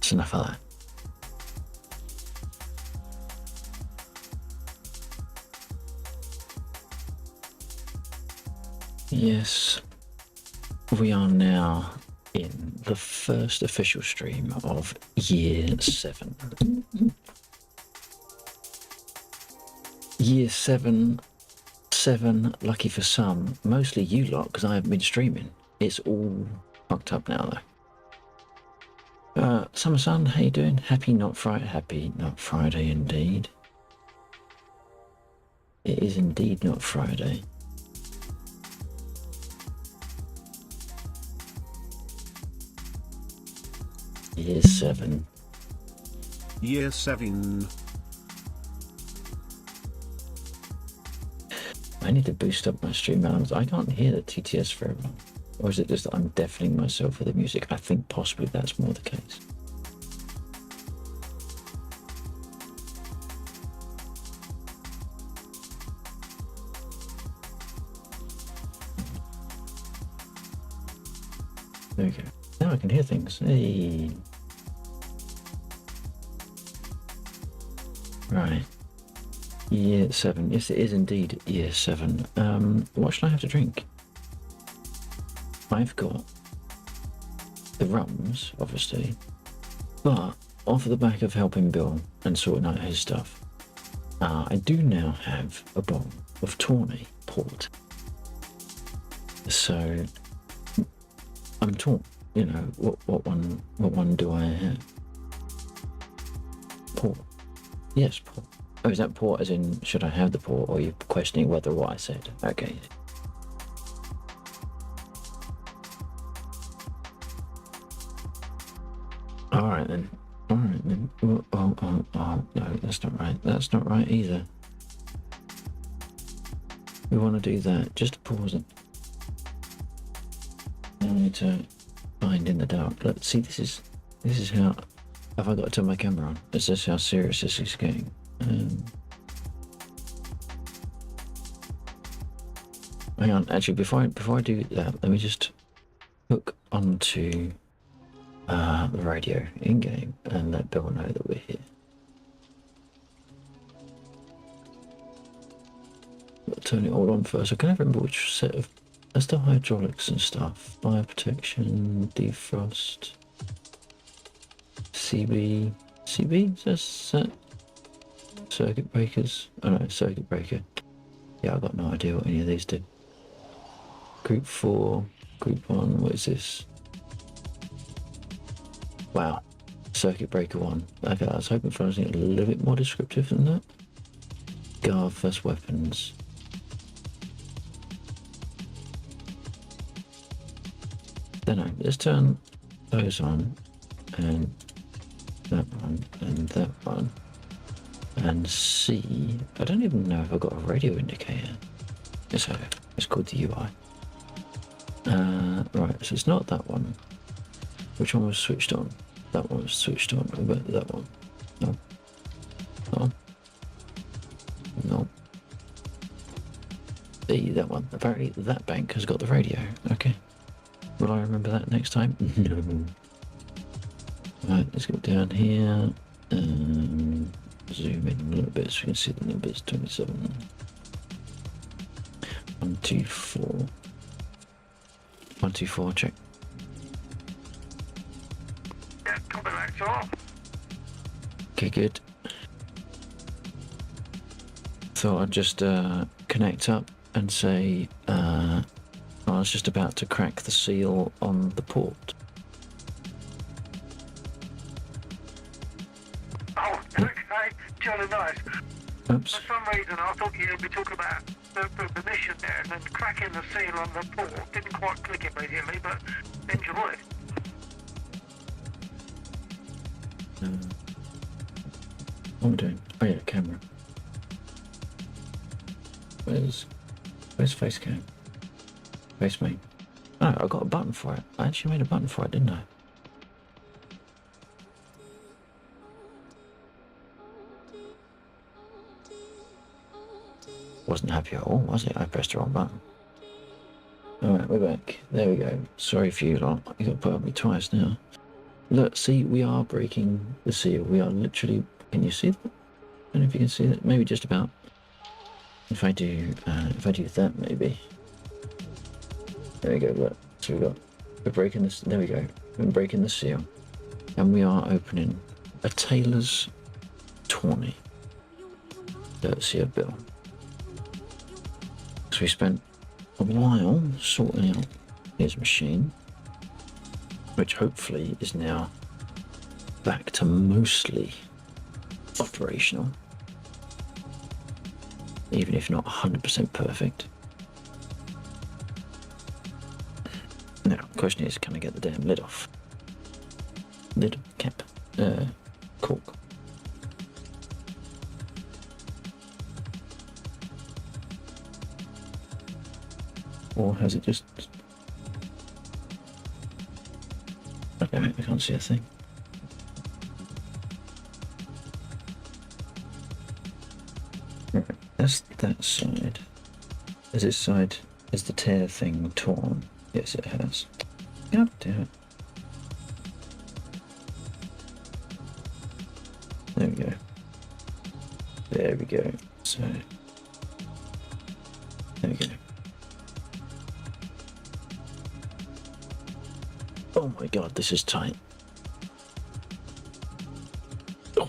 That's enough of that. Yes, we are now in the first official stream of Year 7. Year 7, lucky for some, mostly you lot, because I haven't been streaming. It's all fucked up now, though. Summer Sun, how you doing? Happy not Friday indeed. It is indeed not Friday. Year 7. Year 7. I need to boost up my stream balance. I can't hear the TTS very well. Or is it just that I'm deafening myself with the music? I think possibly that's more the case. There we go. Now I can hear things. Hey. Right. Year 7. Yes, it is indeed Year 7. What should I have to drink? I've got the rums, obviously, but off the back of helping Bill and sorting out his stuff, I do now have a bottle of Tawny port. So I'm torn. You know, what one do I have? Port. Yes, port. Oh, is that port as in should I have the port, or are you questioning whether what I said? Okay. Alright then. Alright then. Oh, no, that's not right. That's not right either. We want to do that. Just pause it. I need to find in the dark. Look, see, this is how. Have I got to turn my camera on? Is this how serious this is getting? Hang on. Actually, before I do that, let me just hook onto the radio in game and let Bill know that we're here. I'll turn it all on first. I can't remember which set of. That's the hydraulics and stuff. Fire protection, defrost, CB. Is that circuit breakers? Oh no, circuit breaker. Yeah, I've got no idea what any of these do. Group 4, Group 1, what is this? Wow, circuit breaker 1. Okay, I was hoping for something a little bit more descriptive than that. Guard first weapons. Then let's turn those on, and that one, and that one, and see. I don't even know if I've got a radio indicator. So it's called the UI. Right, so it's not that one. Which one was switched on? That one was switched on. What about that one? No. No. No. See, that one. Apparently that bank has got the radio. Okay. Will I remember that next time? No. Right, let's go down here. Zoom in a little bit so we can see the numbers. 27. 124. 124, check. Yeah, copy that, Tom. Okay, good. Thought I'd just connect up and say I was just about to crack the seal on the port. Oh, okay, jolly nice. Oops. For some reason, I thought you'd be talking about the mission there, and then cracking the seal on the port. Didn't quite click immediately, but enjoy it. What am I doing? Oh yeah, camera. Where's face cam? Face main. Oh, I got a button for it. I actually made a button for it, didn't I? Wasn't happy at all, was it? I pressed the wrong button. Alright, we're back. There we go. Sorry for you lot. You got to put up with me twice now. Look, see, we are breaking the seal. We are literally. Can you see that? I don't know if you can see that. Maybe just about. If I do that, maybe. There we go. Look. So we're breaking this. There we go. We're breaking the seal, and we are opening a tailor's tawny. Courtesy of Bill. So we spent a while sorting out his machine, which hopefully is now back to mostly operational, even if not 100% perfect. Now, the question is, can I get the damn lid off? Lid cap, cork. Or has it just... Okay, I can't see a thing. Right, that's that side. Is this side... Is the tear thing torn? Yes, it has. God damn it. There we go. There we go. So... There we go. Oh my god, this is tight. Oh.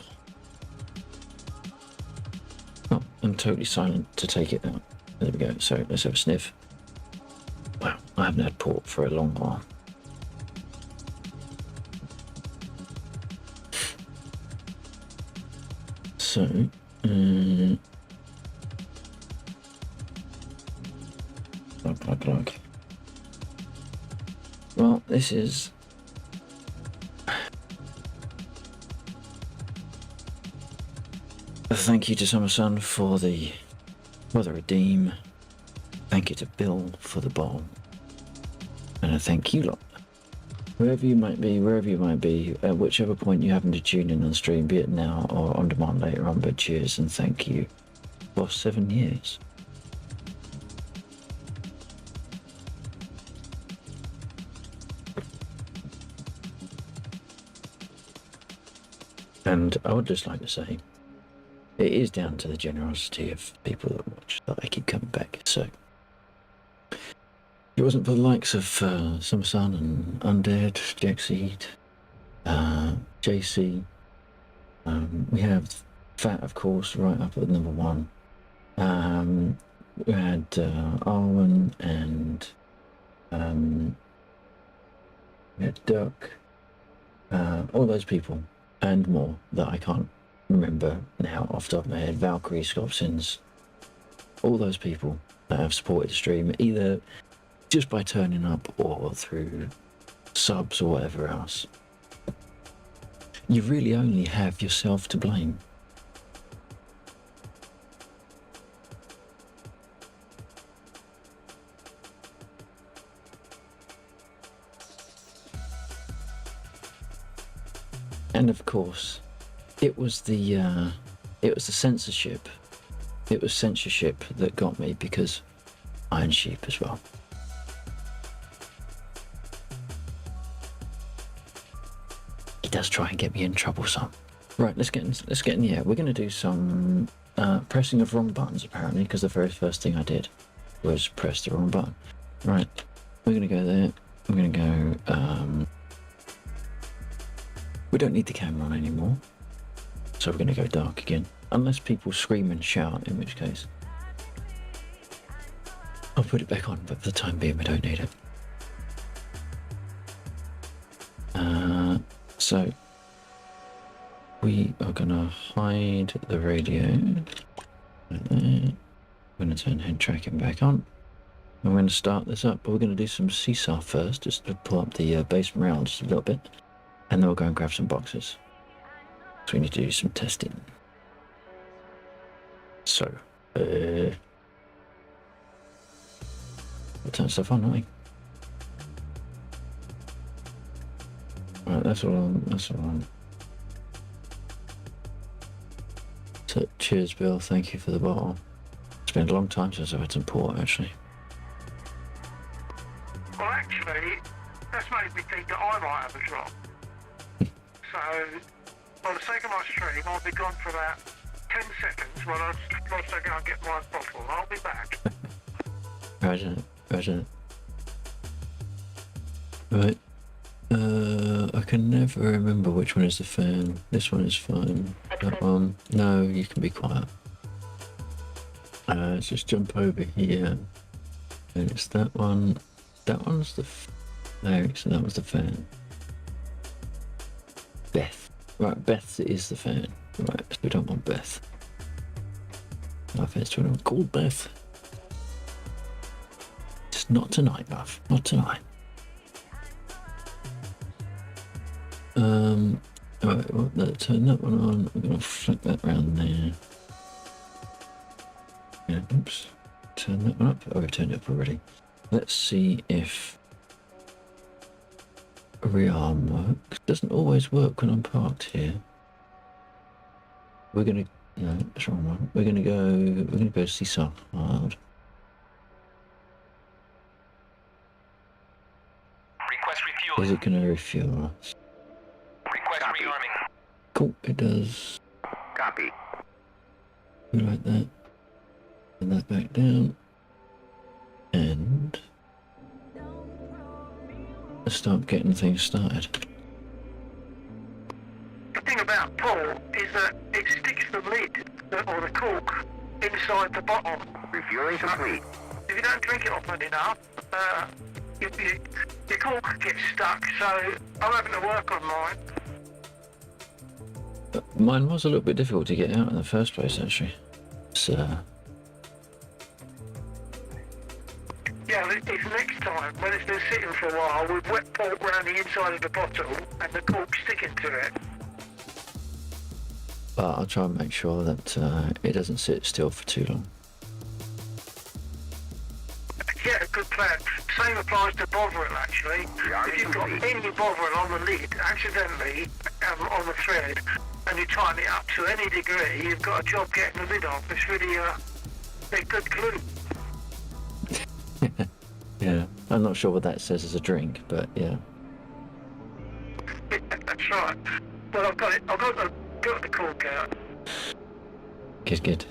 Oh, I'm totally silent to take it out. There we go. So let's have a sniff. Wow, I haven't had port for a long while. So, glug. Well, this is... A thank you to Summer Sun for the redeem. Thank you to Bill for the bowl. And a thank you lot. Wherever you might be, at whichever point you happen to tune in on stream, be it now or on demand later on, but cheers and thank you for 7 years. And I would just like to say, it is down to the generosity of people that watch that I keep coming back. So, if it wasn't for the likes of Summer Sun and Undead, Jackseed, JC, we have Fat, of course, right up at number 1. We had Arwen and we had Duck, all those people. And more that I can't remember now off the top of my head. Valkyrie, Scopsins, all those people that have supported the stream, either just by turning up or through subs or whatever else. You really only have yourself to blame. And of course, it was the censorship. It was censorship that got me, because Iron Sheep as well. He does try and get me in trouble some. Right, let's get in the air. We're going to do some pressing of wrong buttons apparently, because the very first thing I did was press the wrong button. Right, we're going to go there. We're going to go. We don't need the camera on anymore, so we're going to go dark again, unless people scream and shout, in which case I'll put it back on, but for the time being we don't need it. So we are going to hide the radio right there. We're going to turn head tracking back on. I'm going to start this up, but we're going to do some seesaw first, just to pull up the basement rail just a little bit. And then we'll go and grab some boxes. So we need to do some testing. So, we'll turn stuff on, don't we? Right, that's all on. So, cheers, Bill. Thank you for the bottle. It's been a long time since I've had some port, actually. Well, actually, that's made me think that I might have a drop. So, for the sake of my stream, I'll be gone for about 10 seconds while I go and get my bottle. I'll be back. Roger, roger. Right. I can never remember which one is the fan. This one is fine. That one, no, you can be quiet. Let's just jump over here. And it's that one. That one's the Eric, so that was the fan. Beth. Right, Beth is the fan. Right, so we don't want Beth. No offense to anyone called Beth. Just not tonight, love. Not tonight. Alright, well, let's turn that one on. I'm gonna flick that round there. Yeah, oops. Turn that one up. Oh, we've turned it up already. Let's see if rearm works. Doesn't always work when I'm parked here. We're gonna no, that's wrong one. We're gonna go seesaw hard. Request refueling. Is it gonna refuel us? Request rearming. Cool, it does. Copy. Like that. And that back down. And let's start getting things started. The thing about pull is that it sticks the lid or the cork inside the bottle. Refueling complete. If you don't drink it often enough, your cork gets stuck. So I'm having to work on mine. Mine was a little bit difficult to get out in the first place, actually. So yeah, it's next time when it's been sitting for a while with wet pulp around the inside of the bottle and the cork sticking to it. but I'll try and make sure that it doesn't sit still for too long. Yeah, good plan. Same applies to Bovril, actually. If you've got any Bovril on the lid, accidentally, on the thread, and you tighten it up to any degree, you've got a job getting the lid off. It's really a good clue. Yeah, I'm not sure what that says as a drink, but yeah. That's right. Well, I've got it. I've got the cork out. Good, good.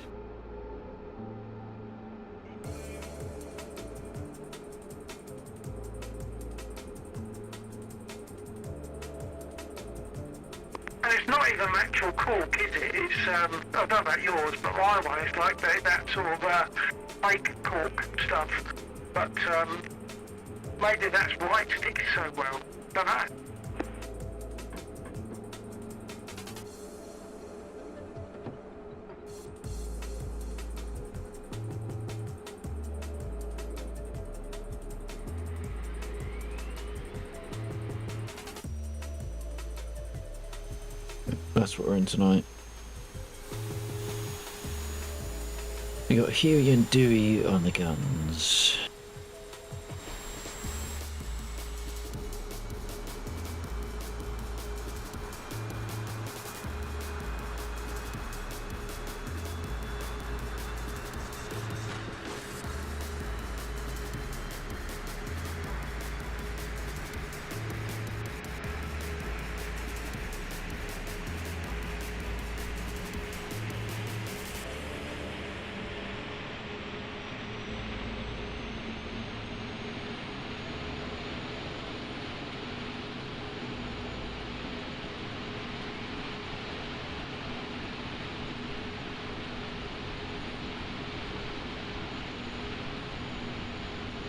And it's not even actual cork, is it? It's, I don't know about yours, but my one is like that sort of fake cork stuff. But maybe that's why it sticks so well. Don't know. That's what we're in tonight. We got Huey and Dewey on the guns.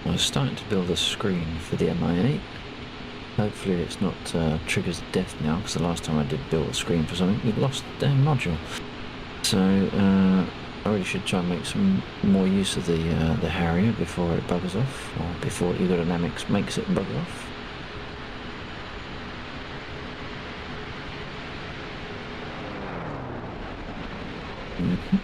I was starting to build a screen for the MI8. Hopefully it's not triggers death now, because the last time I did build a screen for something, we lost the damn module. So I really should try and make some more use of the Harrier before it buggers off, or before Egodynamics makes it bugger off. Mm-hmm.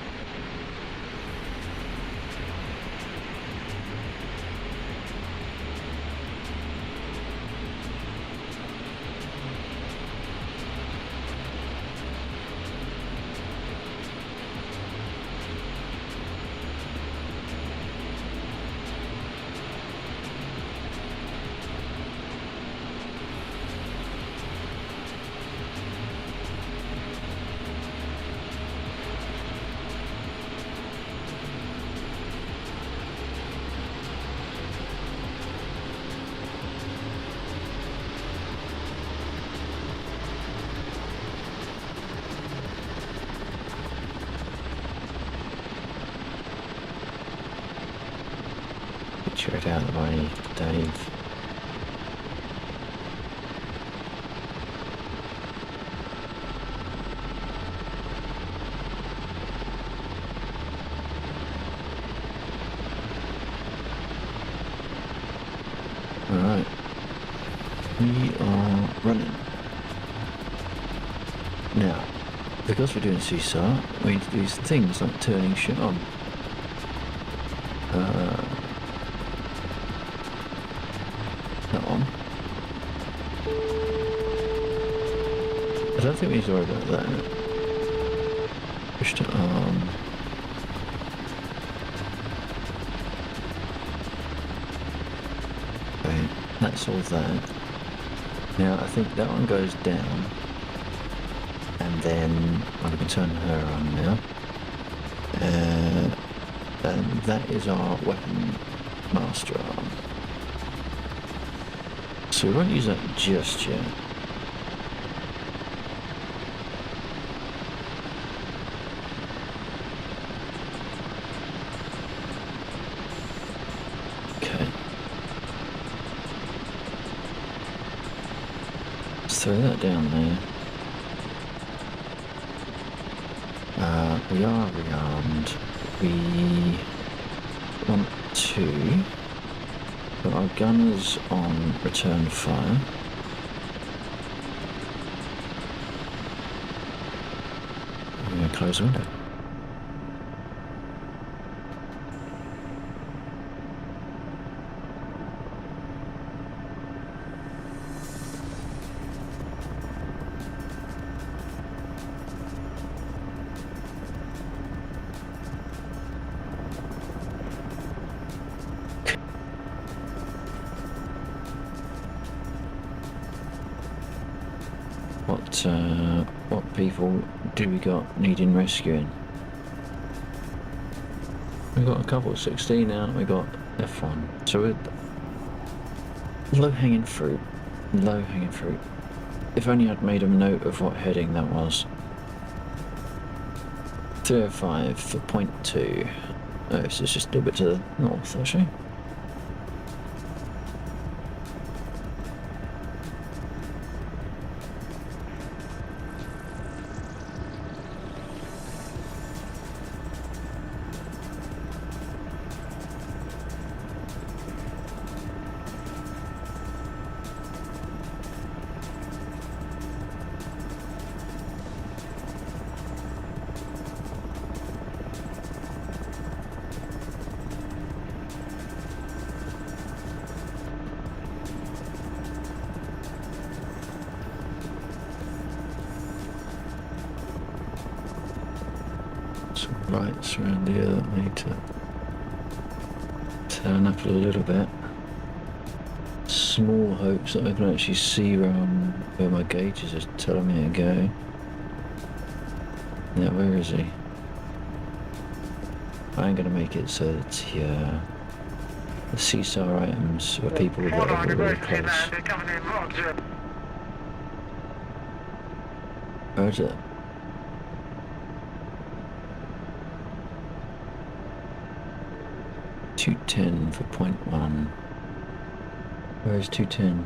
Straight out of the way, Dave. Alright. We are running. Now, because we're doing CSAR, we need to do things like turning shit on. That one. I don't think we need to worry about that. Push to arm. Okay, that's all that. Now I think that one goes down. And then we can turn her on now. And that is our weapon master arm. So we won't use that just yet. Okay. Let's throw that down there. We are rearmed. We want to put our gunners on return fire. I'm going to close the window. What people do we got needing rescuing? We got a couple, 16 out, we got F1. So we're low-hanging fruit. Low-hanging fruit. If only I'd made a note of what heading that was. 305 for point 2. Oh, so it's just a little bit to the north, actually. Lights around here that I need to turn up a little bit. Small hopes that I can actually see where my gauges are telling me to go. Now where is he? I ain't gonna make it so that the CSAR items or people that are really close. Where is it? .210 for .1. Where's 210?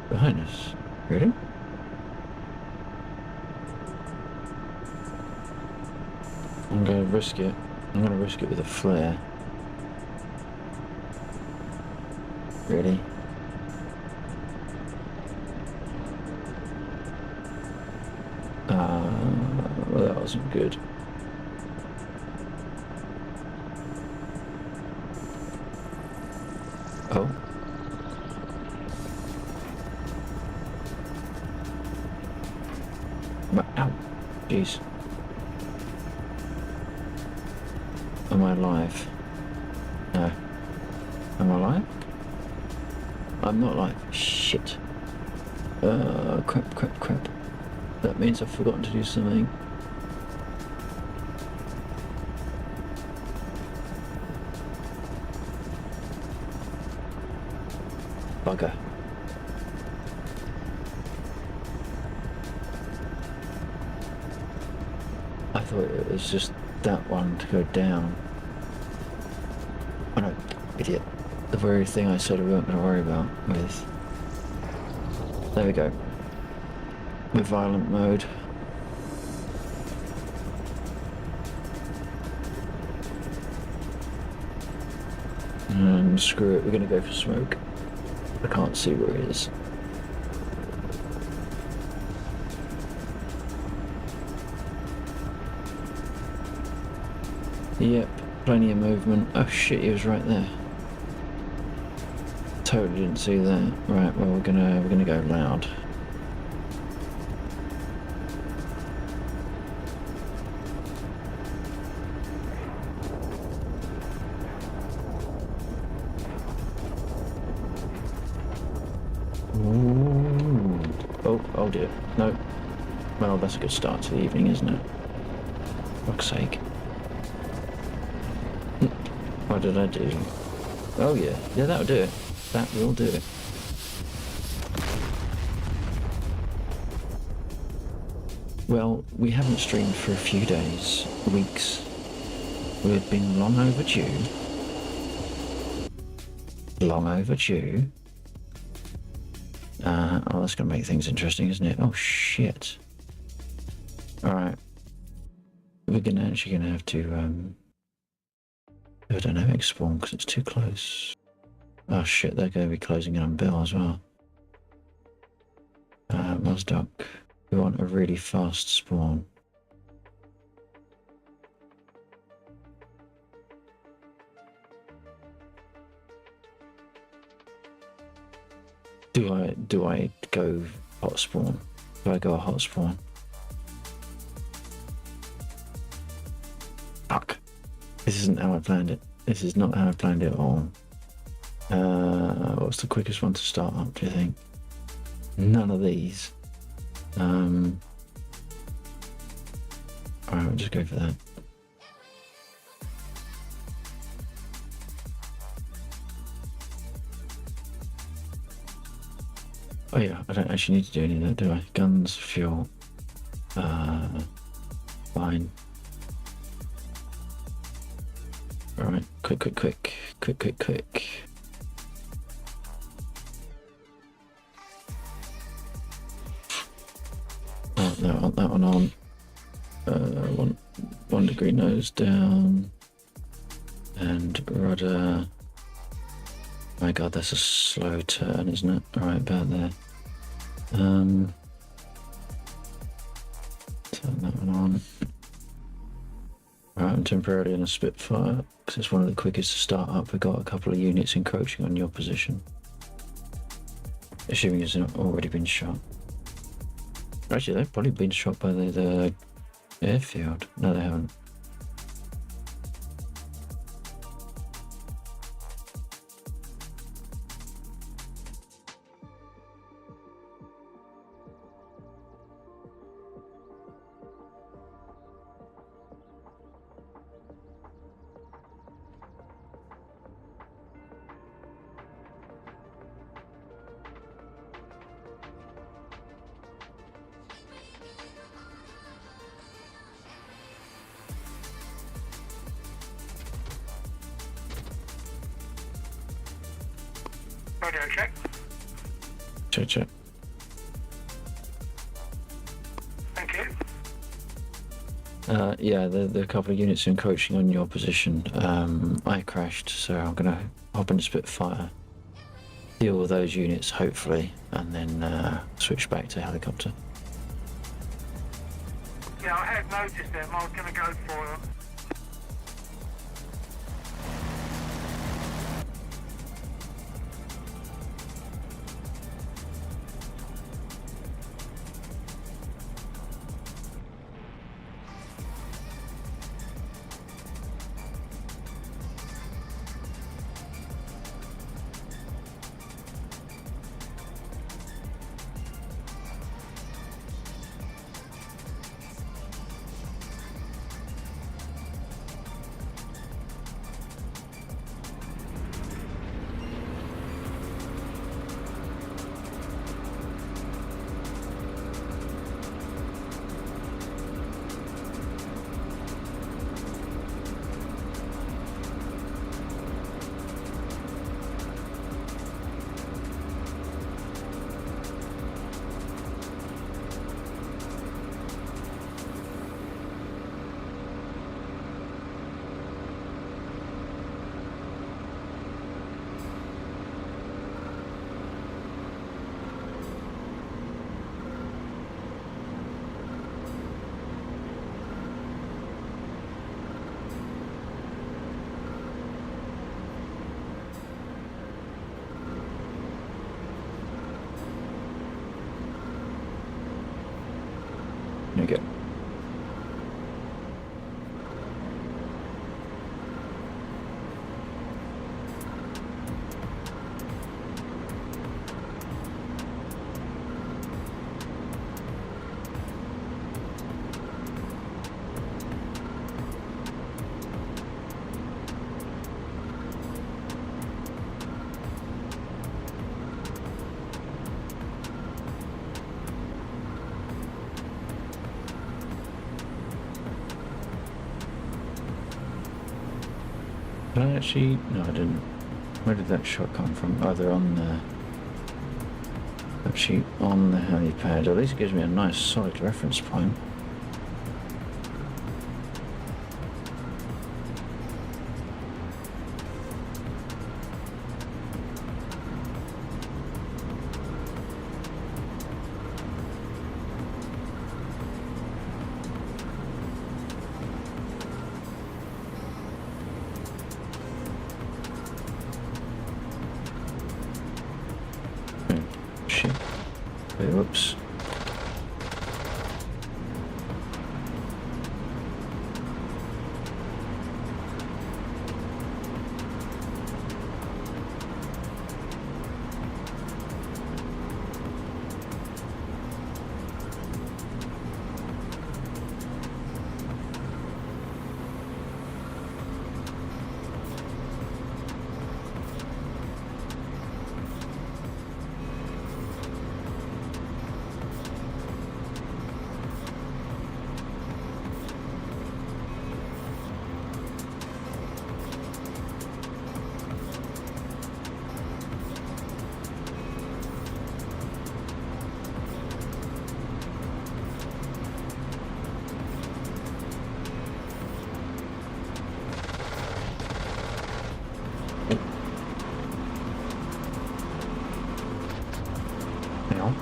Behind us. Really? I'm gonna risk it. I'm gonna risk it with a flare. Really? Well, that wasn't good. Oh. Ow. Jeez. Am I alive? No. Am I alive? I'm not alive. Shit. Crap. That means I've forgotten to do something. Bugger. I thought it was just that one to go down. Oh no, idiot. The very thing I said we weren't going to worry about with... There we go. With violent mode. And screw it, we're going to go for smoke. I can't see where it is. Yep, plenty of movement. Oh shit, he was right there. Totally didn't see that. Right, well we're gonna go loud. Ooh. Oh dear. No. Well, that's a good start to the evening, isn't it? For fuck's sake. What did I do? Oh yeah, that'll do it. That will do it. Well, we haven't streamed for a few days, weeks. We've been long overdue. Long overdue. Oh, that's going to make things interesting, isn't it? Oh shit. Alright. We're actually going to have to, do a dynamic spawn because it's too close. Oh shit, they're going to be closing in on Bill as well. Muzduck. We want a really fast spawn. Do I go hot spawn? Do I go a hot spawn? Fuck. This isn't how I planned it. This is not how I planned it at all. What's the quickest one to start up, do you think? None of these. Alright, we'll just go for that. Oh yeah, I don't actually need to do any of that, do I? Guns, fuel. Fine. Alright, quick. Oh, no, I want that one on. 1 degree nose down. And rudder. My god, that's a slow turn, isn't it? Alright, about there. Turn that one on. Alright, I'm temporarily in a Spitfire, because it's one of the quickest to start up. We've got a couple of units encroaching on your position. Assuming it's not already been shot. Actually, they've probably been shot by the airfield. No, they haven't. Radio check. Check. Thank you. Yeah, the couple of units encroaching on your position. I crashed, so I'm gonna hop into Spitfire, deal with those units hopefully, and then switch back to helicopter. Yeah, I had noticed them. I was going to go for them. There you go. Did I actually? No, I didn't. Where did that shot come from? Either on the... Actually, on the helipad. At least it gives me a nice solid reference point. Shit. Wait, whoops. Hang on.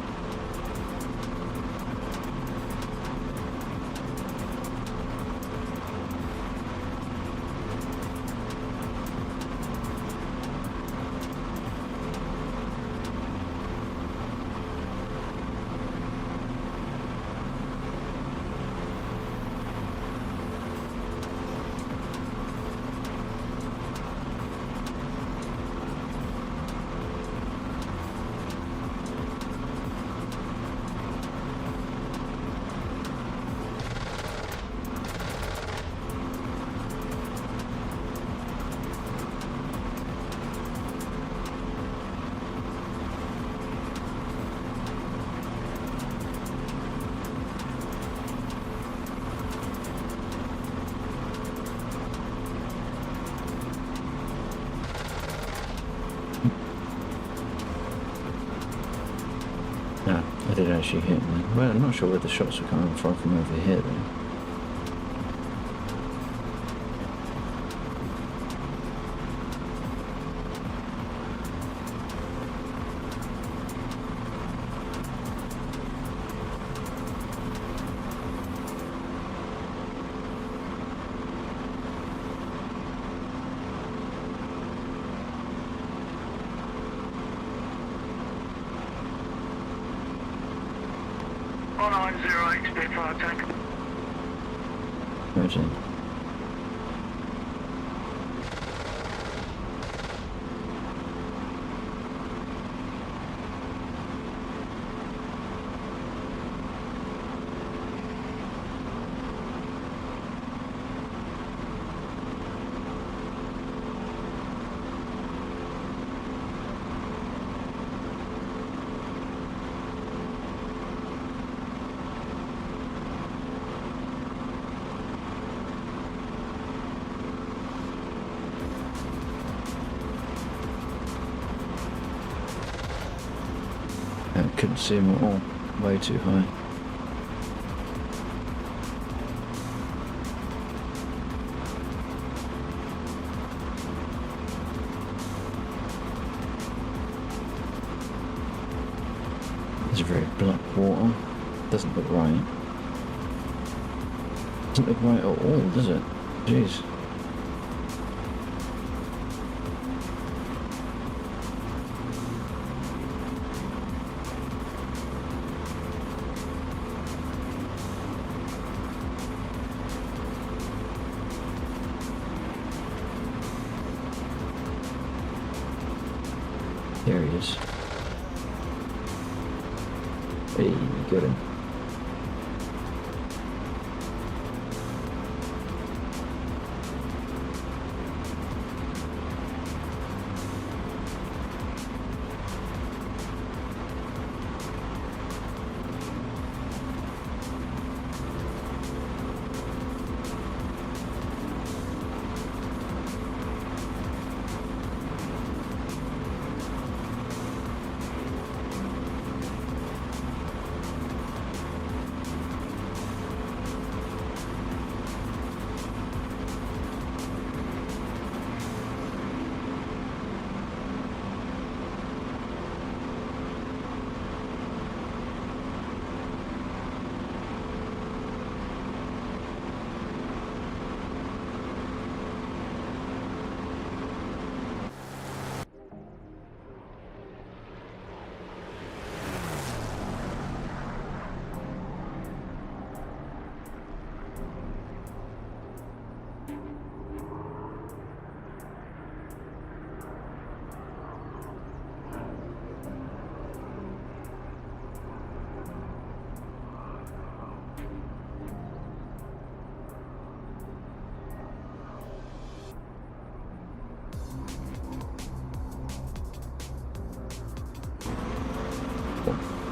No, I did actually hit one. Well, I'm not sure where the shots are coming from over here though. Spitfire tank. Imagine. I couldn't see them at all. Way too high. It's very black water. Doesn't look right. Doesn't look right at all, does it? Jeez. is. Hey, got him.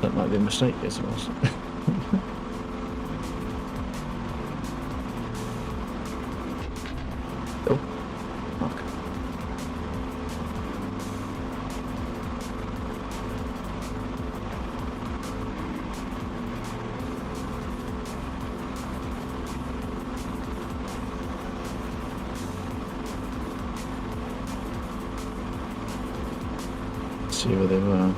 That might be a mistake, yes it was. Oh, fuck. See where they were.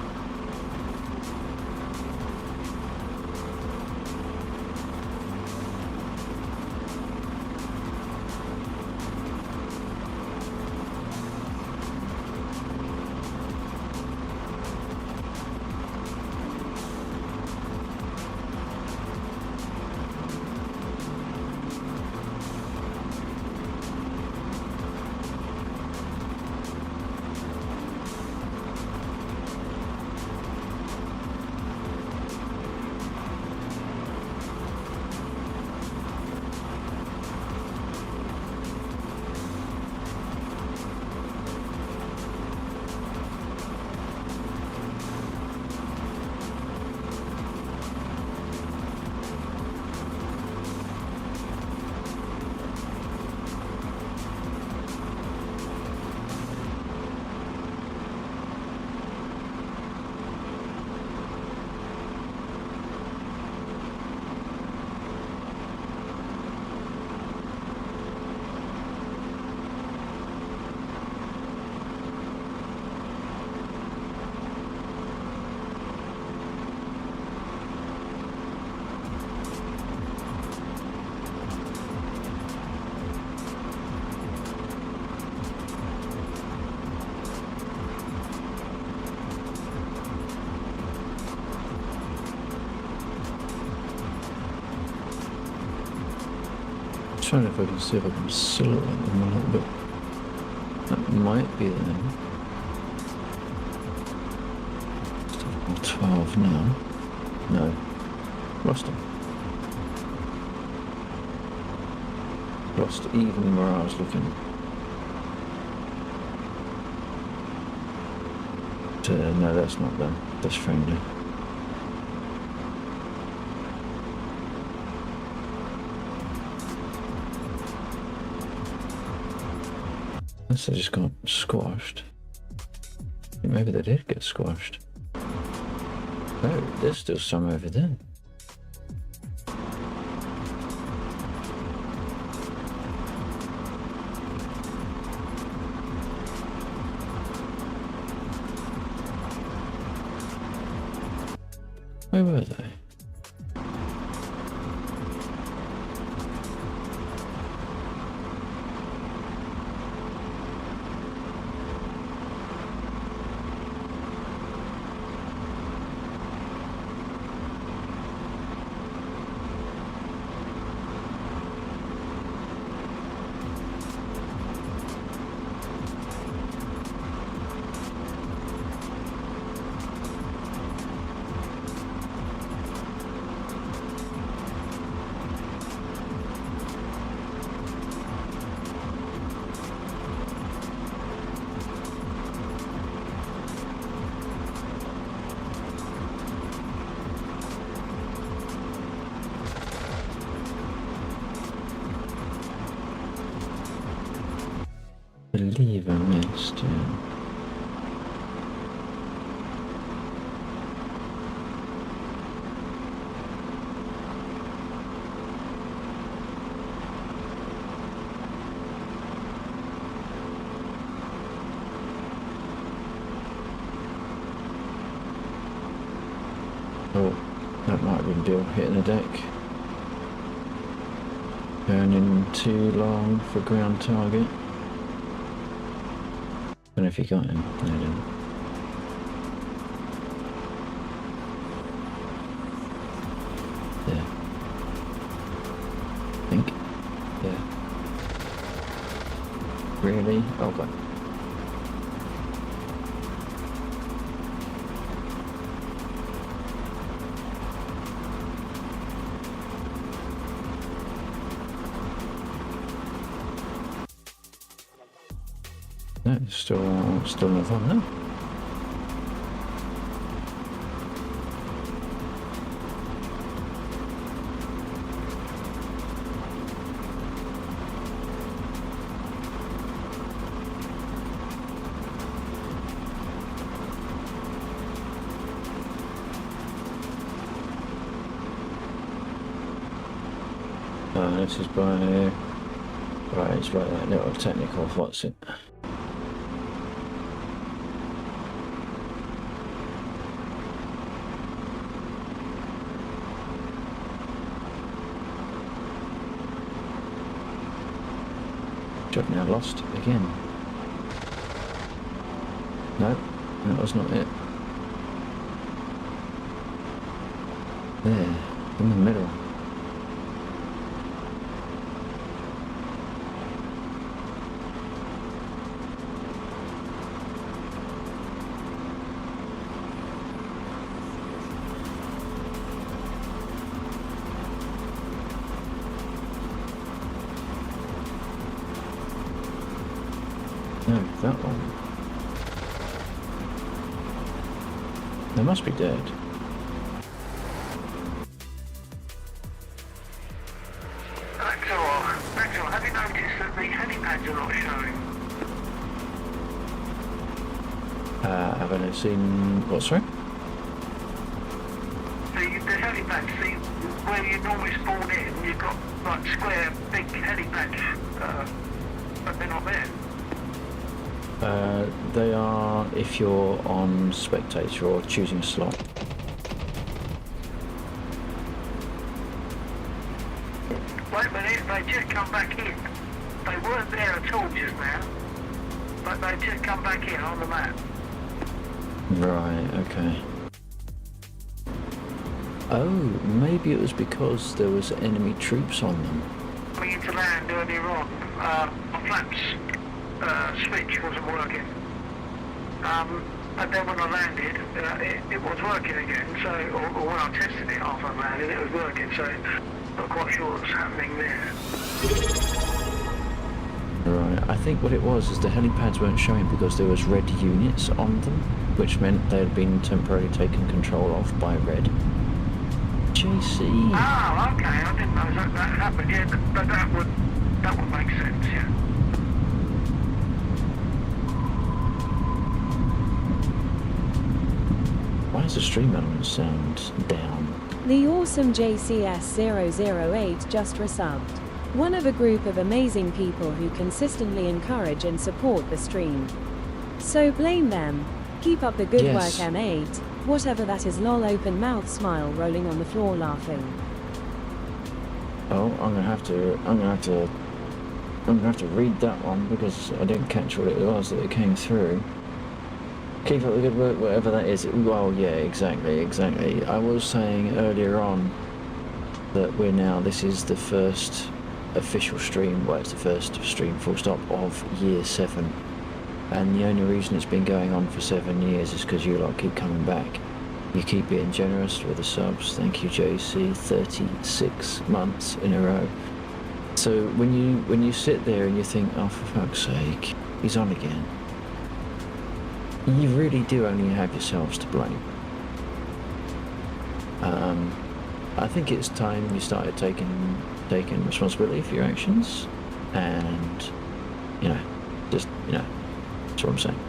Trying if I can see if I can silhouette them a little bit. That might be them. Still 12 now. No. Lost them. Lost even where I was looking. No, that's not them. That's friendly. Unless they just got squashed. Maybe they did get squashed. Oh, there's still some over there. Where were they? believe I missed, yeah. Oh, that might have been Bill hitting the deck. Turning too long for ground target. Don't know if he got him. No, he didn't. Yeah. I think. Yeah. Really? Oh god. No, still not on now. This is by right, it's by that little technical, what's it? I've now lost again. No, that was not it. There, in the middle. No, that one. They must be dead. Axel, have you noticed that the helipads are not showing? Haven't I seen what, sorry? The helipads, see, where you normally spawn in, you've got like square, big helipads, but they're not there. They are if you're on spectator or choosing a slot. Wait a minute, they just come back in. They weren't there at all just now, but they just come back in on the map. Right, okay. Oh, maybe it was because there was enemy troops on them. Coming into land earlier on, my flaps switch wasn't working. And then when I landed, it was working again, so, or when I tested it after I landed, it was working, so not quite sure what's happening there. Right, I think what it was is the helipads weren't showing because there was red units on them, which meant they had been temporarily taken control of by red. JC. Oh, okay, I didn't know that happened, yeah, but that would make sense, yeah. Why does the stream element sound down? The awesome JCS 008 just resubbed. One of a group of amazing people who consistently encourage and support the stream. So blame them. Keep up the good Yes. work, M8. Whatever that is, lol, open mouth smile, rolling on the floor laughing. Oh, I'm gonna have to read that one because I didn't catch what it was that it came through. Keep up the good work, whatever that is. Well, yeah, exactly. I was saying earlier on that this is the first official stream, well, it's the first stream full stop of year 7. And the only reason it's been going on for 7 years is because you lot keep coming back. You keep being generous with the subs. Thank you, JC. 36 months in a row. So when you sit there and you think, oh, for fuck's sake, he's on again. You really do only have yourselves to blame. I think it's time you started taking responsibility for your actions, and just You know, that's what I'm saying.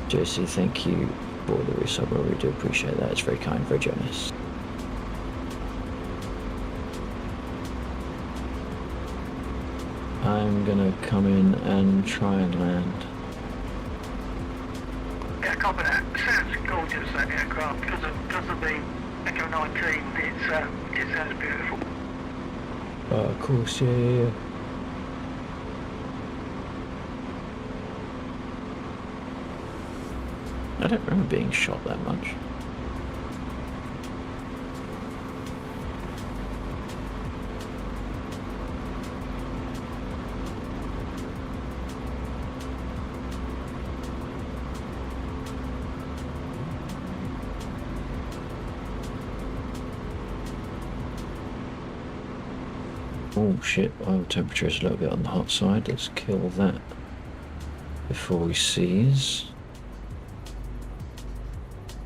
JC, thank you for the resub. I really do appreciate that. It's very kind, very generous. I'm gonna come in and try and land. Yeah, copy that. Sounds gorgeous, that aircraft. Because of the Echo 19, it sounds beautiful. Of course, yeah. I don't remember being shot that much. Oh shit, oil temperature is a little bit on the hot side. Let's kill that before we seize.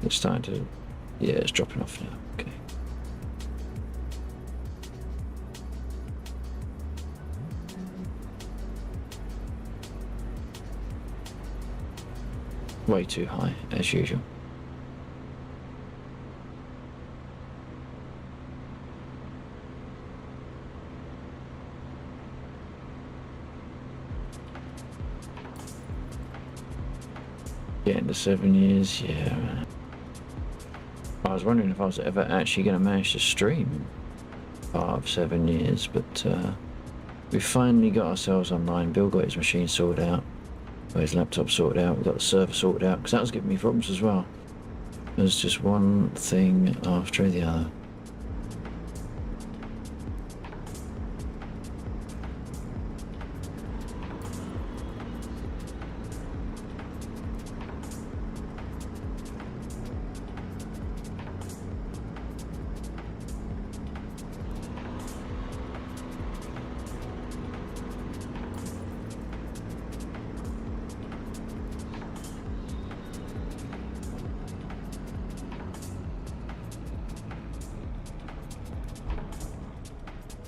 It's starting to... yeah, it's dropping off now. Okay. Way too high, as usual. Getting to 7 years, yeah. I was wondering if I was ever actually going to manage to stream part of 7 years, but we finally got ourselves online. Bill got his machine sorted out, got his laptop sorted out, we got the server sorted out, because that was giving me problems as well. There's just one thing after the other.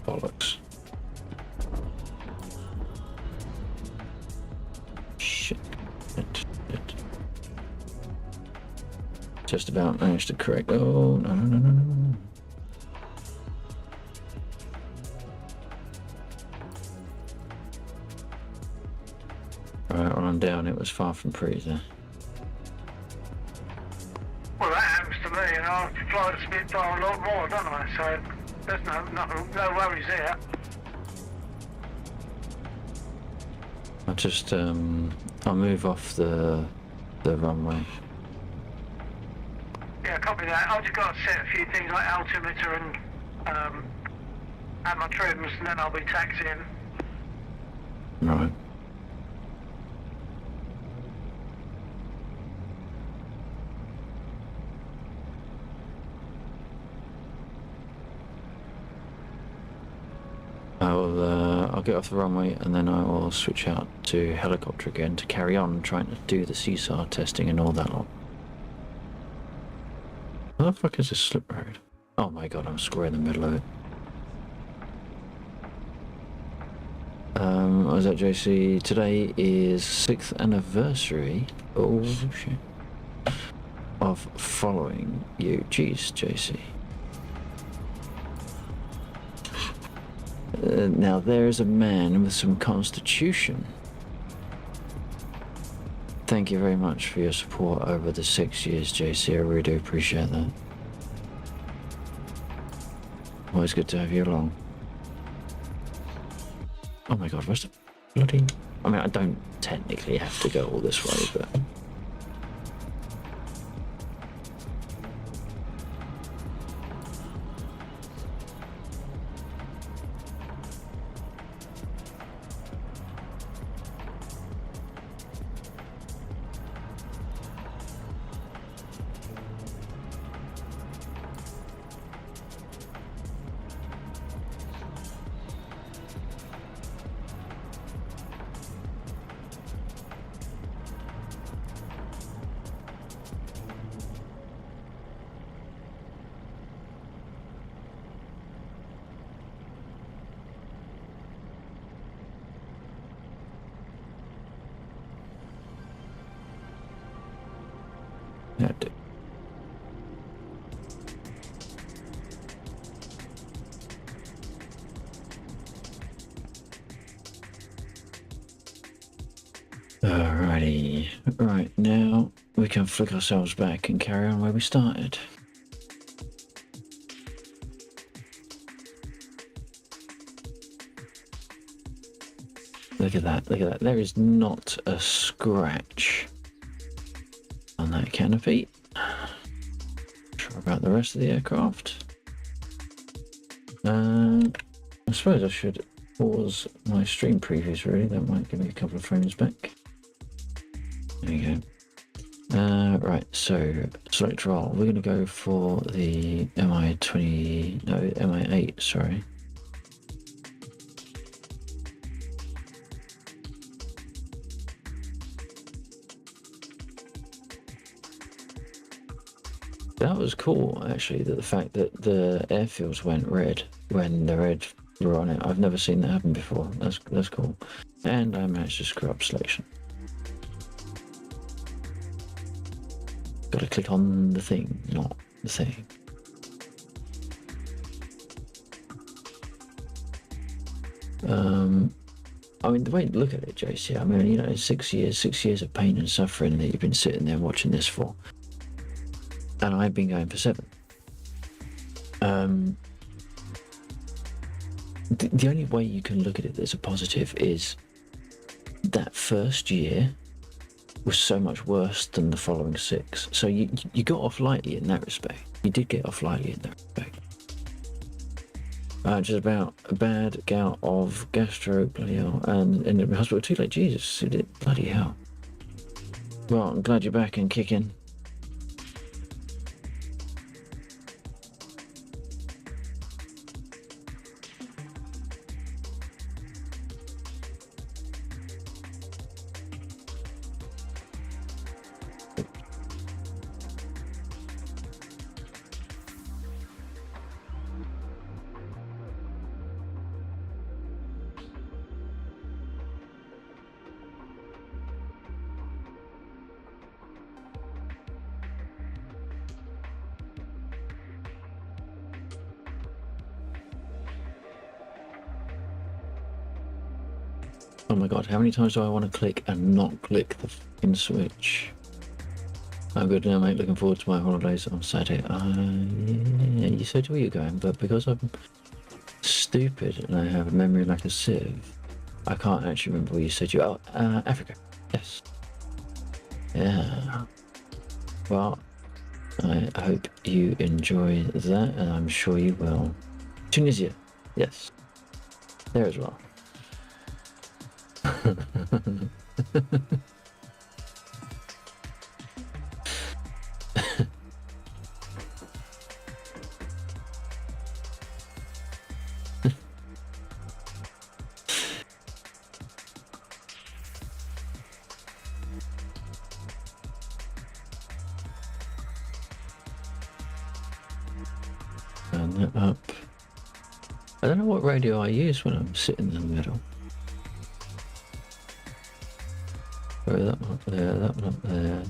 Bollocks. Shit. Just about managed to correct. Oh, no. Right, on down, it was far from pretty there. Well, that happens to me, and I fly the Spitfire a lot more, don't I? So there's no worries there. I'll just I'll move off the runway. Yeah, copy that. I've just got to set a few things like altimeter and add my trims, and then I'll be taxiing. Right. I'll get off the runway and then I will switch out to helicopter again to carry on trying to do the CSAR testing and all that lot. What the fuck is this slip road? Oh my god, I'm square in the middle of it. What was that, JC? Today is 6th anniversary. Oh shit. Of following you. Jeez, JC. Now there's a man with some constitution. Thank you very much for your support over the 6 years, JC. I really do appreciate that. Always good to have you along. Oh my god, where's the bloody... I mean, I don't technically have to go all this way, but... That do. Alrighty. Right, now we can flick ourselves back and carry on where we started. Look at that, look at that. There is not a scratch on that canopy. Sure about the rest of the aircraft. I suppose I should pause my stream previews really. That might give me a couple of frames back. There you go. Right, so select roll. We're going to go for the MI8, sorry. That was cool, actually, that the fact that the airfields went red when the red were on it. I've never seen that happen before. That's cool. And I managed to screw up selection. Got to click on the thing, not the thing. I mean, the way to look at it, JC, I mean, you know, 6 years of pain and suffering that you've been sitting there watching this for. And I've been going for 7. The only way you can look at it as a positive is that first year was so much worse than the following 6. So you got off lightly in that respect. You did get off lightly in that respect. Just about a bad gout of gastro, bloody hell, and ended up in hospital too late. Jesus, it did, bloody hell. Well, I'm glad you're back and kicking. Oh my god, how many times do I want to click and not click the fucking switch? I'm good now, mate. Looking forward to my holidays on Saturday. Yeah, you said where you're going, but because I'm stupid and I have a memory like a sieve, I can't actually remember where you said you. Oh, Africa. Yes. Yeah. Well, I hope you enjoy that, and I'm sure you will. Tunisia. Yes. There as well. Turn that up. I don't know what radio I use when I'm sitting in the middle. Oh, that one up there, that one up there.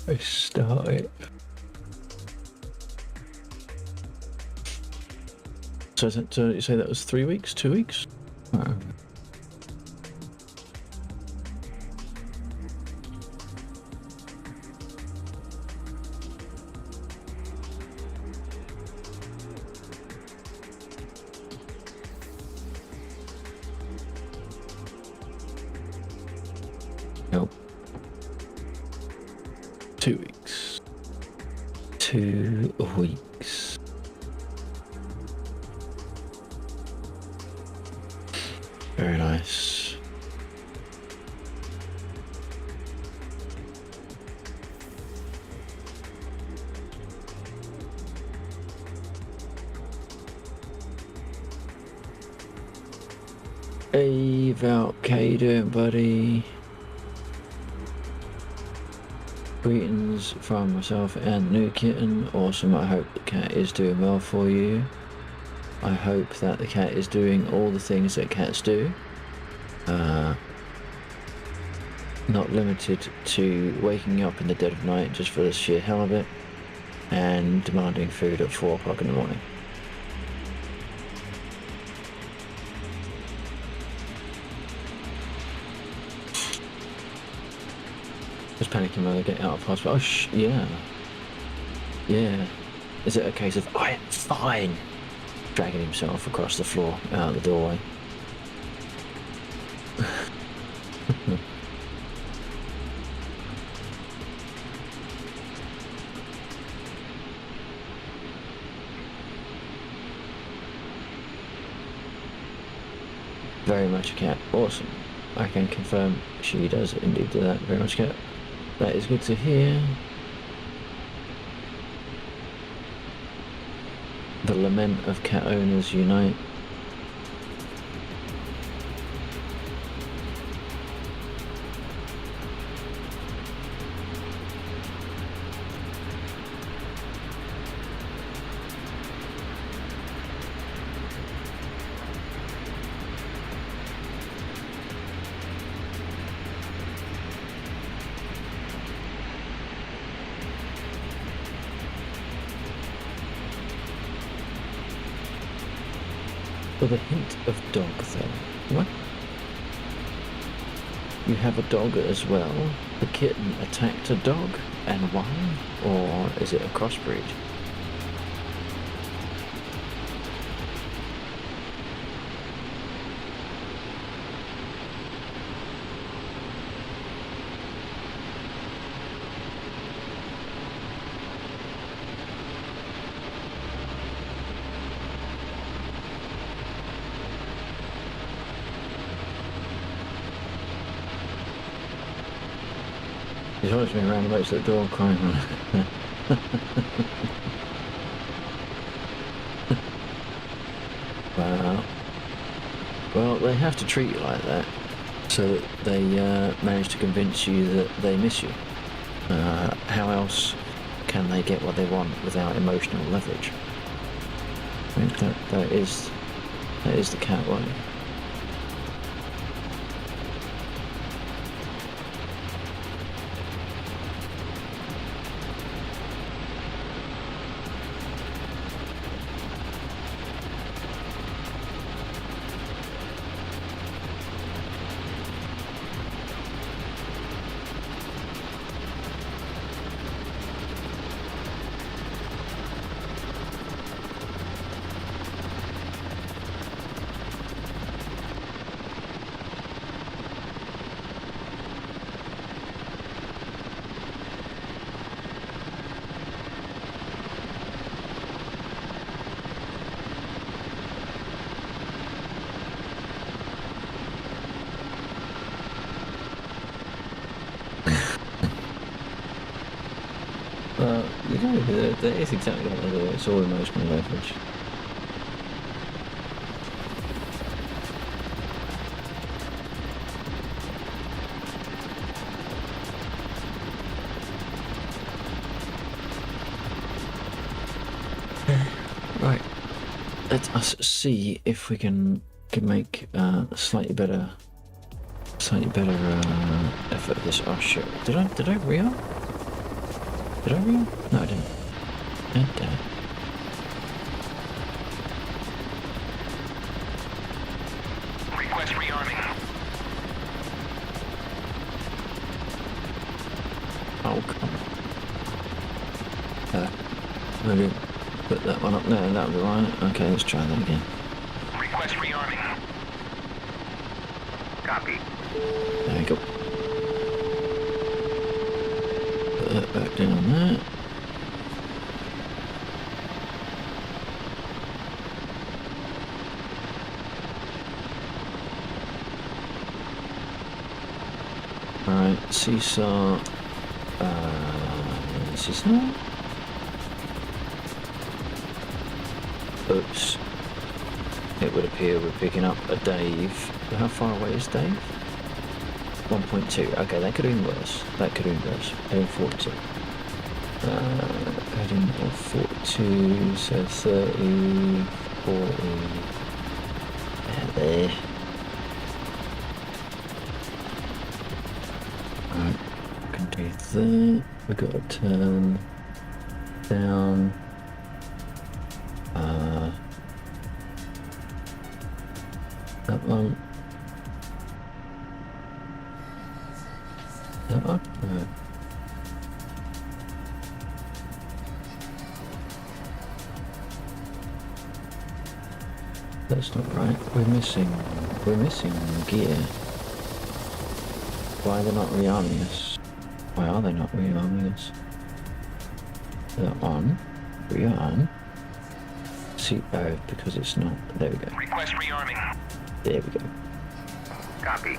I start it. So you say that was 3 weeks, 2 weeks? Oh. Nope. 2 weeks. 2 weeks. Very nice. Hey Valk, how you doing, buddy? Greetings from myself and New Kitten. Awesome, I hope the cat is doing well for you. I hope that the cat is doing all the things that cats do. not limited to waking up in the dead of night just for the sheer hell of it and demanding food at 4 o'clock in the morning. Just panicking when they get out of hospital. Oh, yeah. Yeah. Is it a case of, I'm fine, dragging himself across the floor, out the doorway? Very much a cat. Awesome. I can confirm she does indeed do that. Very much a cat. That is good to hear. The lament of cat owners unite. With a hint of dog, though. What? You have a dog as well? The kitten attacked a dog? And why? Or is it a crossbreed? He's always been around the the door crying. Wow. Well, they have to treat you like that so that they manage to convince you that they miss you. How else can they get what they want without emotional leverage? I think that is the cat way. You know, that is exactly what they do. It's all emotional leverage. Right. Let us see if we can make a slightly better effort at this. Oh shit! Did I re-up? Did I re-up? No, I didn't. God damn it. Request rearming. Oh come on. Maybe put that one up there. That'll be right. Okay, let's try that again. Request rearming. Copy. There we go. Put that back down there. Alright, seesaw. Seesaw? Oops. It would appear we're picking up a Dave. How far away is Dave? 1.2. Okay, that could have been worse. That could have been worse. Heading 42. Heading 42, so 30, 40. There. Right, I can do that. We've got to turn down. That one. That one? No. That's not right. We're missing gear. Why are they not rearming us? Why are they not rearming us? That one. Rearm. See, oh, because it's not. There we go. Request rearming. There we go. Copy.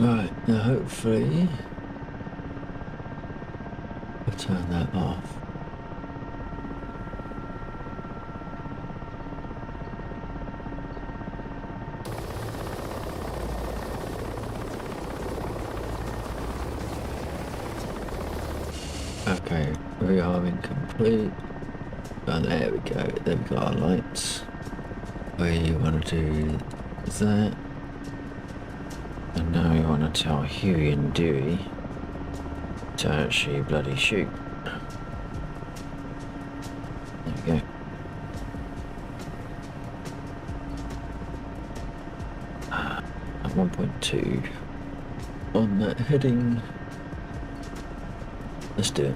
Right, now hopefully we'll turn that off. Okay, rearming complete. Oh, there we go. There we got our lights. We want to do that. And now we want to tell Huey and Dewey to actually bloody shoot. There we go. At 1.2 on that heading. Let's do it.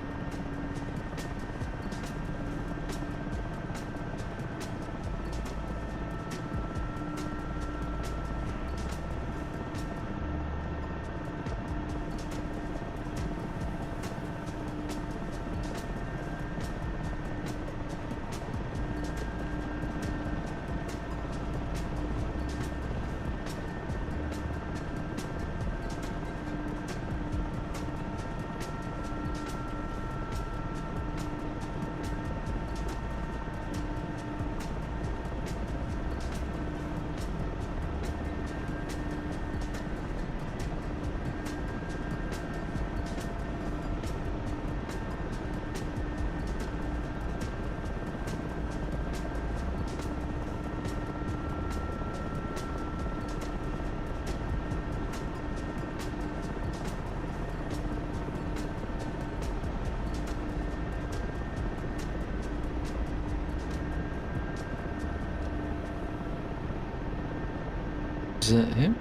Is that him?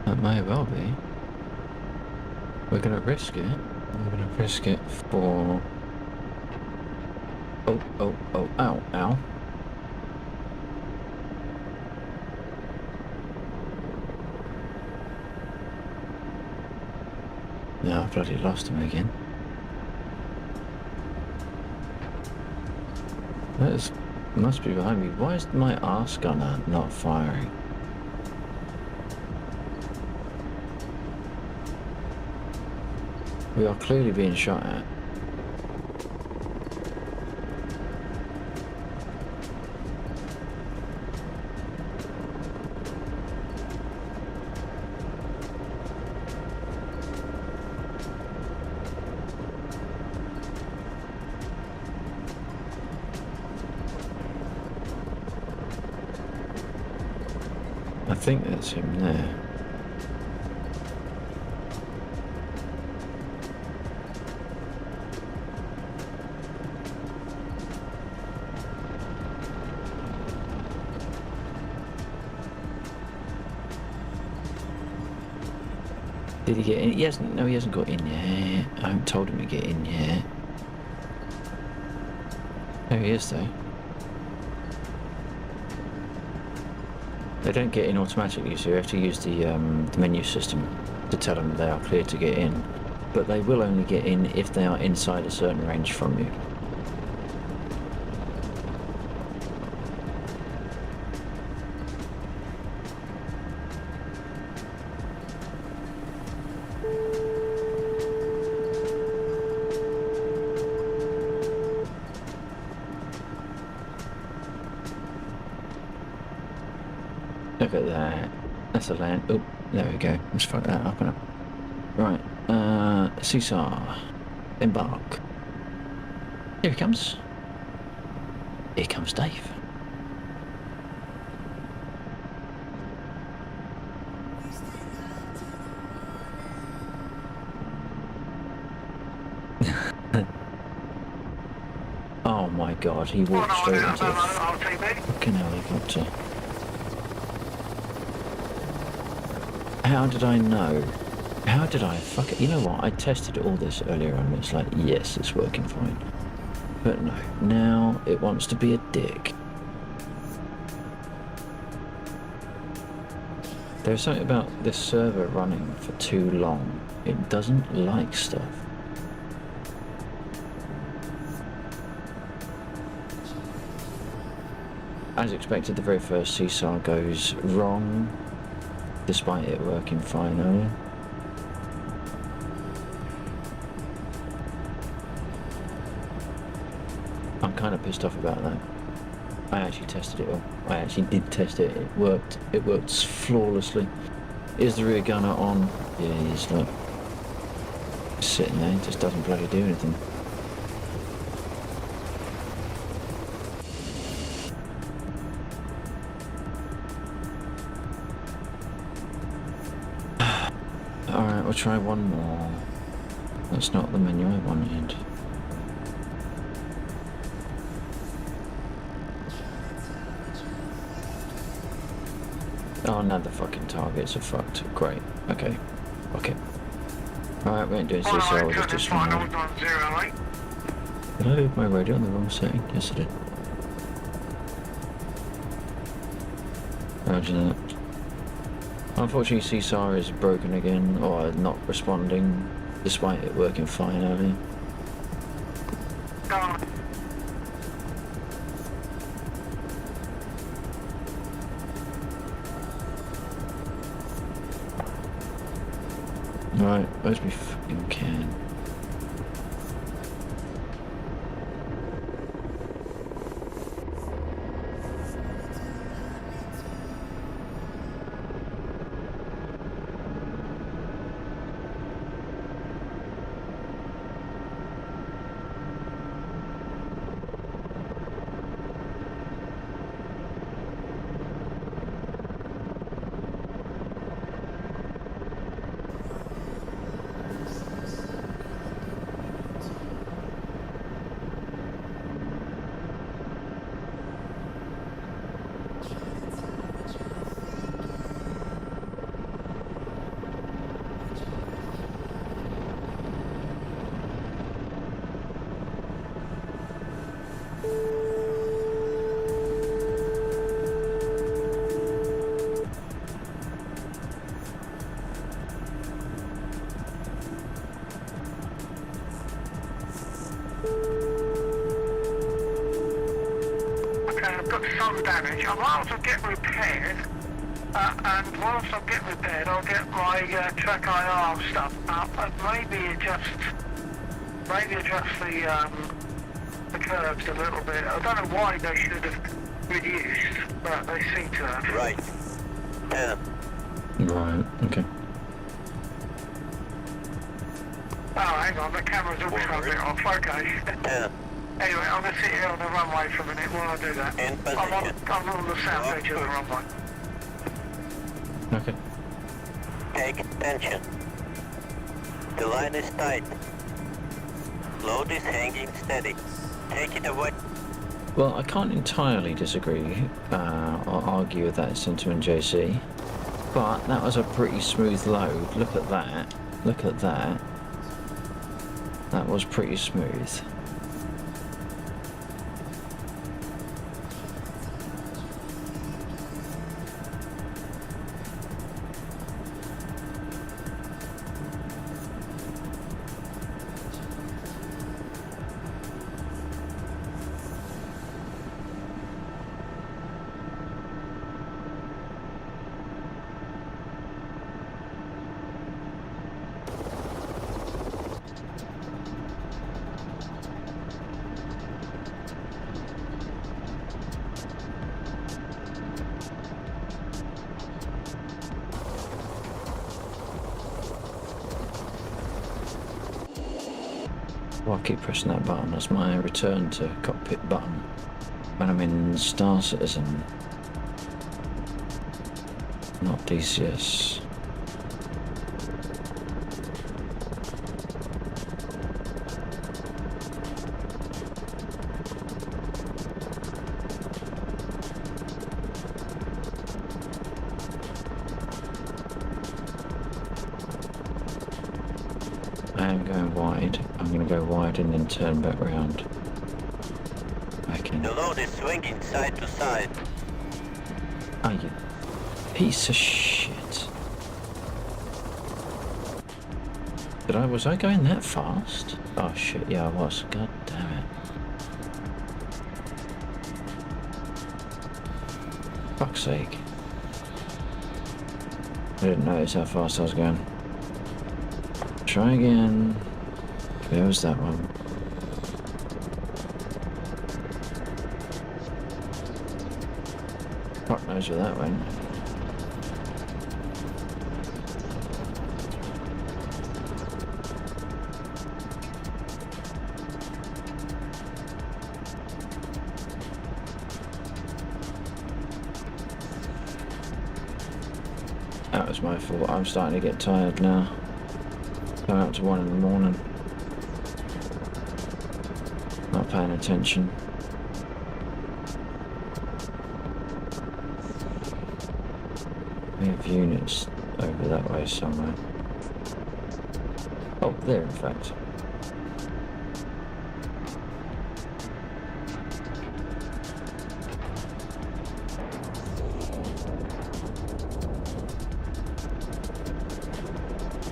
That may well be. We're gonna risk it. We're gonna risk it for... Oh, oh, oh, ow, ow. Yeah, I bloody lost him again. That must be behind me. Why is my arse gunner not firing? We are clearly being shot at. I think that's him there. Did he get in? He hasn't. No, he hasn't got in yet. I haven't told him to get in yet. There he is, though. They don't get in automatically, so you have to use the menu system to tell them they are clear to get in. But they will only get in if they are inside a certain range from you. Look at that. That's a land. Oh, there we go. Let's fuck that up now. Right. Seesaw. Embark. Here he comes. Here comes Dave. Oh my god, he walked straight into a fucking helicopter. How did I know? How did I fuck it? You know what? I tested all this earlier on. It's like, yes, it's working fine. But no, now it wants to be a dick. There's something about this server running for too long. It doesn't like stuff. As expected, the very first seesaw goes wrong, despite it working fine earlier. I'm kind of pissed off about that. I actually tested it all. I actually did test it. It worked. It works flawlessly. Is the rear gunner on? Yeah, he's like sitting there. Just doesn't bloody do anything. Alright, we'll try one more. That's not the menu I wanted. Oh, now the fucking targets are fucked. Great. Okay. Fuck it. Alright, we ain't doing CSO, we'll just do small. Did I have my radio on the wrong setting? Yes, I did. Imagine that. Unfortunately, Seesaw is broken again, or not responding, despite it working fine earlier. Right, where's my fucking can? Some damage. I might as well get repaired, and whilst I'm getting repaired, I'll get my track IR stuff up and maybe adjust the curves a little bit. I don't know why they should have reduced, but they seem to have. Right. Right, okay. Oh, hang on, the camera's also a bit off. Okay. Anyway, I'm going to sit here on the runway for a minute while I do that. I'm on the south edge of the runway. Okay. Take attention. The line is tight. Load is hanging steady. Take it away. Well, I can't entirely disagree or argue with that sentiment, JC. But that was a pretty smooth load. Look at that. Look at that. That was pretty smooth. Well, I keep pressing that button. That's my return to cockpit button when I'm in Star Citizen, not DCS. I am going wide. I'm going to go wide and then turn back round. Back in. The load is swinging side to side. Oh, you piece of shit. Was I going that fast? Oh shit, yeah I was. God damn it. Fuck's sake. I didn't notice how fast I was going. Try again. There was that one. Fuck knows where that went. That was my fault. I'm starting to get tired now. Going up to 1 in the morning. Not paying attention. We have units over that way somewhere. Oh, there in fact.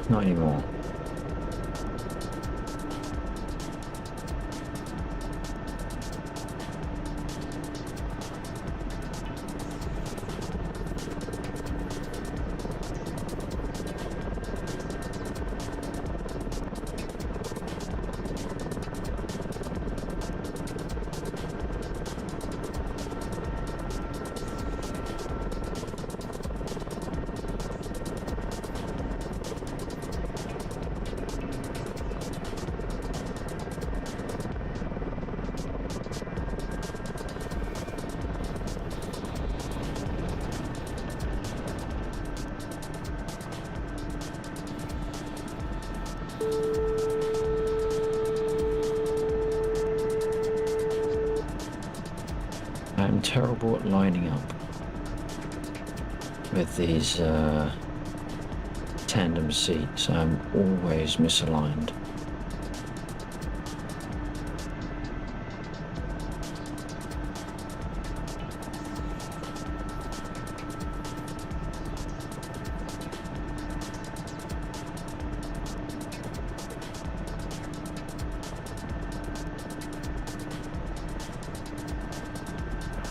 Not anymore. I'm terrible at lining up with these tandem seats. I'm always misaligned.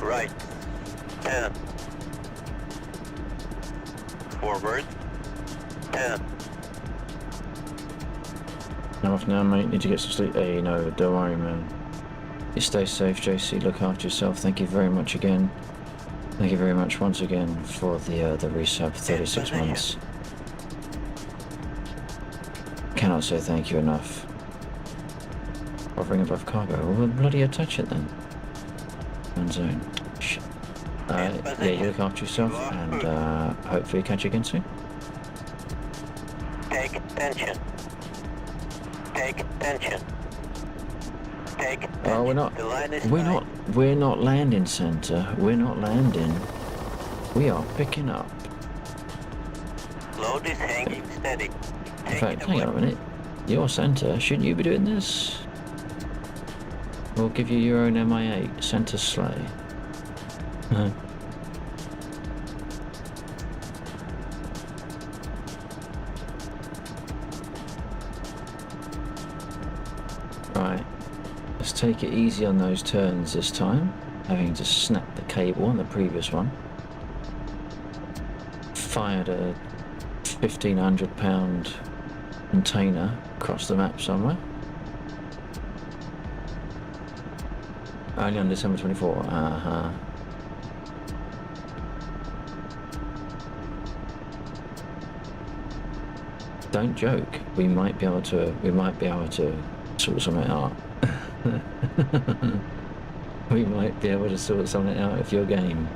Right. 10. Forward. 10. I'm off now, mate. Need to get some sleep. Hey, no, don't worry, man. You stay safe, JC. Look after yourself. Thank you very much again. Thank you very much once again for the resub, 36 months. Cannot say thank you enough. Hovering above cargo. Well, bloody attach it then. On zone. Shit. Yeah, you look after yourself, and hopefully catch you again soon. Take tension. Take tension. Take tension. Oh, we're not. The line is We're tight. not. We're not landing center. We're not landing. We are picking up. Load is hanging steady. In Take fact, it hang away. on a minute. Your center. Shouldn't you be doing this? We'll give you your own MI8 center sleigh. Right, let's take it easy on those turns this time, having to snap the cable on the previous one. Fired a 1,500-pound container across the map somewhere. Only on December 24. Don't joke. We might be able to sort something out. We might be able to sort something out if you're game.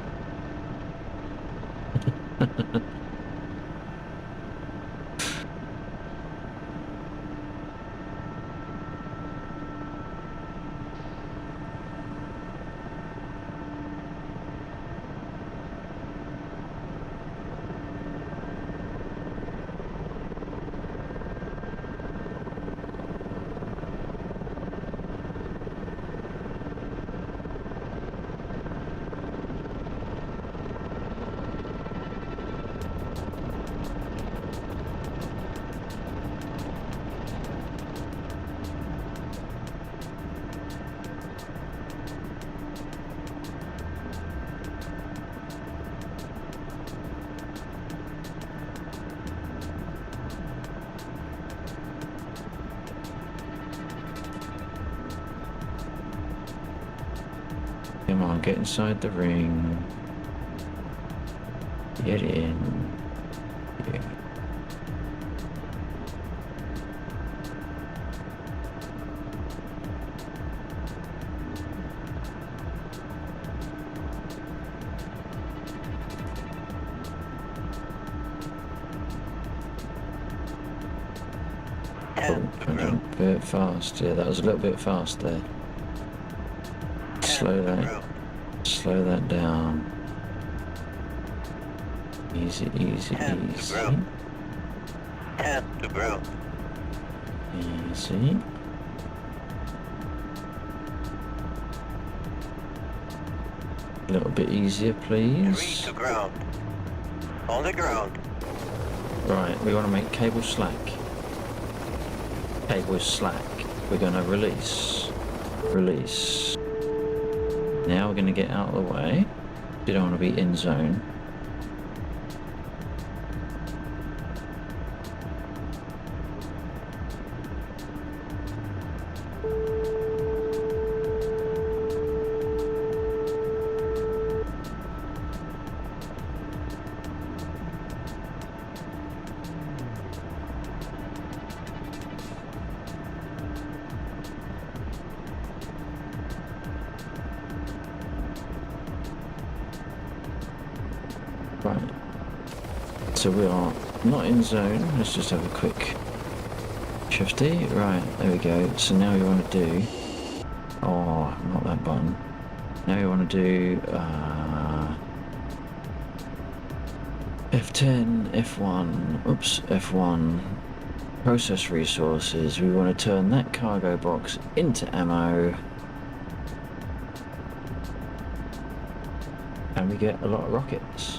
Come on, get inside the ring. Get in. Yeah. A bit fast. Yeah, that was a little bit fast there. Slow that down. Easy, easy, easy. 10 to ground. Easy. A little bit easier, 3 please. to ground. On the ground. Right, we want to make cable slack. Cable slack. We're going to release. Release. Now we're going to get out of the way. You don't want to be in zone. Right, so we are not in zone. Let's just have a quick shifty. Right, there we go. So now we want to do, oh, not that button. Now we want to do F10, F1, oops, F1, process resources. We want to turn that cargo box into ammo. And we get a lot of rockets.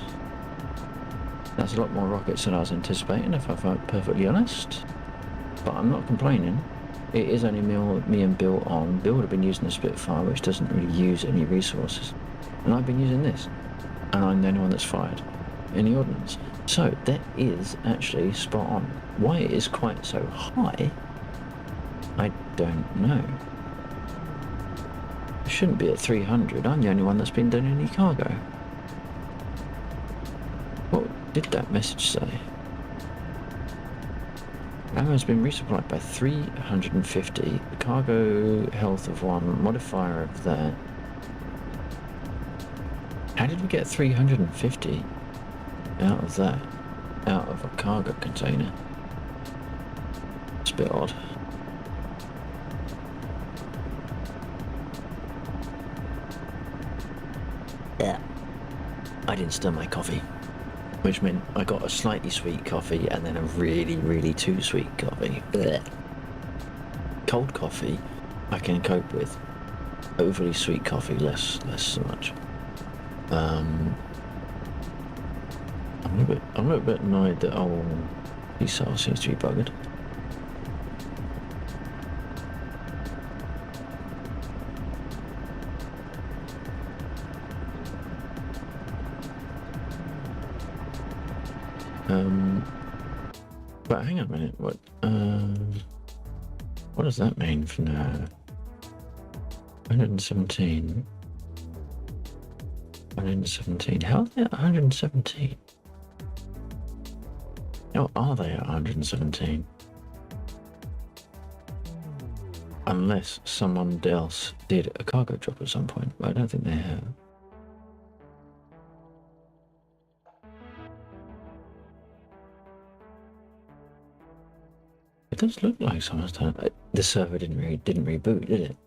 That's a lot more rockets than I was anticipating, if I'm perfectly honest. But I'm not complaining. It is only me and Bill on. Bill would have been using the Spitfire, which doesn't really use any resources. And I've been using this. And I'm the only one that's fired any ordnance. So that is actually spot on. Why it is quite so high, I don't know. It shouldn't be at 300. I'm the only one that's been doing any cargo. What did that message say? Ammo has been resupplied by 350. Cargo health of 1. Modifier of that. How did we get 350 out of that? Out of a cargo container? It's a bit odd. Yeah. I didn't stir my coffee, which meant I got a slightly sweet coffee and then a really, really too sweet coffee. Blech. Cold coffee I can cope with. Overly sweet coffee, less so much. I'm a little bit annoyed that old DCS seems to be buggered. But hang on a minute, what does that mean for now? 117. 117. How are they at 117? How are they at 117? Unless someone else did a cargo drop at some point, but I don't think they have. It does look like someone's done it. The server didn't reboot, did it?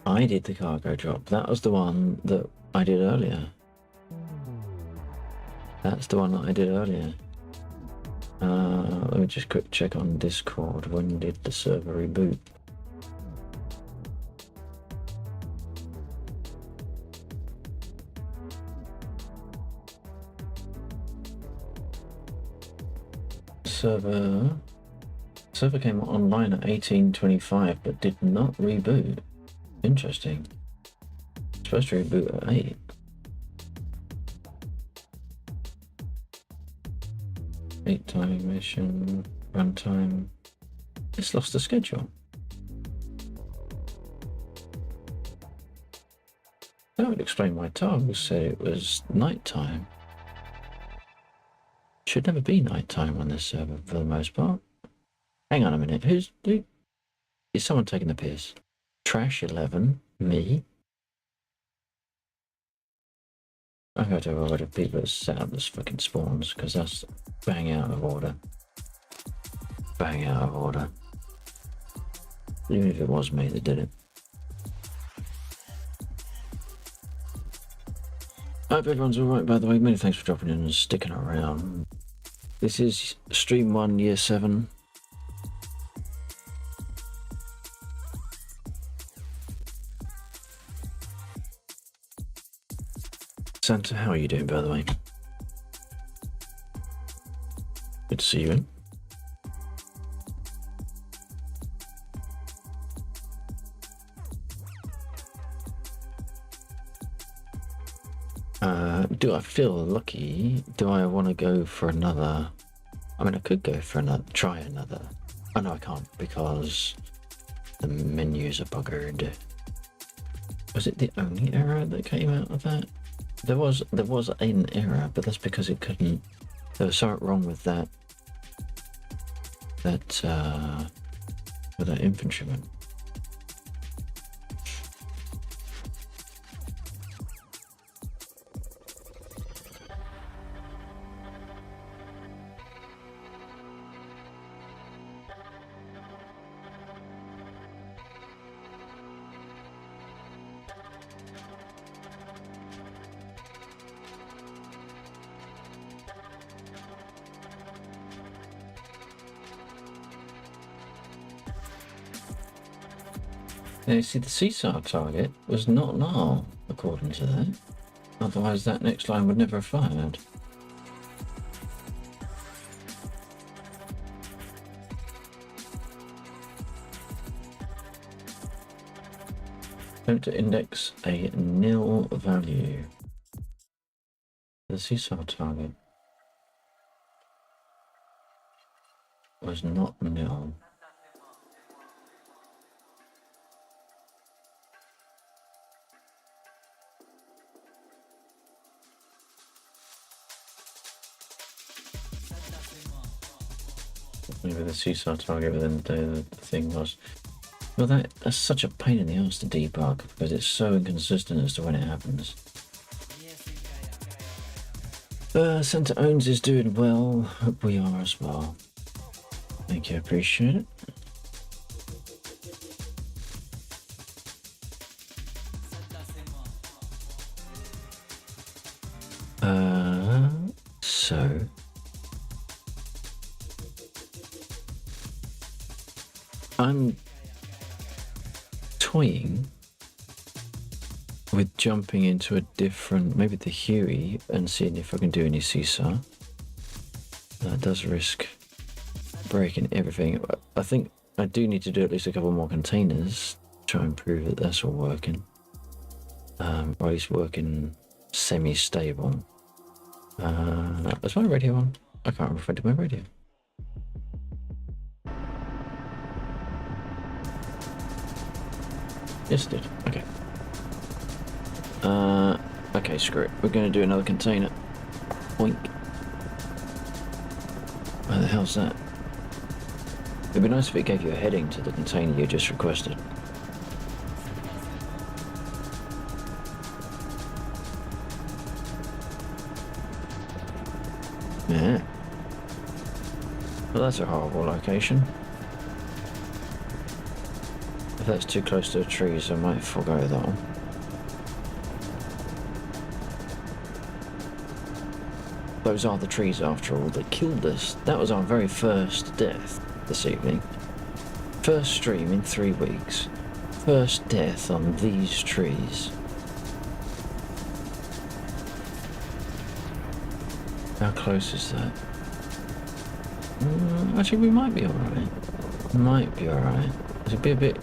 I did the cargo drop. That was the one that I did earlier. That's the one that I did earlier. Let me just quick check on Discord. When did the server reboot? Server came online at 18:25 but did not reboot. Interesting. It's supposed to reboot at 8. Timing mission, runtime. It's lost the schedule. That would explain why Targ said it was nighttime. Should never be nighttime on this server for the most part. Hang on a minute, who is someone taking the piss? Trash 11, me. I'm going to avoid the people that set up this fucking spawns because that's bang out of order. Bang out of order. Even if it was me that did it. I hope everyone's alright, by the way. Many thanks for dropping in and sticking around. This is Stream 1, Year 7. Santa, how are you doing, by the way? Good to see you in. Do I feel lucky? Do I want to go for another? I mean, I could go for another, try another. Oh no, I can't because the menus are buggered. Was it the only error that came out of that? There was an error, but that's because it couldn't. There was something wrong with that infantryman. Now, see, the CSAR target was not null, according to that. Otherwise, that next line would never have fired. Attempt to index a nil value. The CSAR target was not nil. Maybe the CSAR target within the thing was. Well, that's such a pain in the arse to debug because it's so inconsistent as to when it happens. Santa Owns is doing well. Hope we are as well. Thank you, appreciate it. So I'm toying with jumping into a different, maybe the Huey, and seeing if I can do any CSAR. That does risk breaking everything. I think I do need to do at least a couple more containers to try and prove that that's all working. Or at least working semi-stable. Is my radio on? I can't remember if I did my radio. Yes, it did. Okay. Okay, screw it. We're going to do another container. Boink. Where the hell's that? It'd be nice if it gave you a heading to the container you just requested. Yeah. Well, that's a horrible location. If that's too close to the trees, I might forego that one. Those are the trees, after all, that killed us. That was our very first death this evening. First stream in 3 weeks. First death on these trees. How close is that? Actually, we might be alright. Might be alright. It'll be a bit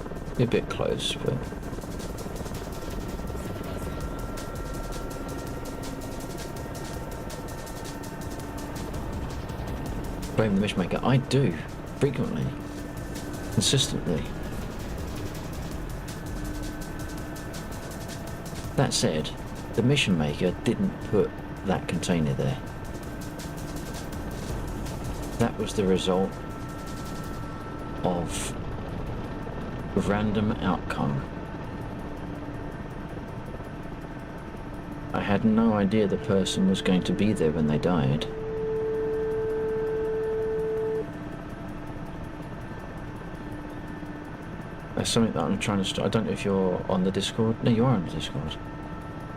close, but... Blame the Mishmaker. I do. Frequently. Consistently. That said, the Mission Maker didn't put that container there. That was the result of a random outcome. I had no idea the person was going to be there when they died. That's something that I'm trying to start. I don't know if you're on the Discord. No, you are on the Discord.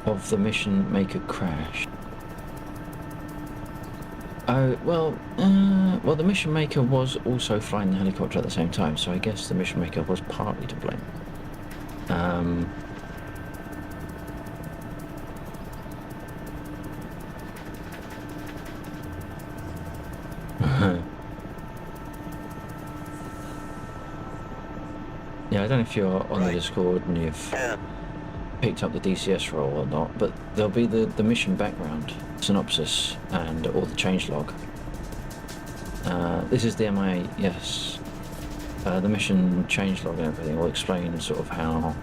Of the Mission Maker crash. Oh, well, the Mission Maker was also flying the helicopter at the same time, so I guess the Mission Maker was partly to blame. Yeah, I don't know if you're on the Discord and you've picked up the DCS role or not, but there'll be the mission background, synopsis, and all the changelog. This is the MIA, yes. The mission changelog and everything will explain sort of how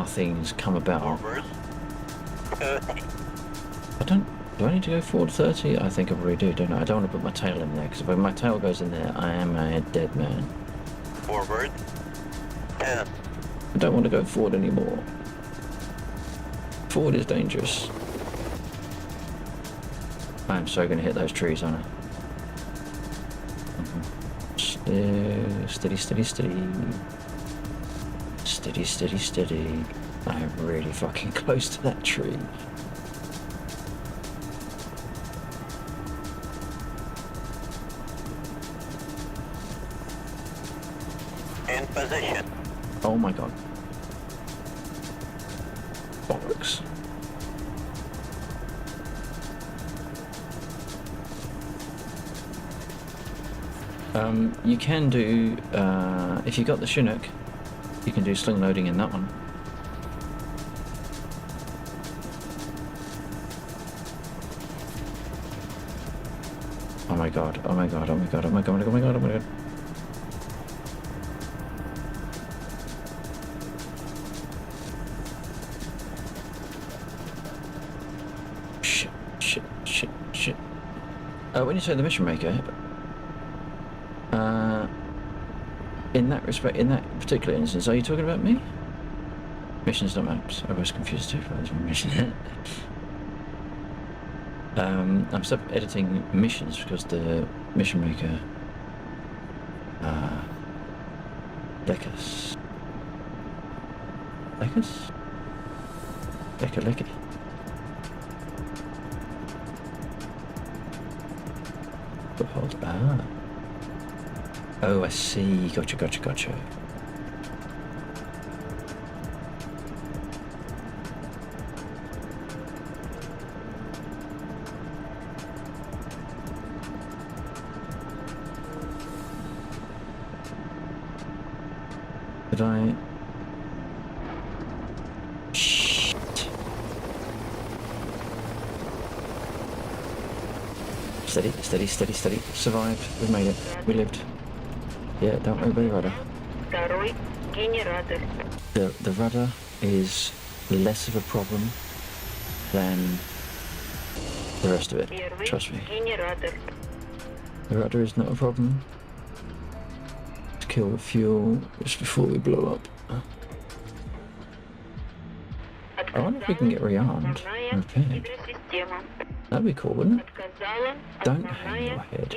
things come about. Do I need to go forward 30? I think I really do, don't I? I don't want to put my tail in there, because if my tail goes in there, I am a dead man. Forward 10. I don't want to go forward anymore. Forward is dangerous. I am so going to hit those trees, aren't I? Steady, steady, steady. Steady, steady, steady. I am really fucking close to that tree. In position. Oh my god. Bollocks. You can do, if you got the Chinook, you can do sling loading in that one. Oh my god, oh my god, oh my god, oh my god, oh my god, oh my god. Shit. When you say the Mission Maker, in that respect, in that particular instance, are you talking about me? Missions, not maps. I was confused too for this mission. I'm still editing missions because the Mission Maker Lecker. Hold. Oh, I see. Gotcha. Did I? Shit. Steady. Survived. We made it. We lived. Yeah, don't worry about the rudder. The rudder is less of a problem than the rest of it. Trust me. The rudder is not a problem. kill fuel just before we blow up. I wonder if we can get rearmed and repaired. That'd be cool, wouldn't it? Don't hang your head.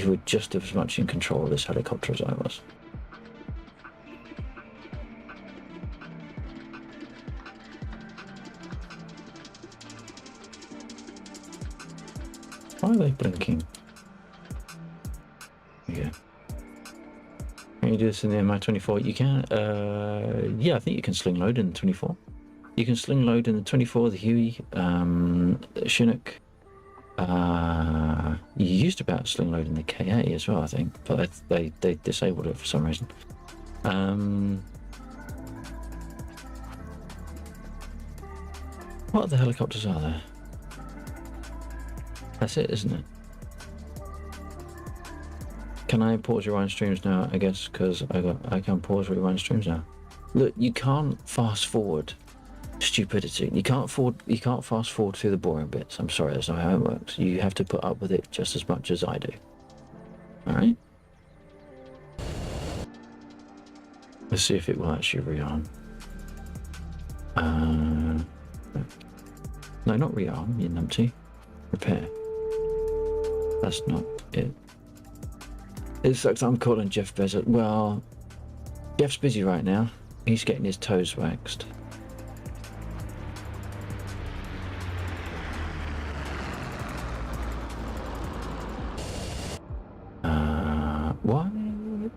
You were just as much in control of this helicopter as I was. Why are they blinking? Yeah. Can you do this in the Mi-24? You can, yeah, I think you can sling load in the 24. You can sling load in the 24, the Huey, Chinook. You used to be able to sling load in the KA as well, I think, but they disabled it for some reason. What other helicopters are there? That's it, isn't it? Can I pause rewind streams now? I guess because I can pause rewind streams now. Look, you can't fast forward stupidity. You can't fast forward through the boring bits. I'm sorry, that's not how it works. You have to put up with it just as much as I do. All right. Let's see if it will actually rearm. No, not rearm. You numpty. Repair. That's not it. It sucks. I'm calling Jeff Bezos. Well, Jeff's busy right now. He's getting his toes waxed. Why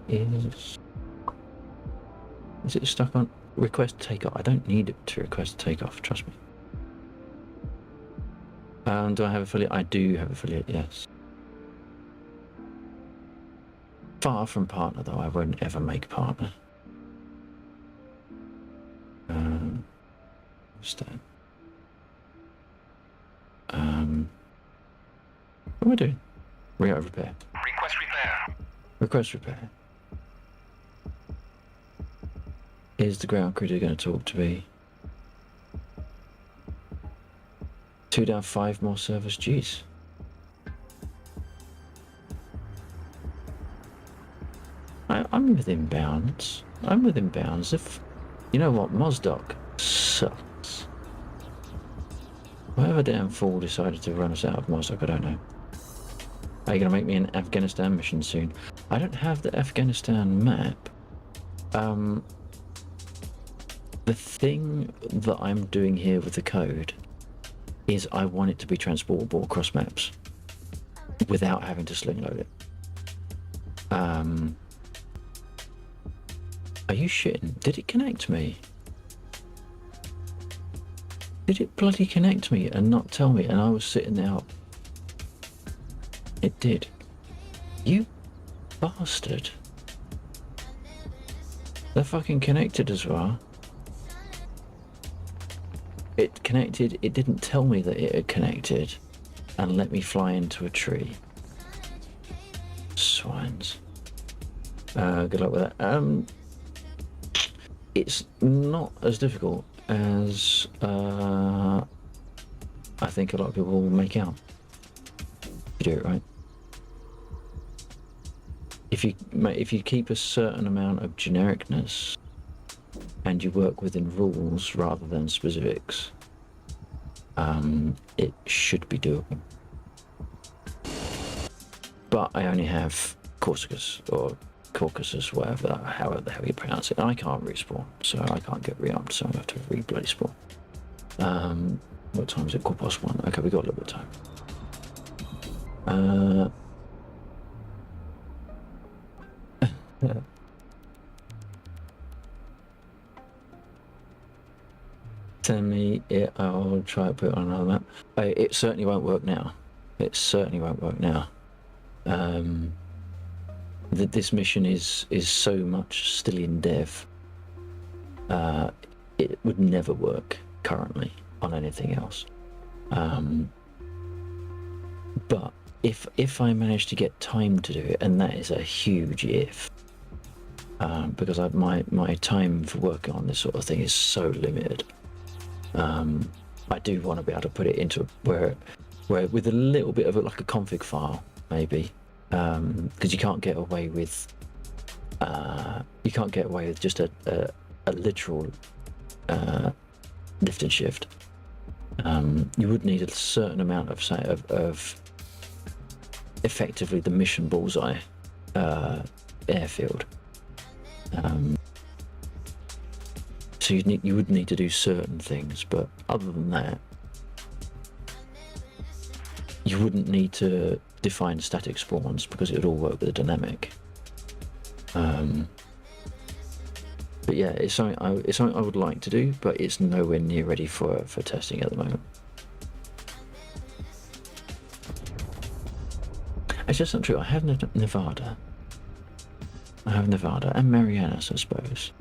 is it stuck on request takeoff? I don't need it to request takeoff. Trust me. Do I have affiliate? I do have affiliate. Yes. Far from partner, though. I won't ever make partner. Understand. What am I doing? Remote repair. Request repair. Request repair. Is the ground crew going to talk to me? 2 down, 5 more service. Jeez. I'm within bounds. I'm within bounds. If you know what, Mosdoc sucks. Whatever damn fool decided to run us out of Mosdoc, I don't know. Are you going to make me an Afghanistan mission soon? I don't have the Afghanistan map. The thing that I'm doing here with the code is I want it to be transportable across maps without having to sling load it. Are you shitting? Did it connect me? Did it bloody connect me and not tell me? And I was sitting there. It did. You bastard. They're fucking connected as well. It connected. It didn't tell me that it had connected and let me fly into a tree. Swines. Good luck with that. It's not as difficult as I think a lot of people will make out. You do it right. If you keep a certain amount of genericness and you work within rules rather than specifics, it should be doable. But I only have Corsica's or Caucasus, whatever, however the hell you pronounce it. And I can't respawn, so I can't get re-armed, so I'm going to have to re-bloody spawn. What time is it? 1:15. Okay, we got a little bit of time. Send me it, I'll try to put it on another map. It certainly won't work now. It certainly won't work now. This mission is so much still in dev. It would never work currently on anything else. But if I manage to get time to do it, and that is a huge if, because my time for working on this sort of thing is so limited. I do want to be able to put it into where with a little bit of like a config file maybe. Because you can't get away with you can't get away with just a literal lift and shift. You would need a certain amount of, say, of effectively the mission bullseye airfield. So you would need to do certain things, but other than that, you wouldn't need to define static spawns because it would all work with a dynamic. But yeah, it's something I would like to do, but it's nowhere near ready for testing at the moment. It's just not true. I have Nevada. I have Nevada and Marianas, I suppose.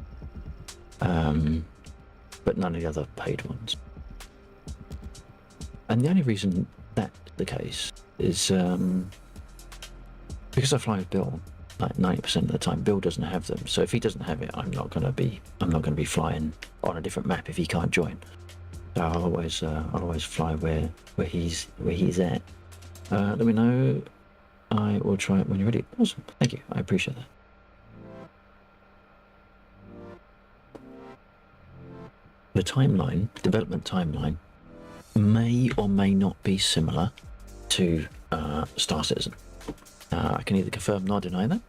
But none of the other paid ones. And the only reason that's the case is because I fly with Bill. Like 90% of the time, Bill doesn't have them. So if he doesn't have it, I'm not gonna be flying on a different map if he can't join. So I'll always fly where he's at. Let me know. I will try it when you're ready. Awesome, thank you. I appreciate that. The timeline, development timeline, may or may not be similar to Star Citizen. I can either confirm nor deny that.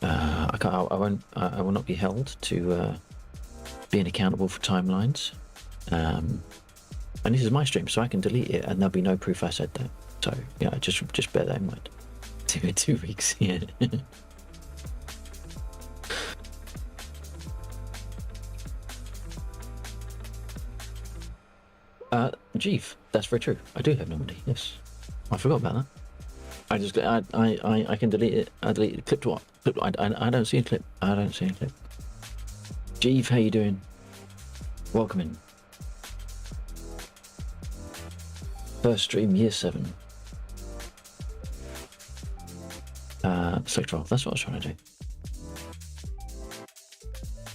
I will not be held to being accountable for timelines. And this is my stream, so I can delete it, and there'll be no proof I said that. So yeah, just bear that in mind. 2 weeks, yeah. Jeeve, that's very true. I do have Normandy. Yes, I forgot about that. I can delete it. I delete it. Clip to what? I don't see a clip. I don't see a clip. Jeeve, how you doing? Welcome in. First stream, year 7. Select 12. That's what I was trying to do.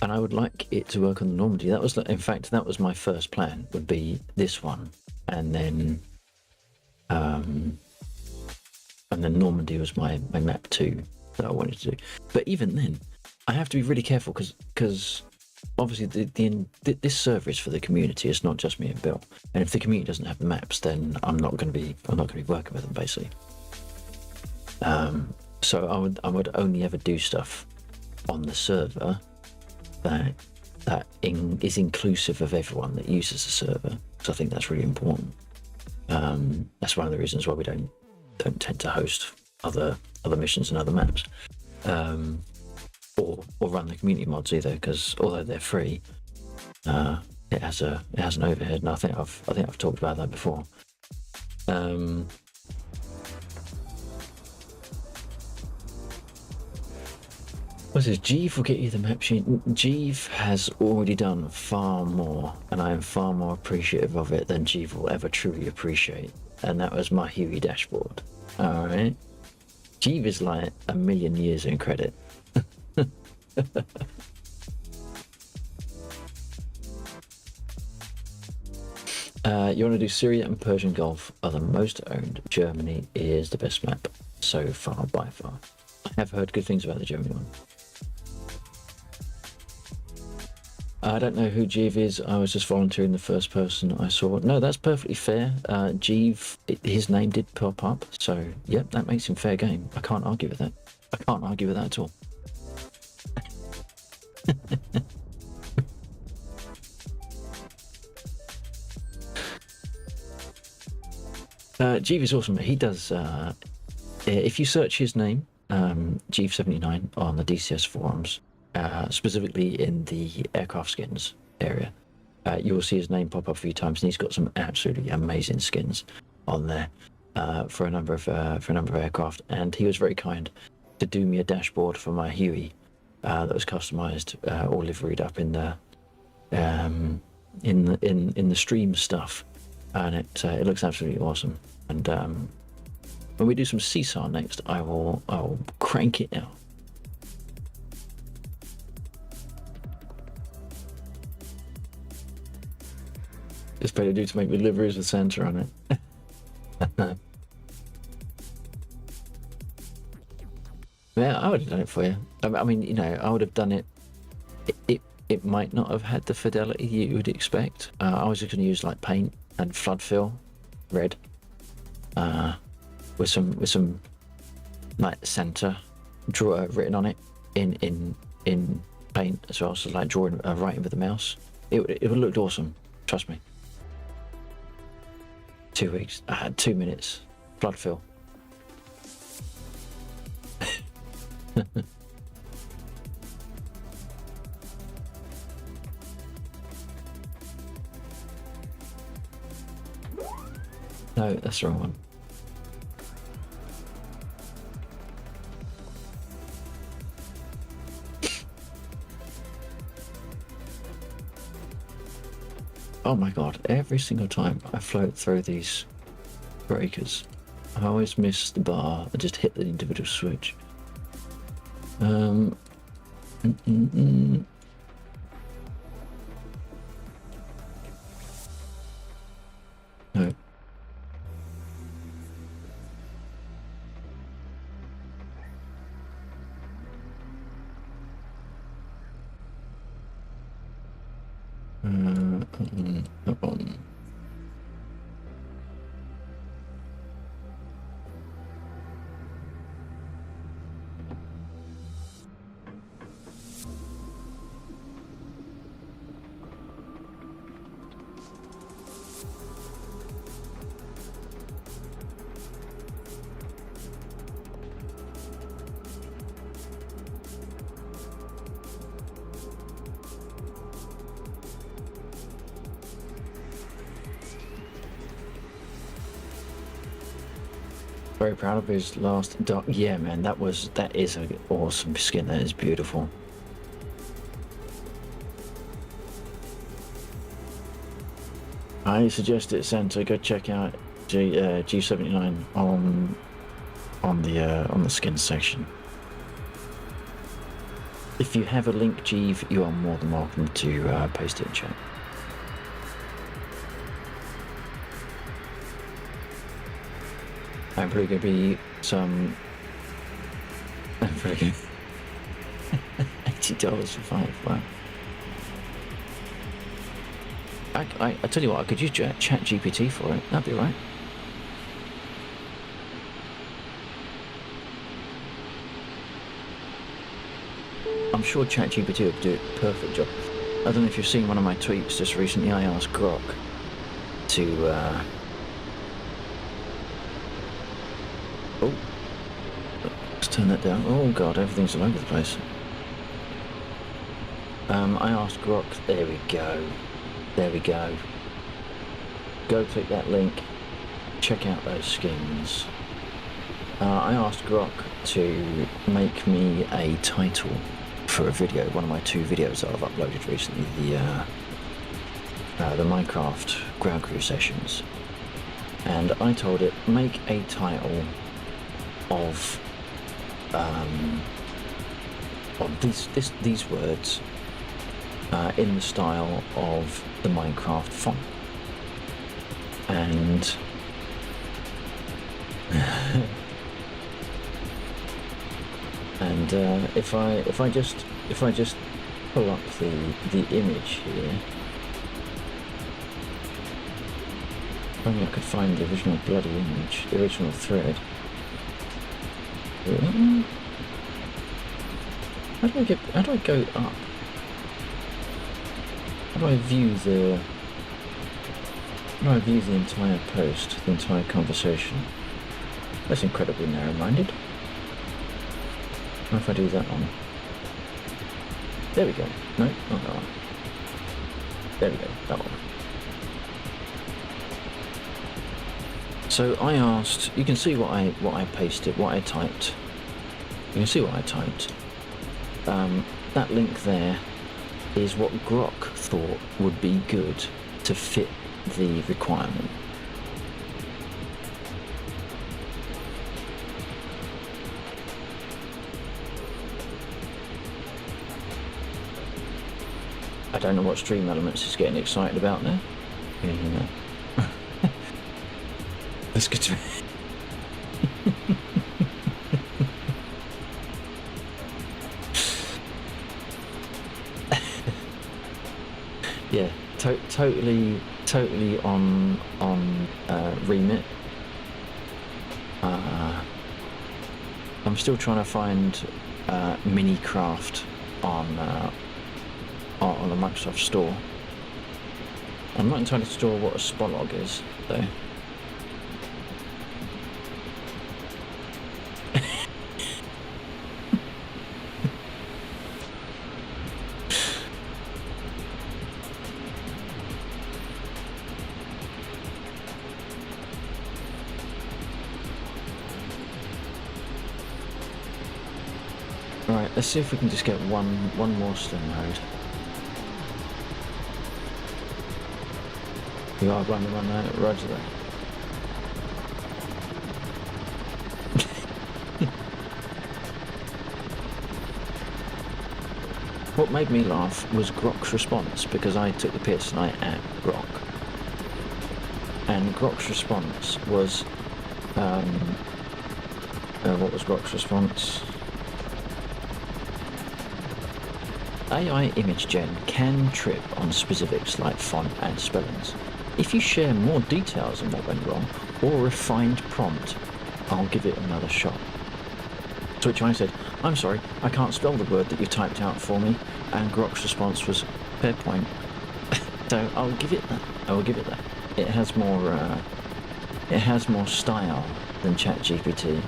And I would like it to work on the Normandy. That was, in fact, that was my first plan. Would be this one, and then Normandy was my map 2 that I wanted to do. But even then, I have to be really careful because obviously this server is for the community. It's not just me and Bill. And if the community doesn't have the maps, then I'm not going to be working with them basically. So I would only ever do stuff on the server that is inclusive of everyone that uses the server. So I think that's really important. That's one of the reasons why we don't tend to host other missions and other maps, or run the community mods either, because although they're free, it has an overhead, and I think I've talked about that before. What is Jeeve will get you the map sheet. Jeeve has already done far more, and I am far more appreciative of it than Jeeve will ever truly appreciate. And that was my Huey dashboard. Alright. Jeeve is like a million years in credit. You want to do Syria and Persian Gulf are the most owned. Germany is the best map so far, by far. I have heard good things about the Germany one. I don't know who Jeeve is. I was just volunteering the first person I saw. No, that's perfectly fair. Jeeve, his name did pop up, so yep, that makes him fair game. I can't argue with that. I can't argue with that at all. Jeeve is awesome. He does. If you search his name, Jeeve79 on the DCS forums, specifically in the aircraft skins area, you will see his name pop up a few times, and he's got some absolutely amazing skins on there for a number of aircraft. And he was very kind to do me a dashboard for my Huey that was customized, all liveried up in the stream stuff, and it looks absolutely awesome. And when we do some CSAR next, I will crank it out. It's better to do to make deliveries with Santa on it. Yeah, I would have done it for you. I mean, you know, I would have done it. It might not have had the fidelity you would expect. I was just going to use like paint and flood fill, red, with some like Santa written on it in paint as well. So like drawing writing with the mouse. It would have looked awesome. Trust me. 2 weeks. I had 2 minutes. Flood fill. No, that's the wrong one. Oh my god, every single time I float through these breakers, I always miss the bar and just hit the individual switch. No. That one. Very proud of his last dark. Yeah, man, that is an awesome skin. That is beautiful. I suggest it, Santa. Go check out G79 on the skin section. If you have a link, Jeeve, you are more than welcome to paste it in chat. I'm probably going to be some. I'm probably going $80 for 5. Wow. I tell you what, I could use Chat GPT for it. That'd be right. I'm sure Chat GPT would do a perfect job. I don't know if you've seen one of my tweets just recently. I asked Grok to. Oh, let's turn that down. Oh god, everything's all over the place. I asked Grok. There we go. There we go. Go click that link. Check out those skins. I asked Grok to make me a title for a video. One of my 2 videos that I've uploaded recently. The Minecraft ground crew sessions. And I told it, make a title of these words in the style of the Minecraft font, and and if I just pull up the image here, if only I could find the original bloody image, the original thread. How do I go up? How do I view the entire post, the entire conversation? That's incredibly narrow-minded. What if I do that one? There we go. No, not that one. There we go, that one. So I asked, you can see what I pasted, what I typed. You can see what I typed. That link there is what Grok thought would be good to fit the requirement. I don't know what Stream Elements is getting excited about there. Yeah. That's good to me. Yeah, totally on remit. I'm still trying to find Minicraft on the Microsoft Store. I'm not entirely sure what a Spolog is, though. Right, let's see if we can just get one more slim road. You are running on that, roger that. What made me laugh was Grok's response, because I took the piss and I at Grok. And Grok's response was, what was Grok's response? AI image gen can trip on specifics like font and spellings. If you share more details on what went wrong, or a refined prompt, I'll give it another shot. To which I said, I'm sorry, I can't spell the word that you typed out for me, and Grok's response was, fair point. So I'll give it that. I will give it that. It has more style than ChatGPT.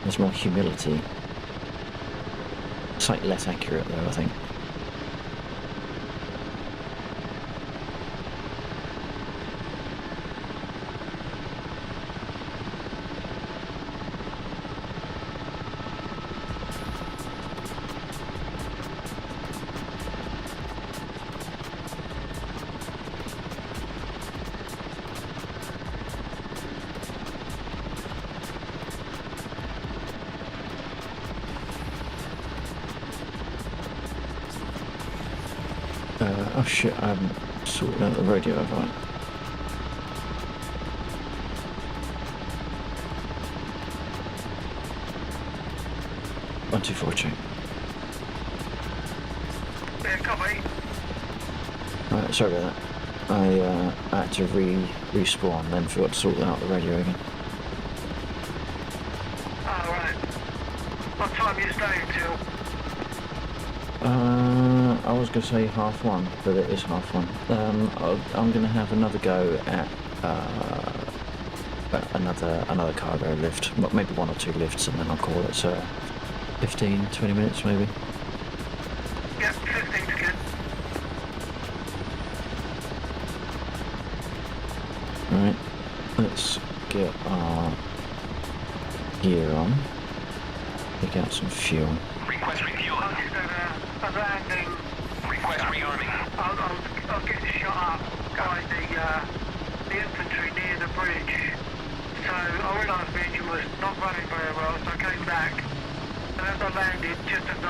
There's more humility. Slightly less accurate though, I think. Oh shit, I haven't sorted out the radio, have I? One, two, four, check. Yeah, copy. Sorry about that. I had to respawn, then forgot to sort out the radio again. Alright. What time are you staying till? I was going to say 1:30, but it is 1:30. I'm going to have another go at another cargo lift, maybe one or two lifts, and then I'll call it 15, 20 minutes maybe. Yep, 15's good. Alright, let's get our gear on, pick out some fuel. Request refuel. I just had a landing. Request rearming. I'll get shot up by the infantry near the bridge. So I realised the engine was not running very well, so I came back. And as I landed, just as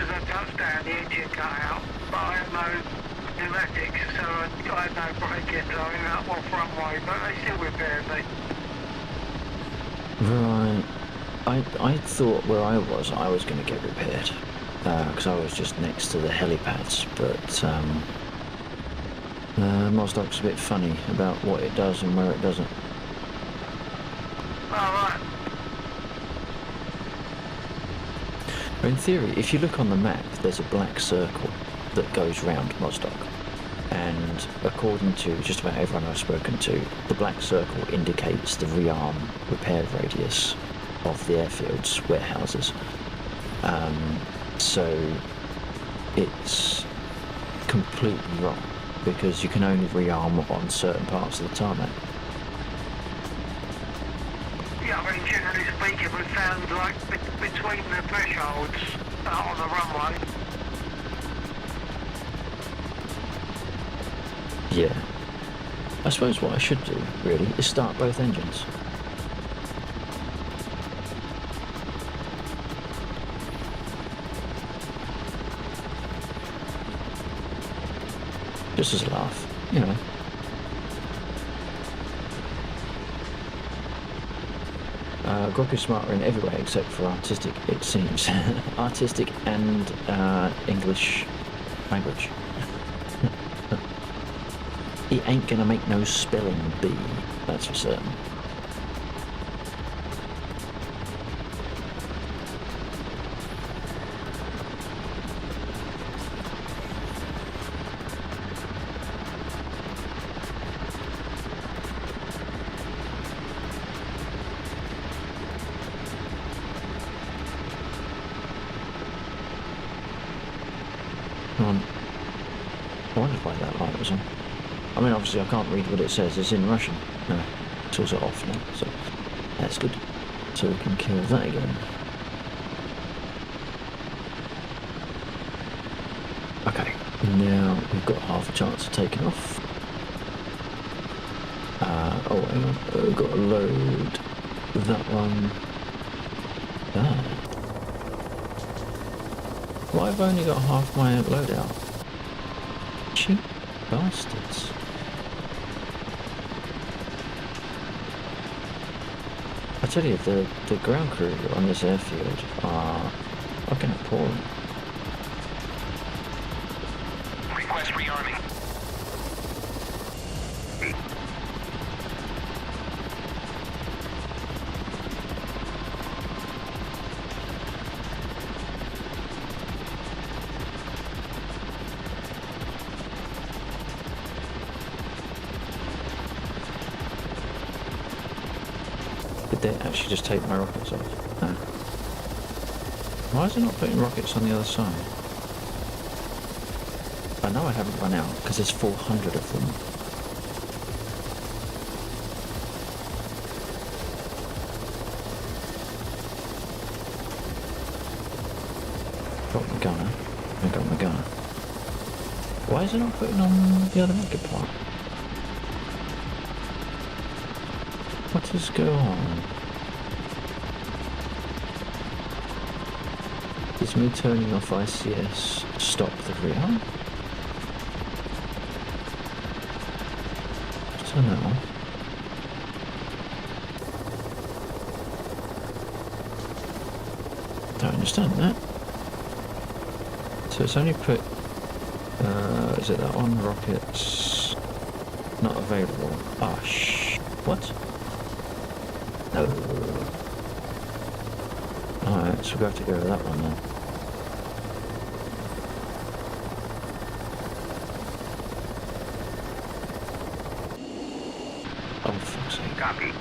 I touched down, the engine cut out. But I had no pneumatics, so I had no braking, so I ended up on front way. But they still repaired me. Right. I thought where I was going to get repaired, because I was just next to the helipads, but Mozdoc's a bit funny about what it does and where it doesn't. Alright. In theory, if you look on the map, there's a black circle that goes round Mozdok, and according to just about everyone I've spoken to, the black circle indicates the rearm repair radius of the airfield's warehouses. So it's completely wrong, because you can only rearm on certain parts of the tarmac. Yeah, I mean, generally speaking, we found like between the thresholds on the runway. Yeah. I suppose what I should do, really, is start both engines. Just as a laugh, you know. Grok is smarter in every way except for artistic, it seems. Artistic and English language. He ain't gonna make no spelling bee, that's for certain. Come on. I wondered why that light was on. I mean, obviously I can't read what it says, it's in Russian. No, it's also off now, so that's good. So we can kill that again. Okay, now we've got half a chance of taking off. Oh, hang on, we've got to load that one. Ah. Why have I only got half my loadout? Cheap bastards. I tell you, the ground crew on this airfield are fucking appalling. Request rearming. Did they actually just take my rockets off? No. Why is it not putting rockets on the other side? I know I haven't run out, because there's 400 of them. Got my gunner. I got my gunner. Why is it not putting on the other rocket part? What is going on? Is me turning off ICS stop the rear? I don't know. Don't understand that. So it's only put, is it that on rockets not available? Ah, what? No. Alright, so we have to go with that one then. Oh, fuck's sake. Copy.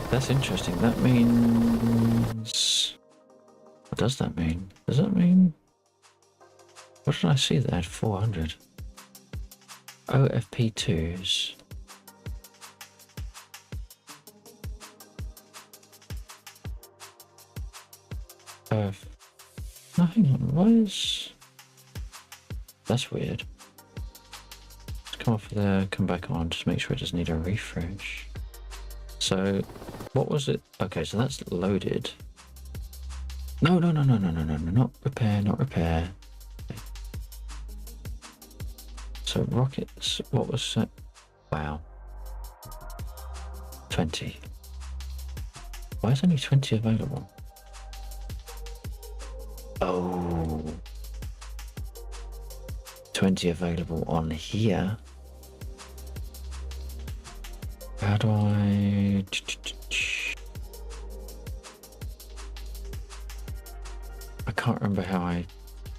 That's interesting. That means... What does that mean? Does that mean... What did I see that had 400? OFP2s. No, hang on. Why is... That's weird. Let's come off there, come back on, just make sure it doesn't need a refresh. So, what was it? Okay, so that's loaded. No, not repair, not repair. So rockets, what was that? Wow. 20. Why is only 20 available? Oh. 20 available on here. How do I... I can't remember how I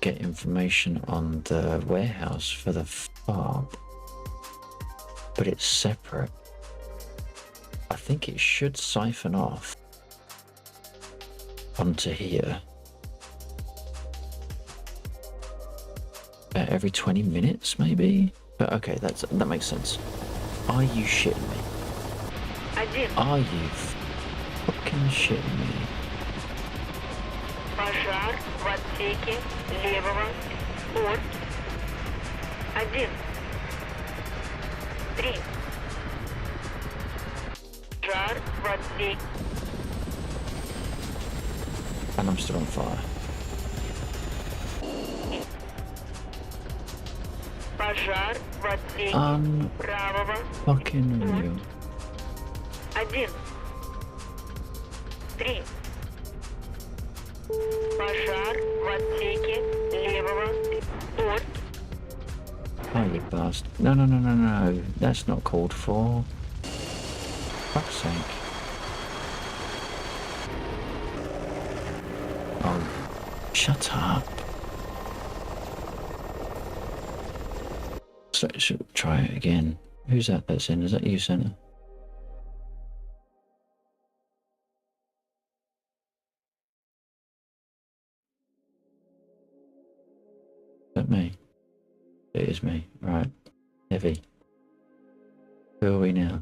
get information on the warehouse for the fob, but it's separate. I think it should siphon off onto here about every 20 minutes maybe, but okay, that makes sense. Are you shitting me? Are you fucking shitting me? Пожар в отсеке левого от 1, 3. Пожар в отсеке. And I'm still on fire. Пожар в отсеке правого Fucking real. 1, 3. Пожар в отсеке левого. Порт. Oh, you bastard. No. That's not called for. Fuck's sake. Oh, shut up. So, should we try it again? Who's that that's in? Is that you, Centre? Is that me? It is me. Right. Heavy. Who are we now?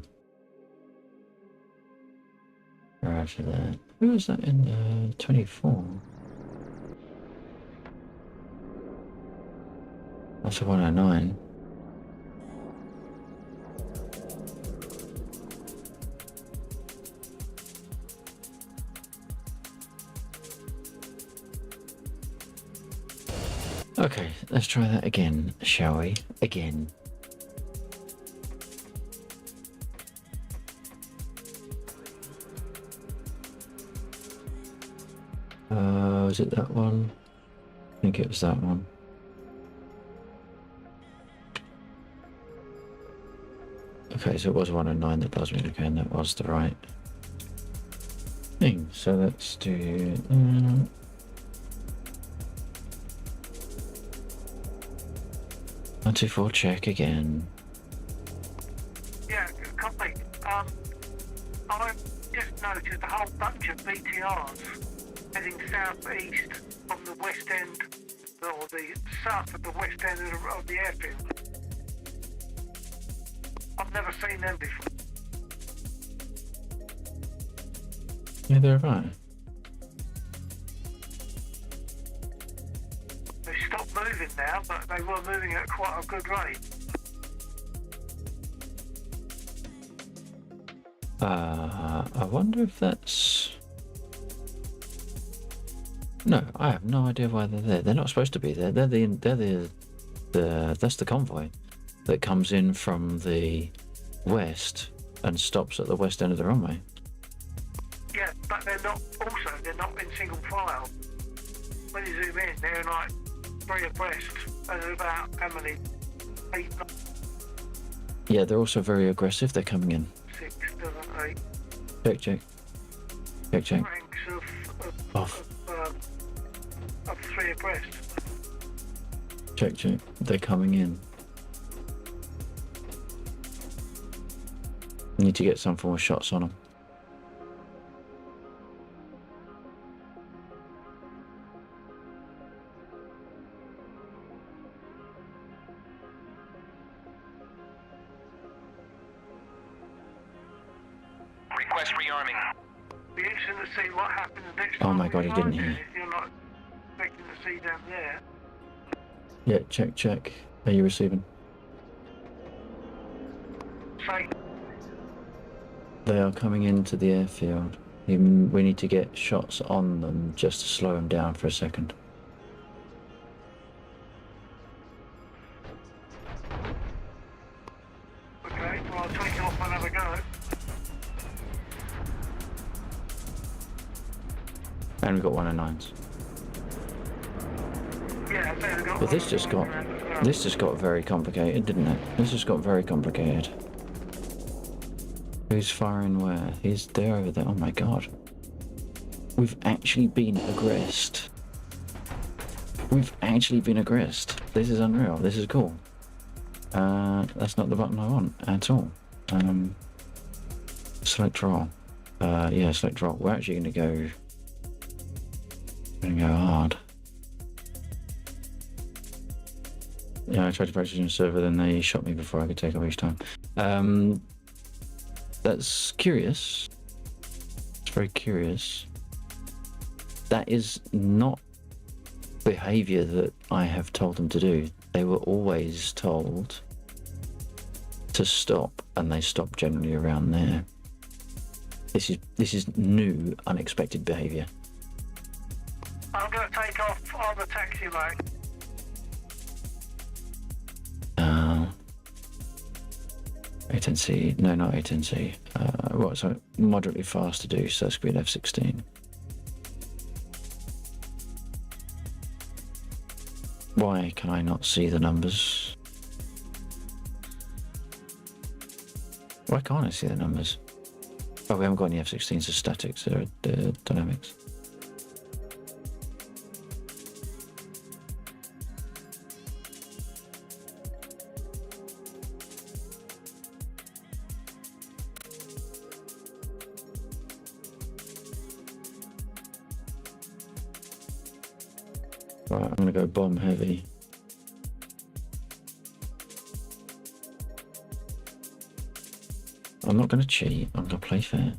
Roger that. Who was that in 24? That's a 109. Okay, let's try that again, shall we? Again. Was it that one? I think it was that one. Okay, so it was 109 that does me. Okay, and that was the right thing. So let's do... 94, check again. Yeah, copy. I just noticed a whole bunch of BTRs heading southeast from the west end, or the south of the west end of the airfield. I've never seen them before. Yeah, they're right. They stopped moving now, but they were moving at quite a good rate. I wonder if that's... No, I have no idea why they're there. They're not supposed to be there. They're the that's the convoy that comes in from the west and stops at the west end of the runway. Yeah, but they're not in single file. When you zoom in, they're like 3 abreast, and they're about how many? 8, 9, Yeah, they're also very aggressive. They're coming in. 6, 7, 8. Check. Ranks Off. of 3 abreast. Check. They're coming in. Need to get some form of shots on them. Request rearming. Be interesting to see what happens next Oh time. my God, he didn't hear. If you're not expecting to see them there. Yeah, check. Are you receiving? Say, They are coming into the airfield. We need to get shots on them just to slow them down for a second. okay, well I'll take off another go. And we've got 109s. Yeah, they've got But this just got very complicated, didn't it? This just got very complicated. Who's firing where? He's there over there. Oh my God. We've actually been aggressed. This is unreal. This is cool. That's not the button I want at all. Select roll. Yeah, select roll. We're actually going to go hard. Yeah, I tried to practice on a server, then they shot me before I could take off each time. That's curious. It's very curious. That is not behavior that I have told them to do. They were always told to stop, and they stop generally around there. This is new, unexpected behavior. I'm going to take off on the taxiway. A10C, no, not A10C. What? So moderately fast to do. So that's going to be an F16. Why can I not see the numbers? Why can't I see the numbers? Oh, we haven't got any F-16s as statics, they're dynamics. Right, I'm gonna go bomb heavy. I'm not gonna cheat, I'm gonna play fair.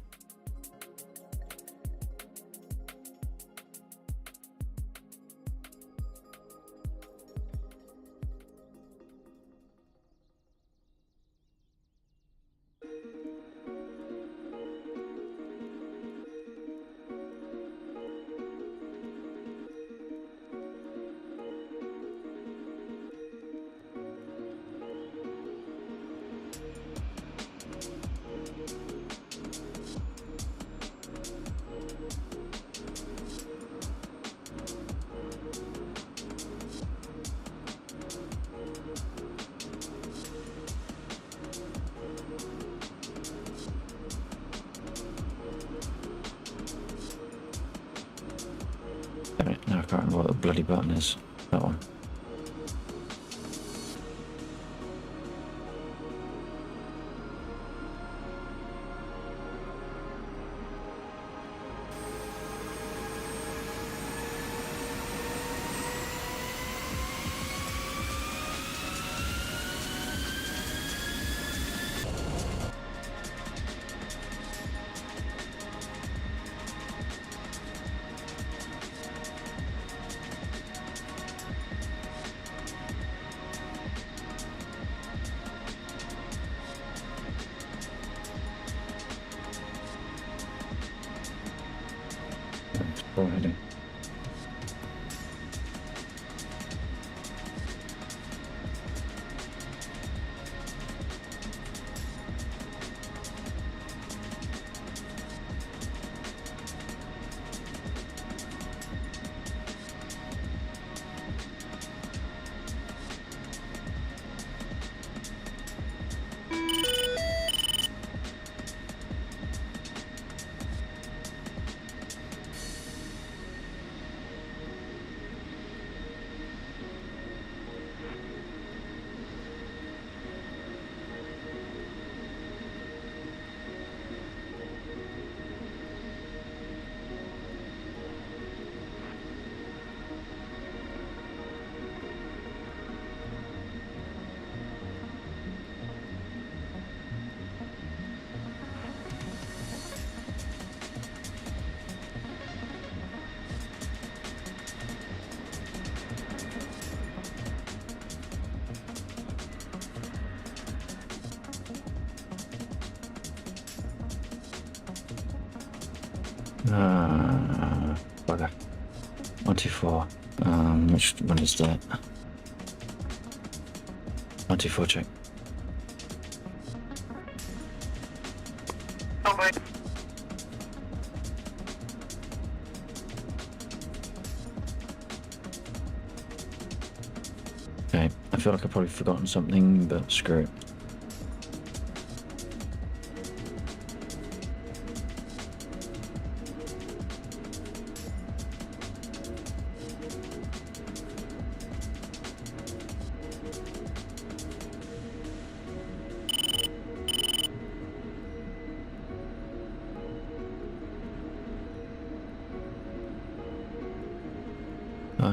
Damn it, now I can't remember what the bloody button is. That one. Already. Bugger. 124. Which one is that? 124 check. Okay. Okay, I feel like I've probably forgotten something, but screw it.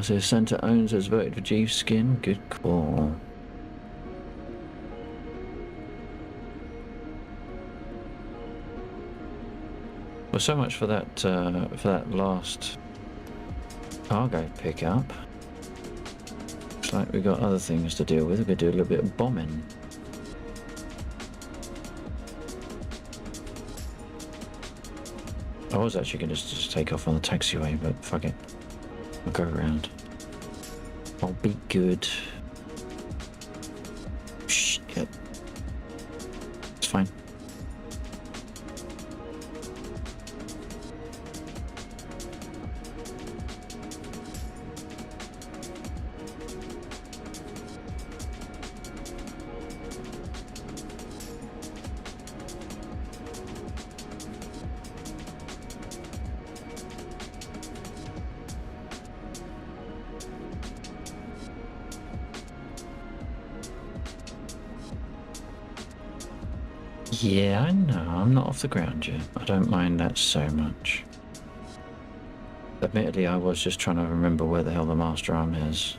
So Centre owns has voted for Jeeves skin. Good call. Well, so much for that last cargo pickup. Looks like we got other things to deal with. We could do a little bit of bombing. I was actually going to just take off on the taxiway, but fuck it. I'll go around. I'll be good. Shh, yep. It's fine. Yeah, I know. I'm not off the ground yet. I don't mind that so much. Admittedly, I was just trying to remember where the hell the master arm is.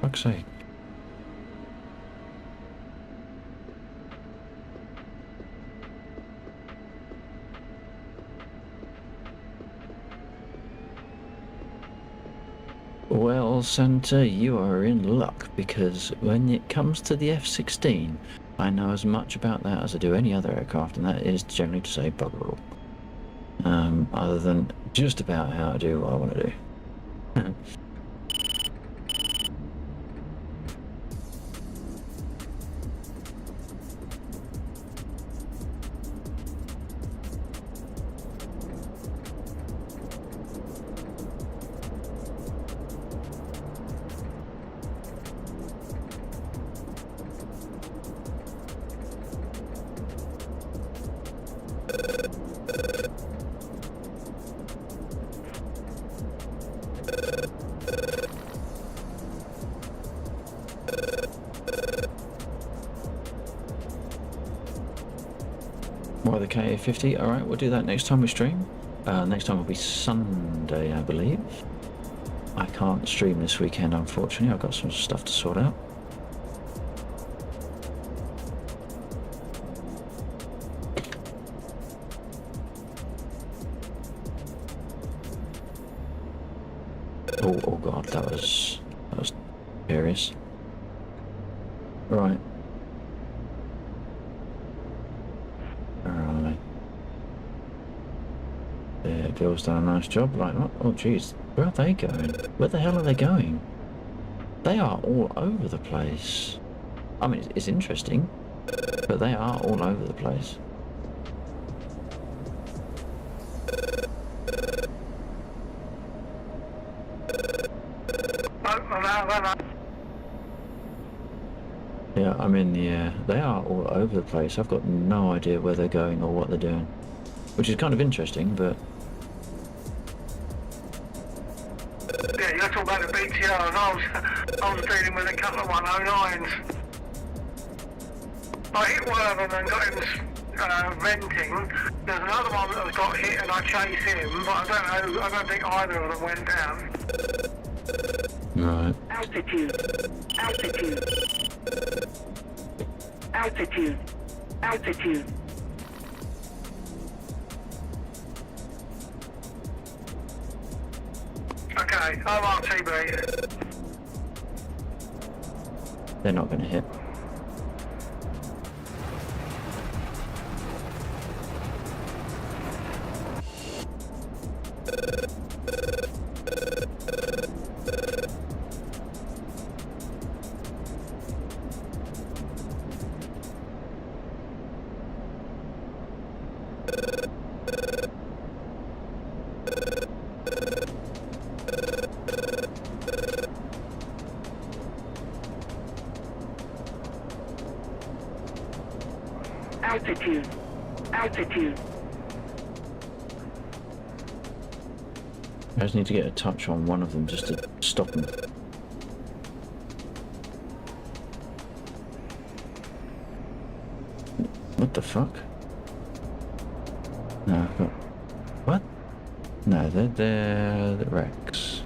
Fuck's sake. Well, Santa, you are in luck, because when it comes to the F-16, I know as much about that as I do any other aircraft, and that is generally to say bugger all. Other than just about how to do what I want to do. More the KA50. Alright, we'll do that next time we stream. Next time will be Sunday, I believe. I can't stream this weekend, unfortunately. I've got some stuff to sort out. Oh god, that was serious. Right. Alright. Yeah, Bill's done a nice job. Like, oh jeez, where are they going? Where the hell are they going? They are all over the place. I mean, it's interesting, but they are all over the place. Yeah, I'm in the air. They are all over the place. I've got no idea where they're going or what they're doing, which is kind of interesting, but... Yeah, you're talking about the BTR, and I was dealing with a couple of 109s. I hit one of them and got him venting. There's another one that got hit and I chased him, but I don't think either of them went down. Right. Altitude. Altitude. Altitude. Altitude. Okay, I'm RTB. They're not going to hit. Altitude. Altitude. I just need to get a touch on one of them just to stop them. What the fuck? No, I've got... What? No, they're the wrecks.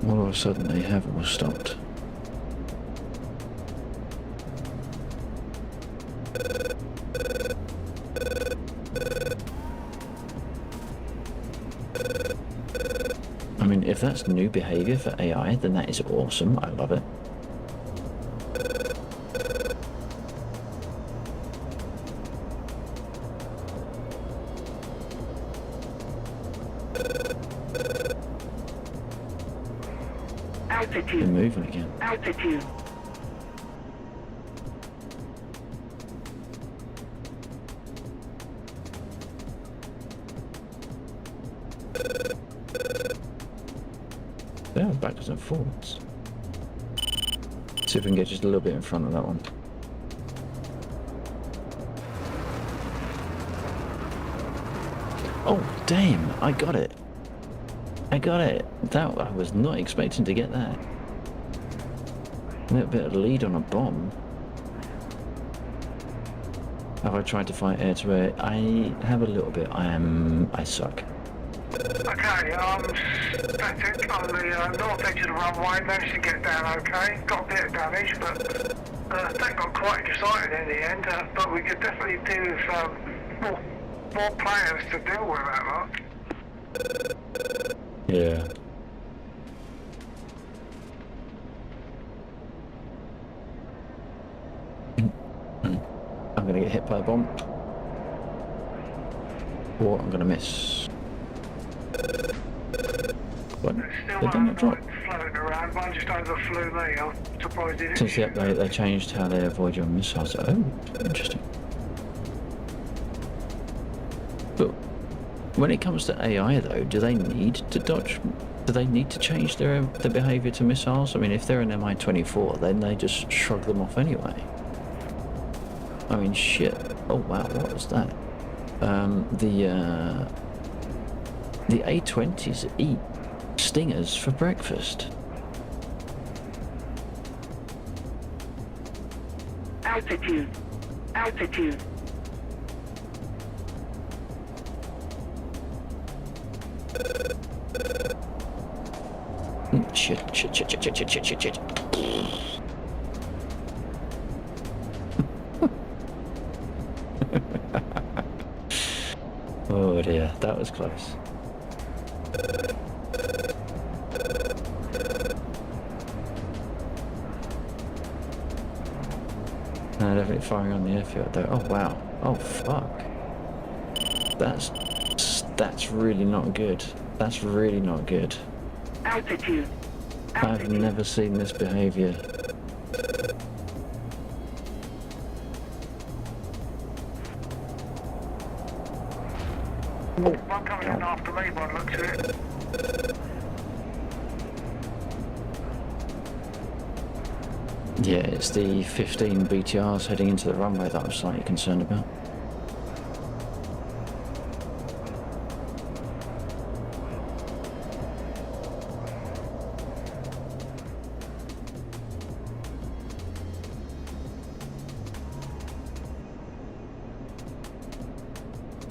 All of a sudden they have all stopped. I mean, if that's new behavior for AI, then that is awesome. I love it. They're Altitude. moving again. Altitude. They are backwards and forwards. See if we can get just a little bit in front of that one. Oh, damn, I got it. I got it. That I was not expecting to get that. A little bit of lead on a bomb. Have I tried to fight air to air? I have a little bit. I suck. Okay, static on the north edge of the runway, managed to get down okay. Got a bit of damage, but that got quite exciting in the end. But we could definitely do with more players to deal with that lot. Yeah. I'm gonna get hit by a bomb. Or I'm gonna miss. What? There's still They done one not drop. floating around, one just overflew me. I'm surprised it didn't Since the shoot me. update, they changed how they avoid your missiles. Oh, interesting. But when it comes to AI, though, do they need to dodge? Do they need to change their behaviour to missiles? I mean, if they're an Mi-24, then they just shrug them off anyway. I mean, shit. Oh wow, what was that? The A-20s eat stingers for breakfast. Altitude. Altitude. Shit. Oh dear, that was close. No, definitely firing on the airfield though. Oh wow. Oh fuck. That's really not good. That's really not good. Altitude. I've never seen this behaviour. One coming in after me by the looks of it. Yeah, it's the 15 BTRs heading into the runway that I'm slightly concerned about.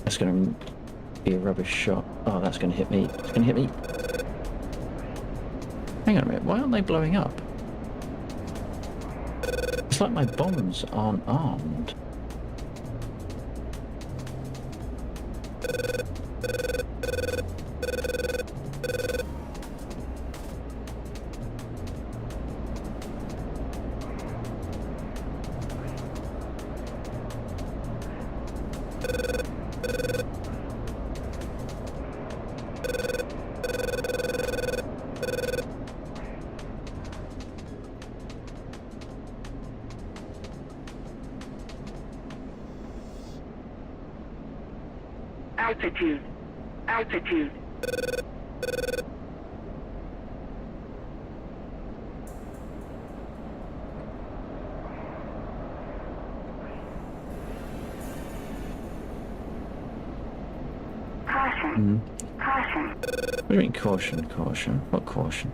That's going to be a rubbish shot. Oh, that's going to hit me. It's going to hit me. Hang on a minute, why aren't they blowing up? It's like my bombs aren't armed. Altitude. Altitude. Caution. Caution. What do you mean caution, caution? What caution?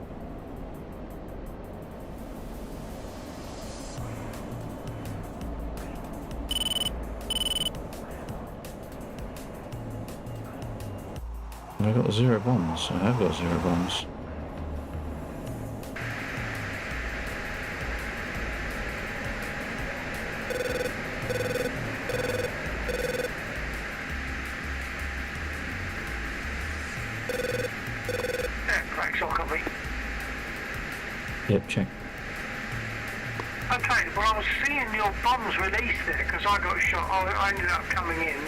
I've got 0 bombs. I have got 0 bombs. Yeah, cracks on me. Yep, check. Okay, well I was seeing your bombs released there because I got shot. I ended up coming in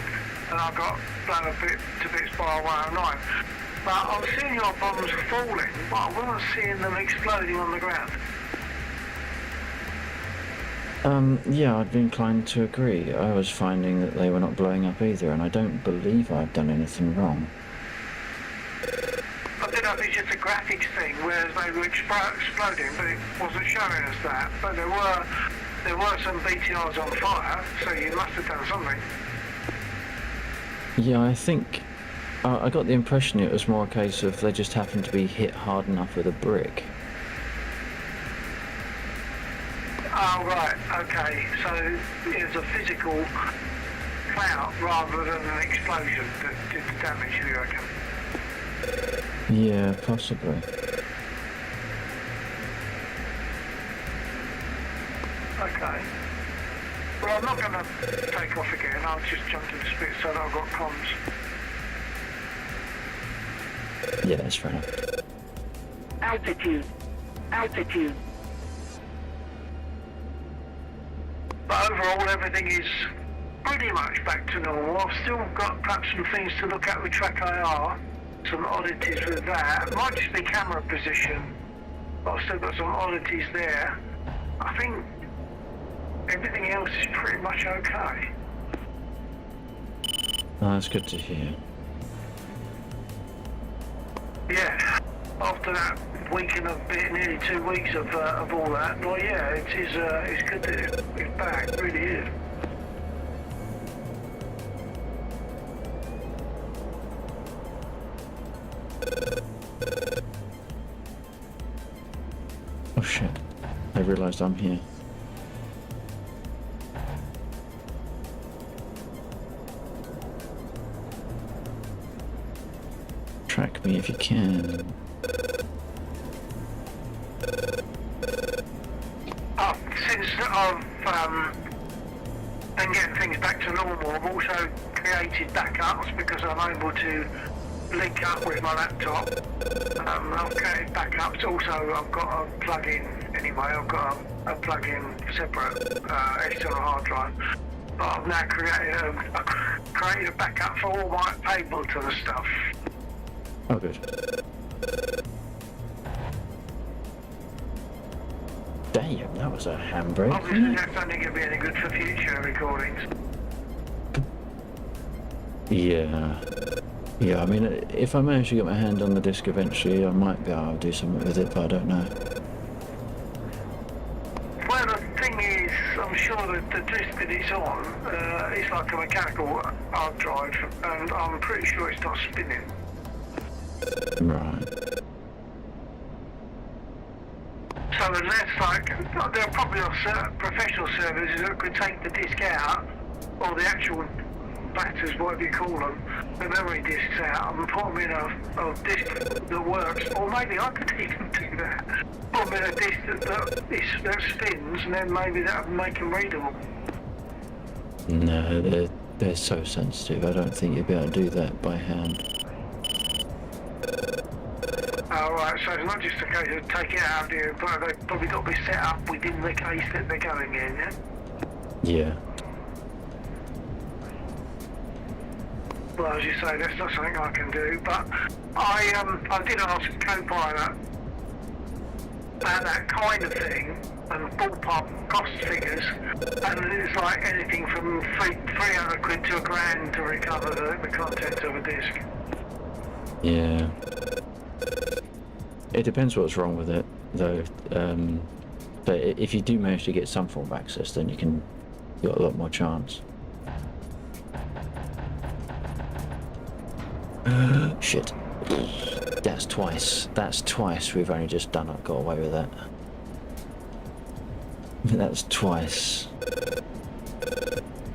and I got blown a bit to bits by a 109. But I was seeing your bombs falling, but I wasn't seeing them exploding on the ground. Yeah, I'd be inclined to agree. I was finding that they were not blowing up either, and I don't believe I've done anything wrong. I don't know if it's just a graphics thing, whereas they were exploding, but it wasn't showing us that. But there were some BTRs on fire, so you must have done something. Yeah, I think I got the impression it was more a case of they just happened to be hit hard enough with a brick. Oh, right, okay. So it was a physical clout rather than an explosion that did the damage, you reckon? Yeah, possibly. Okay. Well, I'm not going to take off again. I'll just jump to the spit so that I've got comms. Yeah, that's fair enough. Altitude. Altitude. But overall, everything is pretty much back to normal. I've still got perhaps some things to look at with Track IR, some oddities with that. Might just be camera position, but I've still got some oddities there. I think everything else is pretty much okay. Oh, that's good to hear. Yeah, after that week and a bit, nearly 2 weeks of all that, well, yeah, it's good that it's back, it really is. Oh shit, I realised I'm here. Track me if you can. Since I've been getting things back to normal, I've also created backups because I'm able to link up with my laptop. I've created backups. Also, I've got a plug-in anyway. I've got a plug-in separate external hard drive. But I've now created a backup for all my Ableton and stuff. Oh, good. Damn, that was a handbrake. Obviously, that's only going to be any good for future recordings. Yeah. Yeah, I mean, if I manage to get my hand on the disc eventually, I might be able to do something with it, but I don't know. Well, the thing is, I'm sure that the disc that it's on, it's like a mechanical hard drive, and I'm pretty sure it's not spinning. Right. So unless, like, there are probably certain professional servers that could take the disc out, or the actual factors, whatever you call them, the memory discs out, and put them in a disc that works, or maybe I could even do that. Put them in a disc that spins, and then maybe that would make them readable. No, they're so sensitive. I don't think you'd be able to do that by hand. Alright, so it's not just a case of take it out of you, but they've probably got to be set up within the case that they're going in, yeah? Yeah. Well, as you say, that's not something I can do, but I did ask Copilot about that kind of thing, and ballpark cost figures, and it's like anything from 300 quid to £1,000 to recover the contents of a disc. Yeah. It depends what's wrong with it, though. But if you do manage to get some form of access, then you've got a lot more chance. Shit. That's twice. That's twice we've only just done. I've got away with that. That's twice.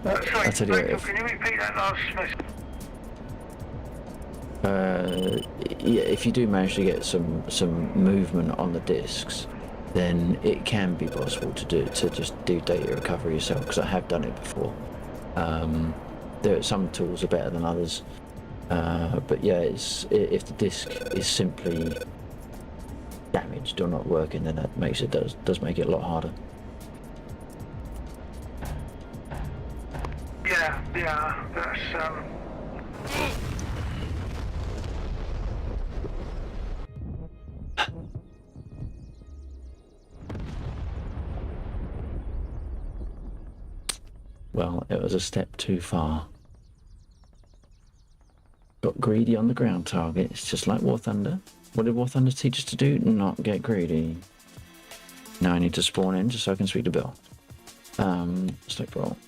Sorry, I'll tell you what, Rachel, can you repeat that last message? Yeah, if you do manage to get some movement on the discs, then it can be possible to just do data recovery yourself, because I have done it before. There are some tools are better than others, but yeah, if the disc is simply damaged or not working, then that makes it does make it a lot harder. Yeah, that's Well, it was a step too far. Got greedy on the ground targets, just like War Thunder. What did War Thunder teach us to do? Not get greedy. Now I need to spawn in just so I can speak to Bill. Select roll.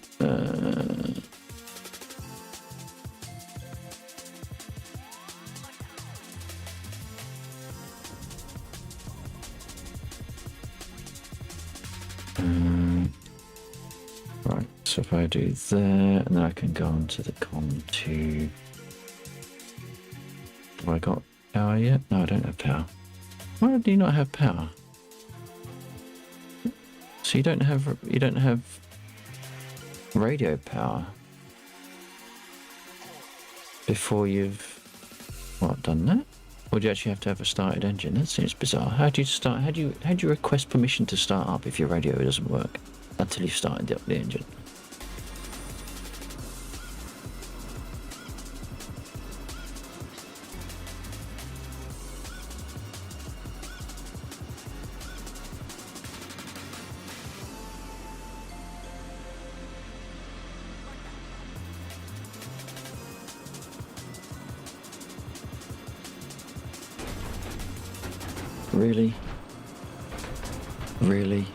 So if I do there, and then I can go on to the com to... Have I got power yet? No, I don't have power. Why do you not have power? So you don't have radio power before you've done that? Or do you actually have to have a started engine? That seems bizarre. How do you start? How do you request permission to start up if your radio doesn't work until you've started up the engine? Really? Really?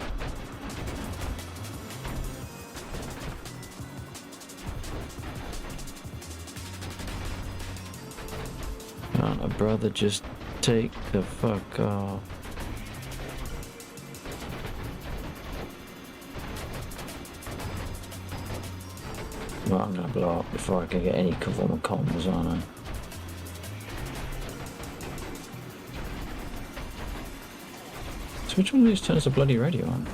Can't a brother just take the fuck off? Well, I'm gonna blow up before I can get any cover on my comms, aren't I? So which one of these turns the bloody radio on?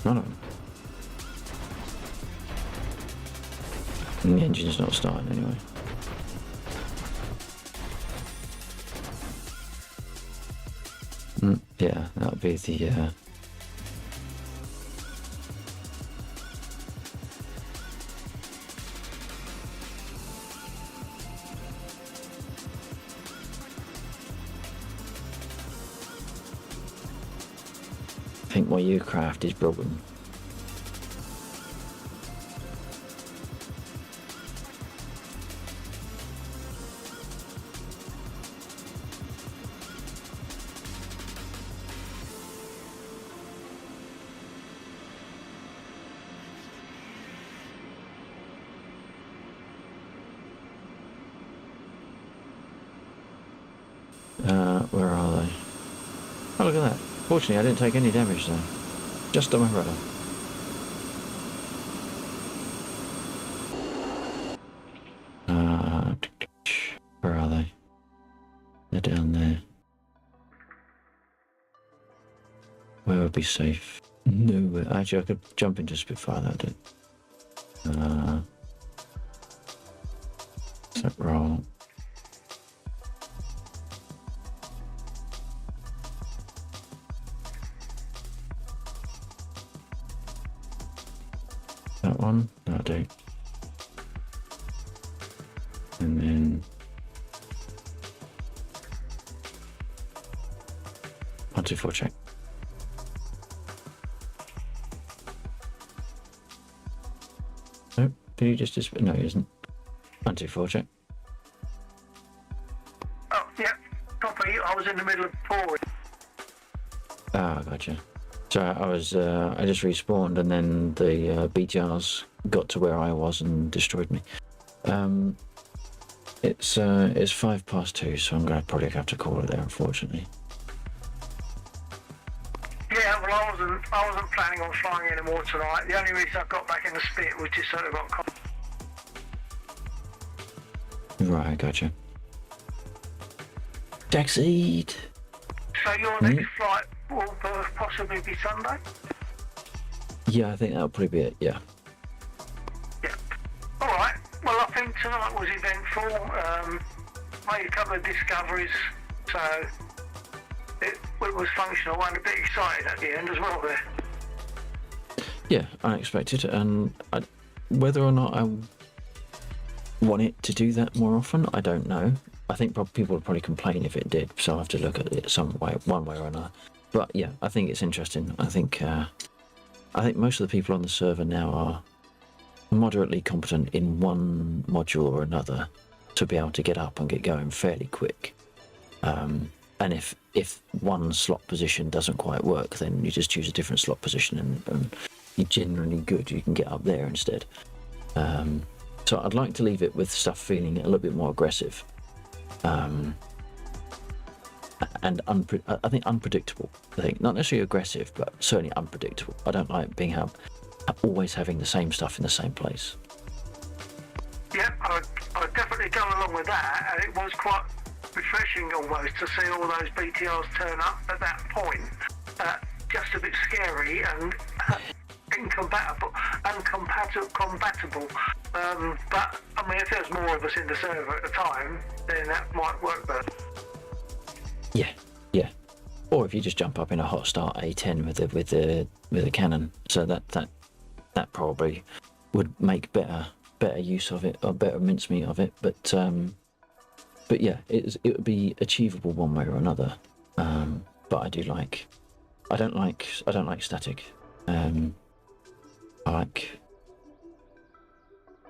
None of them. And the engine's not starting anyway. Yeah, that'll be the I think my U-craft is broken. Where are they? Oh, look at that. Fortunately, I didn't take any damage there. Just on my rudder. Where are they? They're down there. Where would be safe? No, actually I could jump into Spitfire, that did. Set roll. That one, that'll do. And then 1, 2, 4 check. Nope, did he just no he isn't. 1, 2, 4 check. Oh, yeah. Copy. I was in the middle of forward. Ah, gotcha. So I just respawned and then the BTRs got to where I was and destroyed me. It's 2:05, so I'm gonna probably have to call it there, unfortunately. Yeah, well, I wasn't planning on flying anymore tonight. The only reason I got back in the spit was just so I got caught. Right, gotcha. Taxied. So your next flight will possibly be Sunday? Yeah, I think that'll probably be it, yeah. Yeah. Alright, well I think tonight was eventful. Made a couple of discoveries, so it was functional and a bit excited at the end as well there. Yeah, unexpected, and whether or not I want it to do that more often, I don't know. I think people would probably complain if it did, so I'll have to look at it one way or another. But yeah, I think it's interesting. I think most of the people on the server now are moderately competent in one module or another to be able to get up and get going fairly quick. And if one slot position doesn't quite work, then you just choose a different slot position, and you're generally good. You can get up there instead. So I'd like to leave it with stuff feeling a little bit more aggressive. And I think unpredictable. I think not necessarily aggressive, but certainly unpredictable. I don't like being how always having the same stuff in the same place. Yeah, I'd definitely go along with that, and it was quite refreshing almost to see all those BTRs turn up at that point. Just a bit scary and incompatible. But I mean, if there was more of us in the server at the time, then that might work better. Yeah. Or if you just jump up in a hot start A10 with the cannon, so that probably would make better use of it, or better mincemeat of it. But yeah, it would be achievable one way or another. But I don't like static. I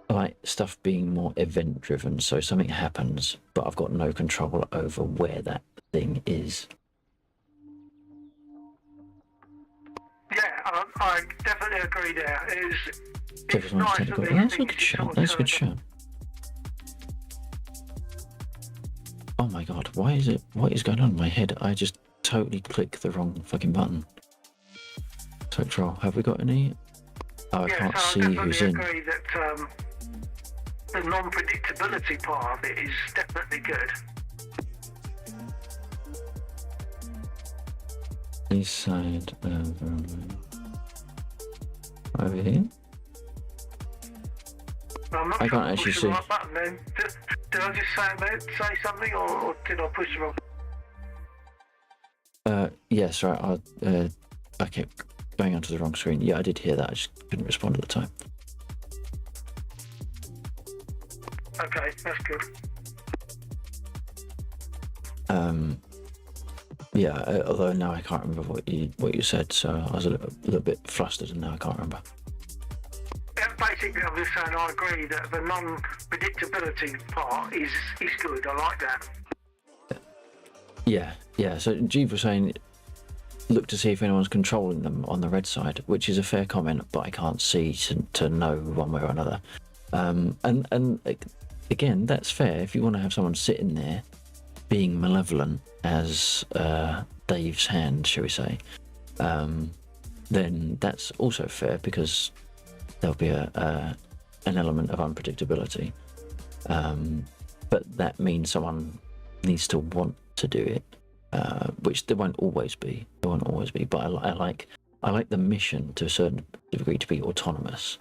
like stuff being more event driven, so something happens, but I've got no control over where that thing is. Yeah, I definitely agree there. It's nice that these That's a things good just shot. sort of That's a good turn shot. Oh my god, what is going on in my head? I just totally clicked the wrong fucking button. So troll, have we got any? Oh, I can't see who's in. I agree that the non-predictability part of it is definitely good. East side over here. I'm not I sure can't I actually pushed see. the right button then. Did I just say something, or did I push the wrong? Yes, right. I kept going onto the wrong screen. Yeah, I did hear that. I just couldn't respond at the time. Okay, that's good. Yeah, although now I can't remember what you said, so I was a little bit flustered, and now I can't remember. Yeah, basically, I'm just saying I agree that the non-predictability part is good. I like that. Yeah. So Jeeve was saying, look to see if anyone's controlling them on the red side, which is a fair comment, but I can't see to know one way or another. And again, that's fair. If you want to have someone sitting there being malevolent as Dave's hand, shall we say, then that's also fair, because there'll be an element of unpredictability. But that means someone needs to want to do it, which there won't always be. But I like the mission to a certain degree to be autonomous.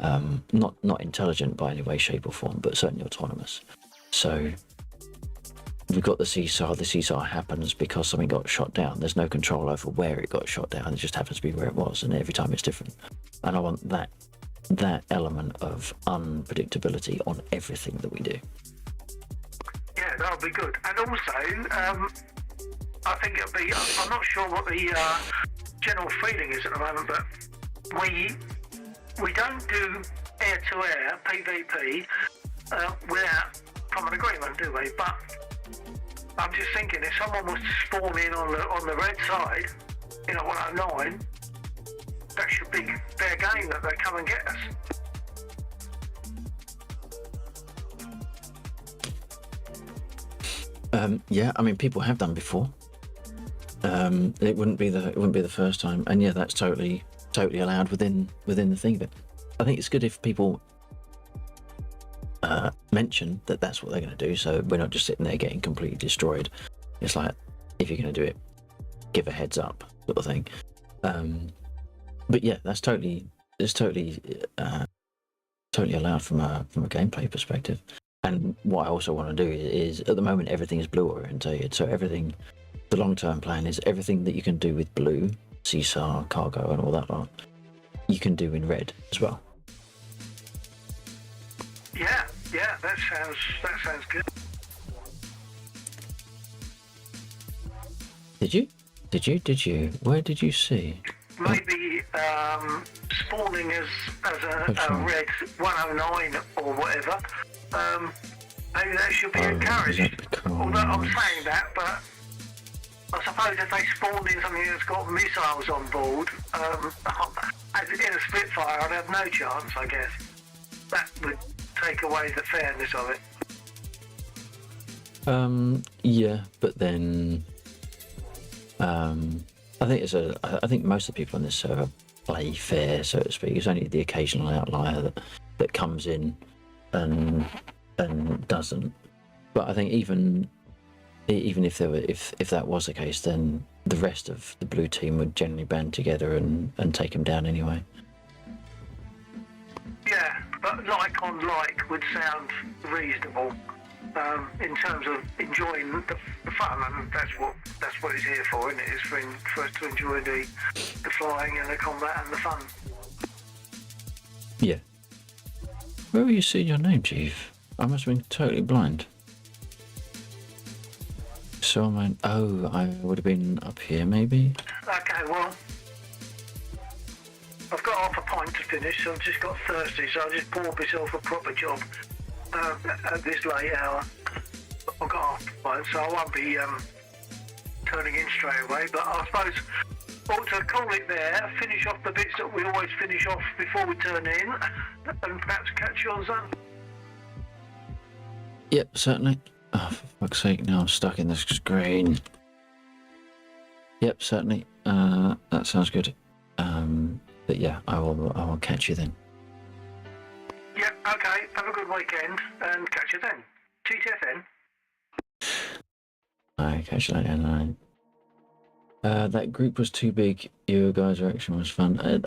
Not intelligent by any way, shape or form, but certainly autonomous. So we've got the seesaw. The seesaw happens because something got shot down. There's no control over where it got shot down. It just happens to be where it was, and every time it's different. And I want that element of unpredictability on everything that we do. Yeah, that'll be good. And also, I think it'll be. I'm not sure what the general feeling is at the moment, but we don't do air-to-air PvP without common agreement, do we? But I'm just thinking, if someone was to spawn in on the red side, 109, that should be fair game that they come and get us. Yeah, I mean, people have done before. It wouldn't be the first time, and yeah, that's totally allowed within the thing of it. I think it's good if people mention that that's what they're going to do, so we're not just sitting there getting completely destroyed. It's like, if you're going to do it, give a heads up, sort of thing. But yeah, that's totally allowed from a gameplay perspective. And what I also want to do is, at the moment, everything is blue orientated. So everything, the long-term plan is everything that you can do with blue, seesaw, cargo, and all that lot, you can do in red as well. Yeah, that sounds good. Did you? Where did you see? Maybe spawning as a red 109 or whatever. Maybe that should be encouraged. Although I'm saying that, but I suppose if they spawned in something that's got missiles on board, as in a Spitfire, I'd have no chance, I guess. That would take away the fairness of it. Yeah, but then I think most of the people on this server play fair, so to speak. It's only the occasional outlier that comes in and doesn't. But I think even if that was the case, then the rest of the blue team would generally band together and take him down anyway. Yeah, but like on like would sound reasonable in terms of enjoying the fun, and that's what it's here for, isn't it? It's for us to enjoy the flying and the combat and the fun. Yeah. Where were you seeing your name, Chief? I must have been totally blind. So I would have been up here maybe. Okay, well, I've got half a pint to finish, so I've just got thirsty, so I just poured myself a proper job at this late hour. I've got half a pint, so I won't be turning in straight away, but I suppose ought to call it there, finish off the bits that we always finish off before we turn in, and perhaps catch you on Sunday. Yep, certainly. Oh, for fuck's sake, now I'm stuck in this screen. Yep, certainly. That sounds good. But yeah, I will catch you then. Yep, okay, have a good weekend, and catch you then. TTFN. I catch you later. And that group was too big. Your guys' reaction was fun. I'm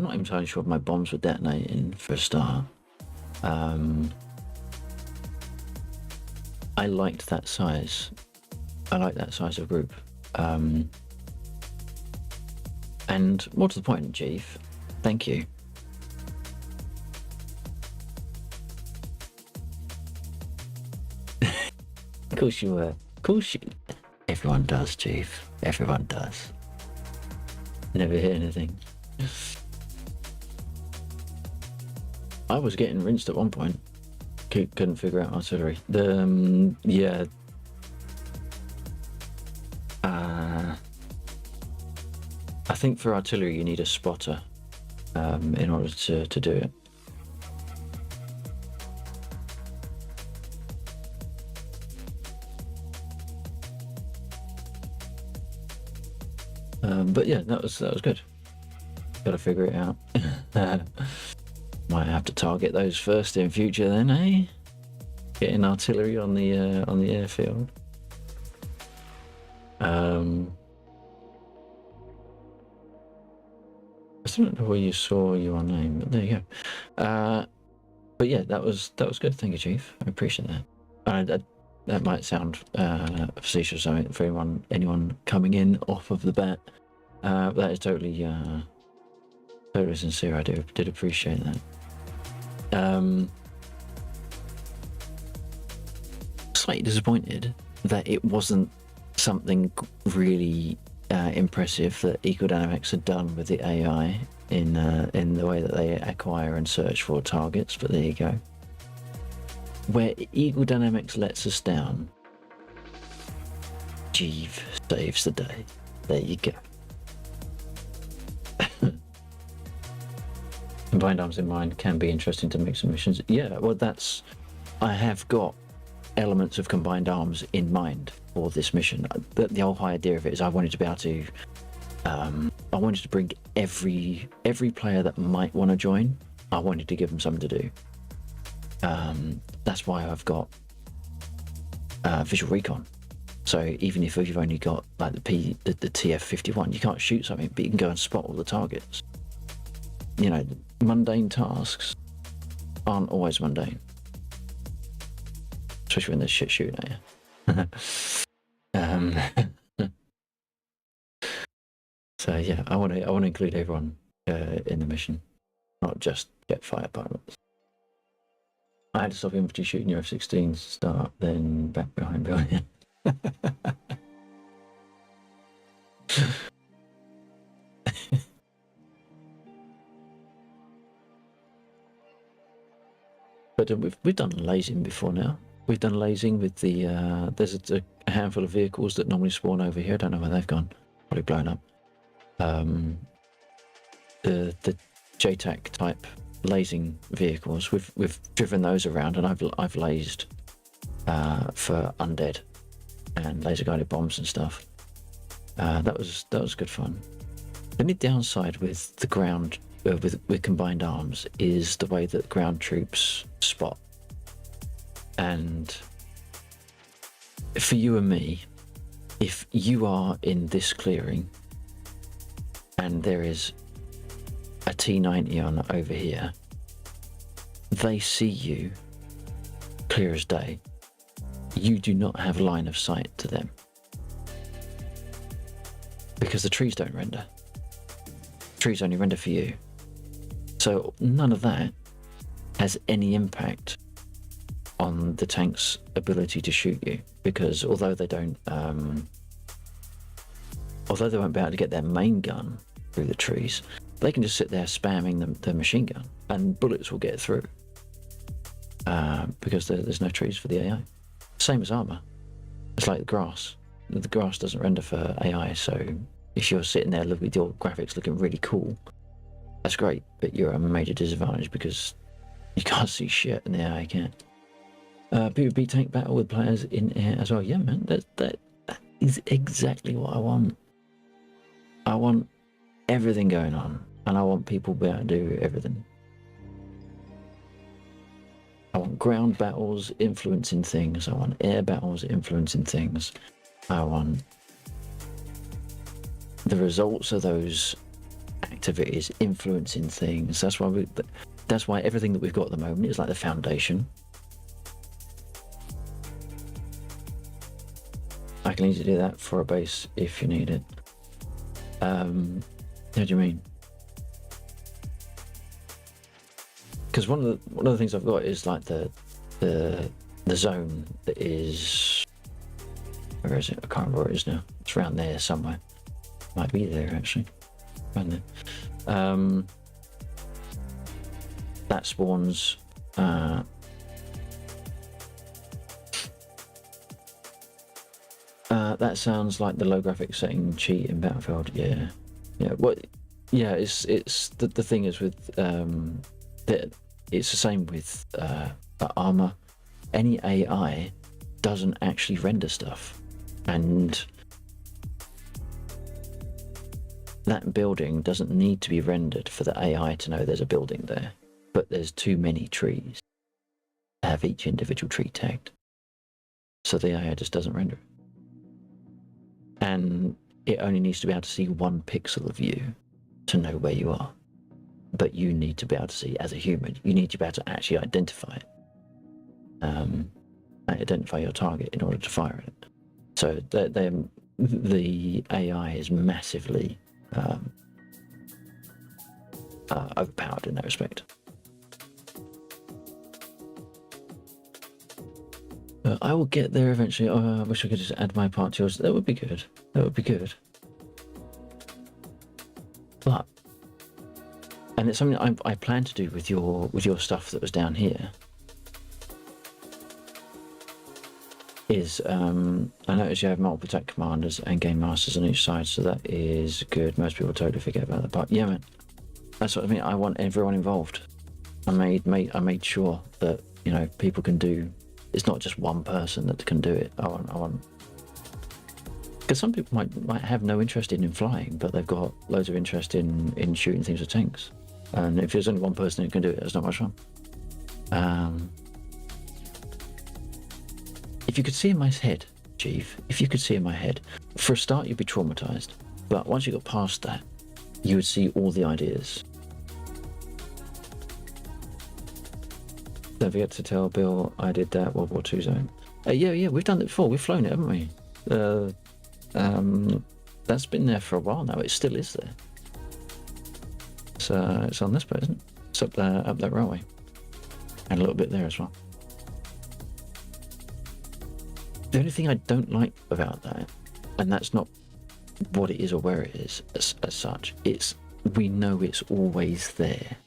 not entirely sure if my bombs were detonating for a start. I liked that size. I like that size of group. And more to the point, Chief, thank you. Of course you were. Of course you. Everyone does, Chief. Everyone does. Never hear anything. I was getting rinsed at one point. Couldn't figure out artillery. Yeah. I think for artillery you need a spotter in order to do it. But yeah, that was good. Got to figure it out. Might have to target those first in future, then, eh? Getting artillery on the airfield. I still don't know where you saw your name, but there you go. But yeah, that was good. Thank you, Chief. I appreciate that. That might sound facetious for anyone coming in off of the bat. That is totally sincere. I did appreciate that. Slightly disappointed that it wasn't something really impressive that Ecodynamics had done with the AI in the way that they acquire and search for targets, but there you go. Where Ecodynamics lets us down, Jeeve saves the day. There you go. Combined arms in mind can be interesting to make some missions. Yeah, well, I have got elements of combined arms in mind for this mission. The whole idea of it is I wanted to be able to bring every player that might want to join. I wanted to give them something to do. That's why I've got visual recon. So even if you've only got like the TF-51, you can't shoot something, but you can go and spot all the targets. You know, mundane tasks aren't always mundane, especially when there's shit shooting at you. So yeah, I want to include everyone in the mission, not just jet fighter pilots. I had to stop infantry shooting your F-16 to start, then back behind. But we've done lasing before now. We've done lasing with the there's a handful of vehicles that normally spawn over here. I don't know where they've gone. Probably blown up. The JTAC type lasing vehicles. We've driven those around, and I've lased for undead and laser guided bombs and stuff. That was good fun. The only downside with the ground, with combined arms, is the way that ground troops spot. And for you and me, if you are in this clearing and there is a T-90 on over here, they see you clear as day. You do not have line of sight to them because the trees don't render. Trees only render for you. So none of that has any impact on the tank's ability to shoot you, because although they don't, although they won't be able to get their main gun through the trees, they can just sit there spamming the machine gun and bullets will get through, because there's no trees for the AI. Same as armor. It's like the grass. The grass doesn't render for AI, so if you're sitting there with your graphics looking really cool, that's great, but you're at a major disadvantage because you can't see shit and the AI can. PvP tank battle with players in air as well. Yeah, man, that is exactly what I want. I want everything going on, and I want people to be able to do everything. I want ground battles influencing things. I want air battles influencing things. I want the results of those activities influencing things. That's why everything that we've got at the moment is like the foundation. I can easily do that for a base if you need it. How do you mean? Because one of the things I've got is like the zone that is, where is it? I can't remember where it is now. It's around there somewhere. Might be there actually. Around there. That spawns. That sounds like the low graphics setting cheat in Battlefield. Yeah. What? Yeah. It's the thing is with it's the same with armor. Any AI doesn't actually render stuff, and that building doesn't need to be rendered for the AI to know there's a building there. But there's too many trees to have each individual tree tagged, so the AI just doesn't render it. And it only needs to be able to see one pixel of you to know where you are. But you need to be able to see, as a human, you need to be able to actually identify it. Identify your target in order to fire it. So the AI is massively overpowered in that respect. I will get there eventually. I wish I could just add my part to yours. That would be good. That would be good. But, and it's something I plan to do with your stuff that was down here. Is I notice you have multiple tech commanders and game masters on each side, so that is good. Most people totally forget about that part. Yeah, man. That's what I mean. I want everyone involved. I made sure that, you know, people can do. It's not just one person that can do it. I want, because some people might have no interest in flying, but they've got loads of interest in shooting things with tanks. And if there's only one person who can do it, it's not much fun. If you could see in my head, Chief, if you could see in my head, for a start you'd be traumatized, but once you got past that, you would see all the ideas. Don't forget to tell Bill I did that World War II zone. Yeah, we've done it before. We've flown it, haven't we? That's been there for a while now. It still is there. So it's on this bit, isn't it? It's up that railway, and a little bit there as well. The only thing I don't like about that, and that's not what it is or where it is as such, it's we know it's always there.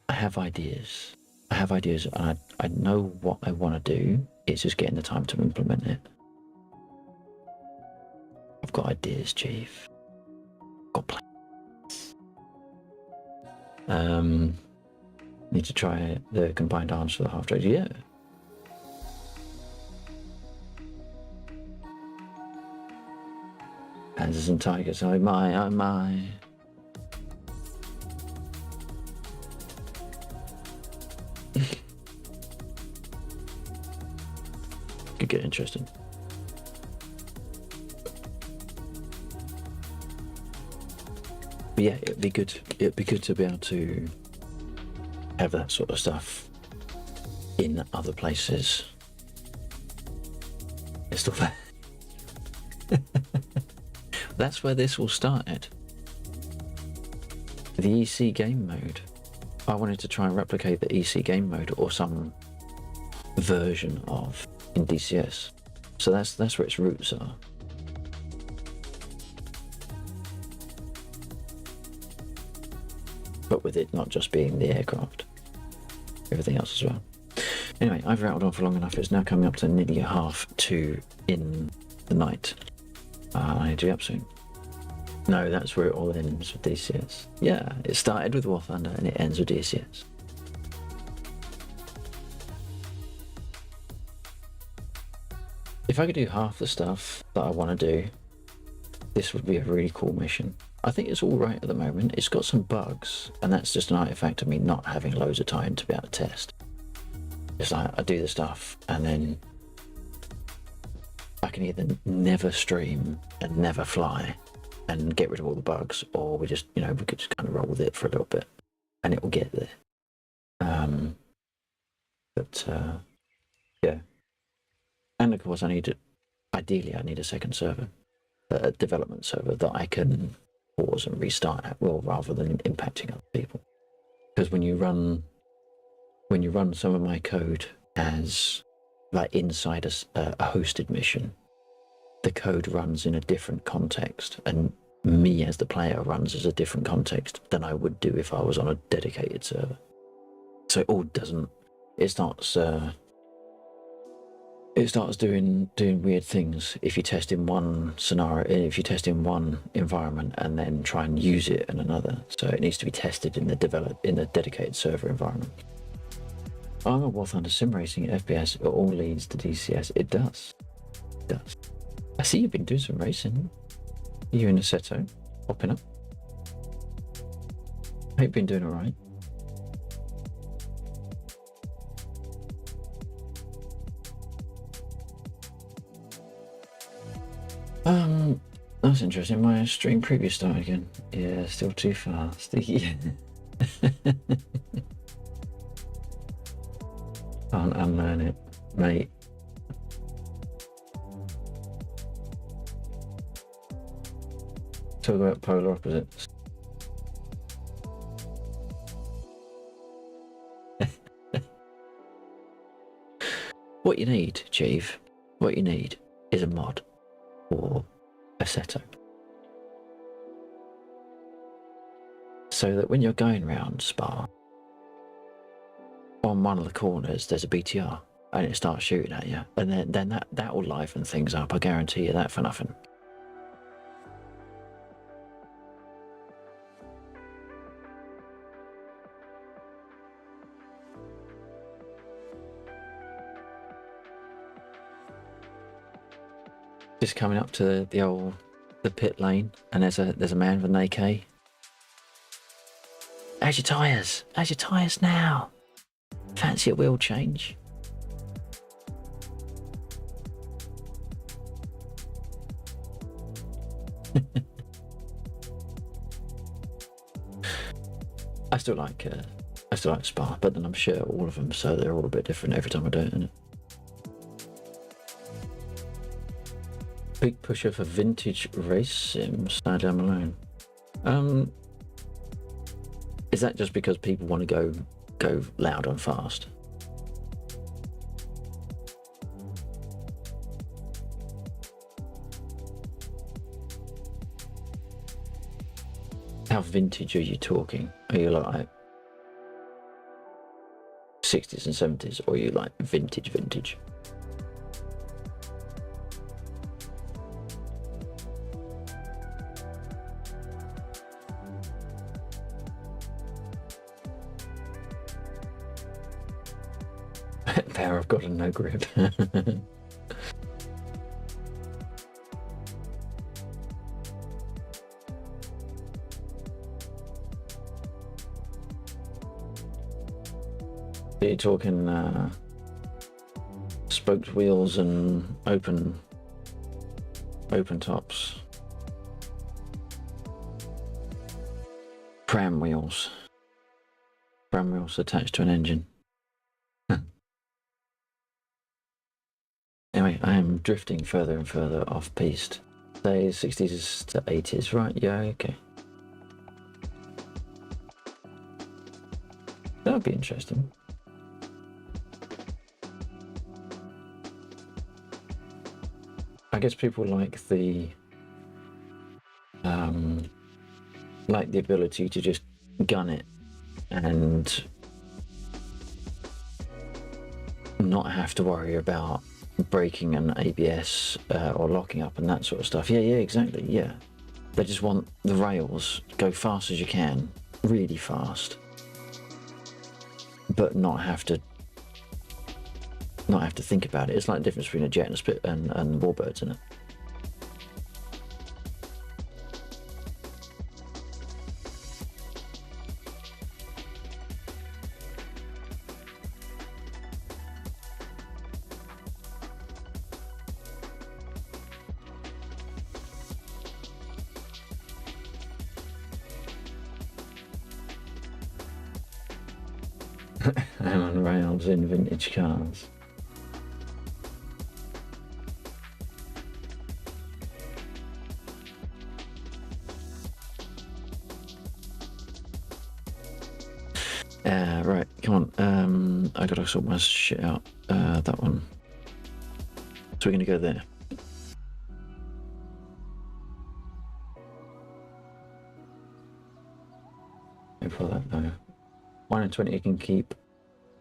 I have ideas, and I know what I want to do. It's just getting the time to implement it. I've got ideas, Chief. I've got plans. Need to try the combined arms for the half trade. Yeah. Panzers and tigers, oh my, oh my. Could get interesting. But yeah, it'd be good. It'd be good to be able to have that sort of stuff in other places. It's still there. That's where this all started. The EC game mode. I wanted to try and replicate the EC game mode or some version of in DCS. So that's where its roots are. But with it not just being the aircraft, everything else as well. Anyway, I've rattled on for long enough. It's now coming up to nearly 2:30 in the night. I need to be up soon. No, that's where it all ends with DCS. Yeah, it started with War Thunder and it ends with DCS. If I could do half the stuff that I want to do, this would be a really cool mission. I think it's all right at the moment. It's got some bugs, and that's just an artifact of me not having loads of time to be able to test. It's like I do the stuff, and then I can either never stream and never fly and get rid of all the bugs, or we just, we could just kind of roll with it for a little bit, and it will get there. Yeah. And of course, ideally, I need a second server, a development server that I can pause and restart at will, rather than impacting other people. Because when you run some of my code as like inside a hosted mission, the code runs in a different context, and me as the player runs as a different context than I would do if I was on a dedicated server. So it starts doing weird things if you test in one scenario, if you test in one environment and then try and use it in another. So it needs to be tested in the dedicated server environment. I'm a War Thunder sim racing at FPS. It all leads to DCS. It does. It does. I see you've been doing some racing. You in Assetto, popping up. Hope you've been doing all right. That's interesting. My stream preview started again. Yeah, still too fast. Yeah. Can't unlearn it, mate. Talk about polar opposites. What you need, Chief, what you need is a mod or Assetto. So that when you're going round Spa, on one of the corners there's a BTR and it starts shooting at you, and then that will liven things up. I guarantee you that for nothing. Just coming up to the pit lane, and there's a man with an AK. How's your tyres? How's your tyres now? Fancy a wheel change? I still like Spa, but then I'm sure all of them, so they're all a bit different every time I do it, innit? Big pusher for vintage race sims. Sadly, I'm alone. Is that just because people want to go loud and fast? How vintage are you talking? Are you like 60s and 70s, or are you like vintage? Power of God and no grip. So you're talking spoked wheels and open tops. Pram wheels. Pram wheels attached to an engine. Anyway, I am drifting further and further off piste. Say 60s to 80s, right? Yeah, okay. That would be interesting. I guess people like the ability to just gun it and not have to worry about braking and ABS or locking up and that sort of stuff. Yeah, exactly. Yeah, they just want the rails, go fast as you can, really fast, but not have to think about it. It's like the difference between a jet and a spit and warbirds, isn't it? I'm on rails in vintage cars. Right, come on. I gotta sort my shit out. That one. So we're gonna go there. For that though. 1 in 20 can keep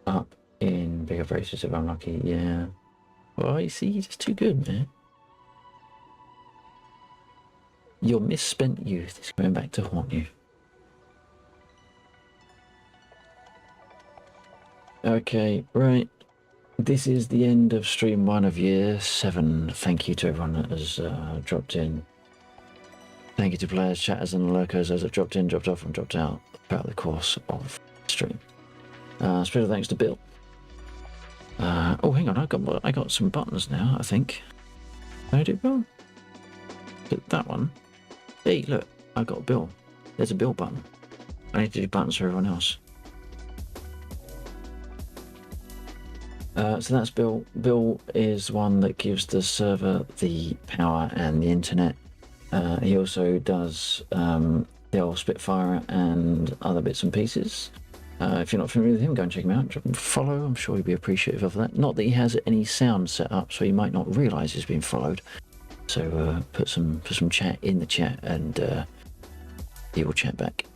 up in bigger races if I'm lucky. Yeah. Well, you see, he's just too good, man. Your misspent youth is coming back to haunt you. Okay, right. This is the end of stream 1 of year 7. Thank you to everyone that has dropped in. Thank you to players, chatters, and lurkers as have dropped in, dropped off, and dropped out throughout the course of the stream. Special thanks to Bill. Oh, hang on, I got some buttons now. I think. Did I do Bill? That one. Hey, look, I got Bill. There's a Bill button. I need to do buttons for everyone else. So that's Bill. Bill is one that gives the server the power and the internet. He also does the old Spitfire and other bits and pieces. If you're not familiar with him, go and check him out. Drop him a follow. I'm sure he'd be appreciative of that. Not that he has any sound set up, so he might not realise he's being followed. So put some chat in the chat, and he will chat back.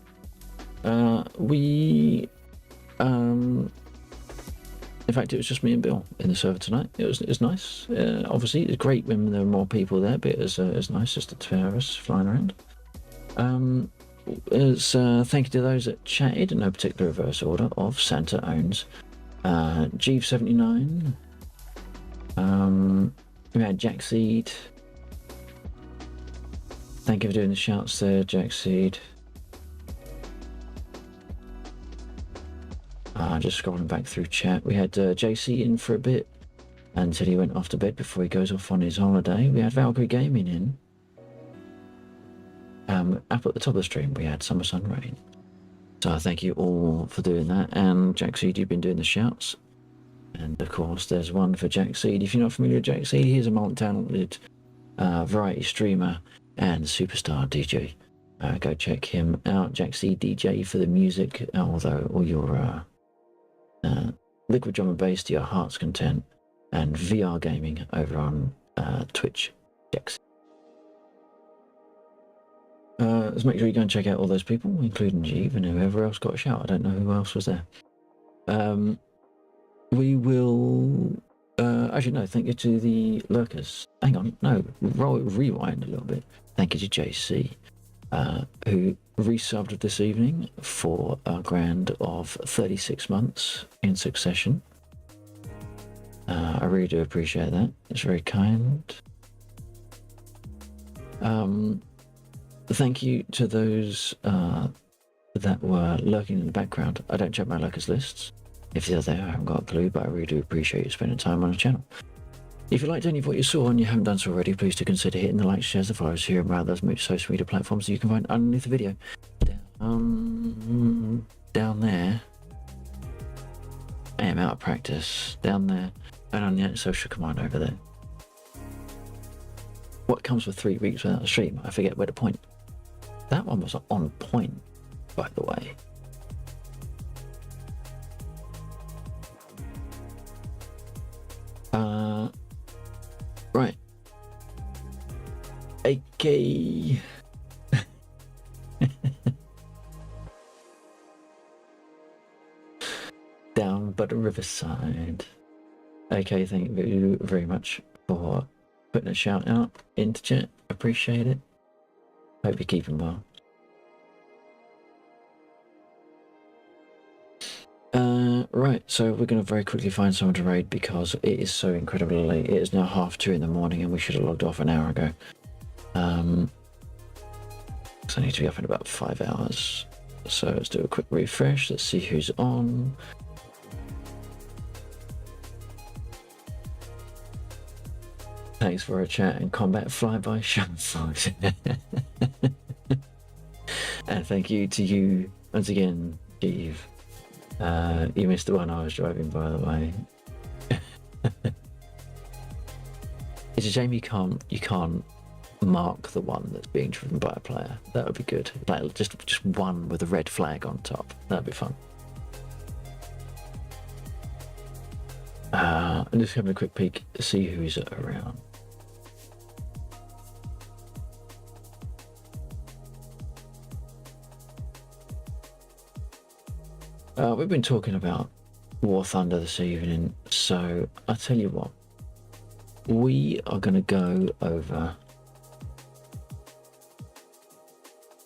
In fact, it was just me and Bill in the server tonight. It was nice. Obviously, it's great when there are more people there, but it's nice just the two of us flying around. Thank you to those that chatted in no particular reverse order of Santa Owns. Jeeve79. We had Jack Seed. Thank you for doing the shouts there, Jack Seed. Just scrolling back through chat. We had JC in for a bit until he went off to bed before he goes off on his holiday. We had Valkyrie Gaming in. Up at the top of the stream, we had Summer Sun Rain. So thank you all for doing that. And Jack Seed, you've been doing the shouts. And of course, there's one for Jack Seed. If you're not familiar with Jack Seed, he's a multi-talented variety streamer and superstar DJ. Go check him out, Jack Seed DJ, for the music. Although all your liquid drum and bass to your heart's content, and VR gaming over on Twitch. Jack Seed. Let's make sure you go and check out all those people, including Jeeve and whoever else got a shout. I don't know who else was there. We will... actually, no, thank you to the lurkers. Hang on, no, rewind a little bit. Thank you to JC, who resubbed this evening for a grand of 36 months in succession. I really do appreciate that. It's very kind. Thank you to those that were lurking in the background. I don't check my lurkers lists. If you're there, I haven't got a clue, but I really do appreciate you spending time on the channel. If you liked any of what you saw and you haven't done so already, please do consider hitting the like, shares, the follows here and around those social media platforms that you can find underneath the video. Down there. I am out of practice. Down there. And on the social command over there. What comes with 3 weeks without a stream? I forget where to point. That one was on point, by the way. Right. Okay. Down by the riverside. Okay, thank you very much for putting a shout out into chat. Appreciate it. Hope you're keeping well. Right, so we're going to very quickly find someone to raid because it is so incredibly late. It is now 2:30 in the morning and we should have logged off an hour ago. So I need to be up in about 5 hours. So let's do a quick refresh. Let's see who's on. Thanks for a chat and combat flyby shot fox. And thank you to you once again, Steve. You missed the one I was driving, by the way. It's a shame you can't mark the one that's being driven by a player. That would be good. Like just one with a red flag on top. That'd be fun. I'm just having a quick peek to see who's around. We've been talking about War Thunder this evening, so I'll tell you what. We are going to go over...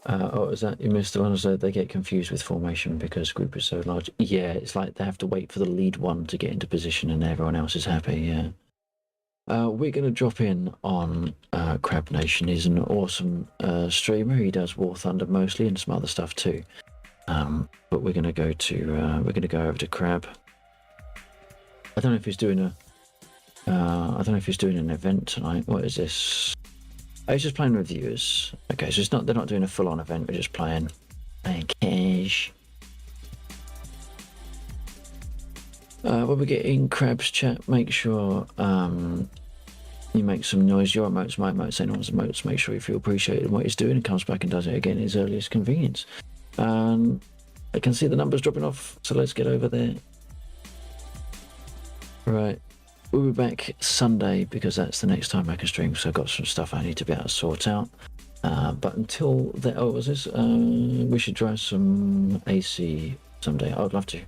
oh, is that you missed the one? So they get confused with formation because group is so large. Yeah, it's like they have to wait for the lead one to get into position and everyone else is happy, yeah. We're going to drop in on Crab Nation. He's an awesome streamer. He does War Thunder mostly and some other stuff too. But we're going to go over to Crab. I don't know if he's doing an event tonight. What is this? Oh, he's just playing with viewers. Okay, so they're not doing a full-on event. We're just playing cash. When we get in Crab's chat, make sure you make some noise. Your emotes, my emotes, anyone's emotes. Make sure you feel appreciated in what he's doing and comes back and does it again at his earliest convenience. I can see the numbers dropping off, so let's get over there. Right, we'll be back Sunday because that's the next time I can stream, so I've got some stuff I need to be able to sort out. But until then, oh, was this? We should drive some AC someday. I'd love to.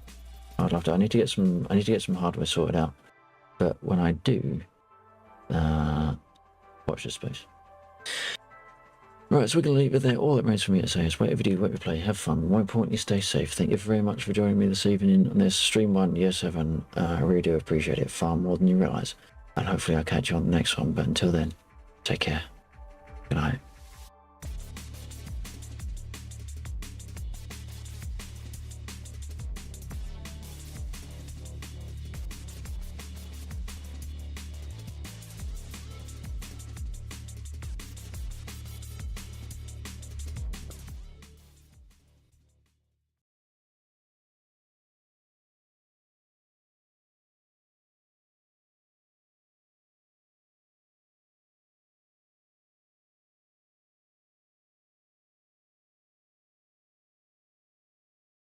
I need to get some hardware sorted out. But when I do, watch this space. Right, so we're going to leave it there. All that remains for me to say is whatever you do, whatever you play, have fun. More importantly, stay safe. Thank you very much for joining me this evening on this Stream 1 Year 7. I really do appreciate it far more than you realise. And hopefully I'll catch you on the next one. But until then, take care. Good night.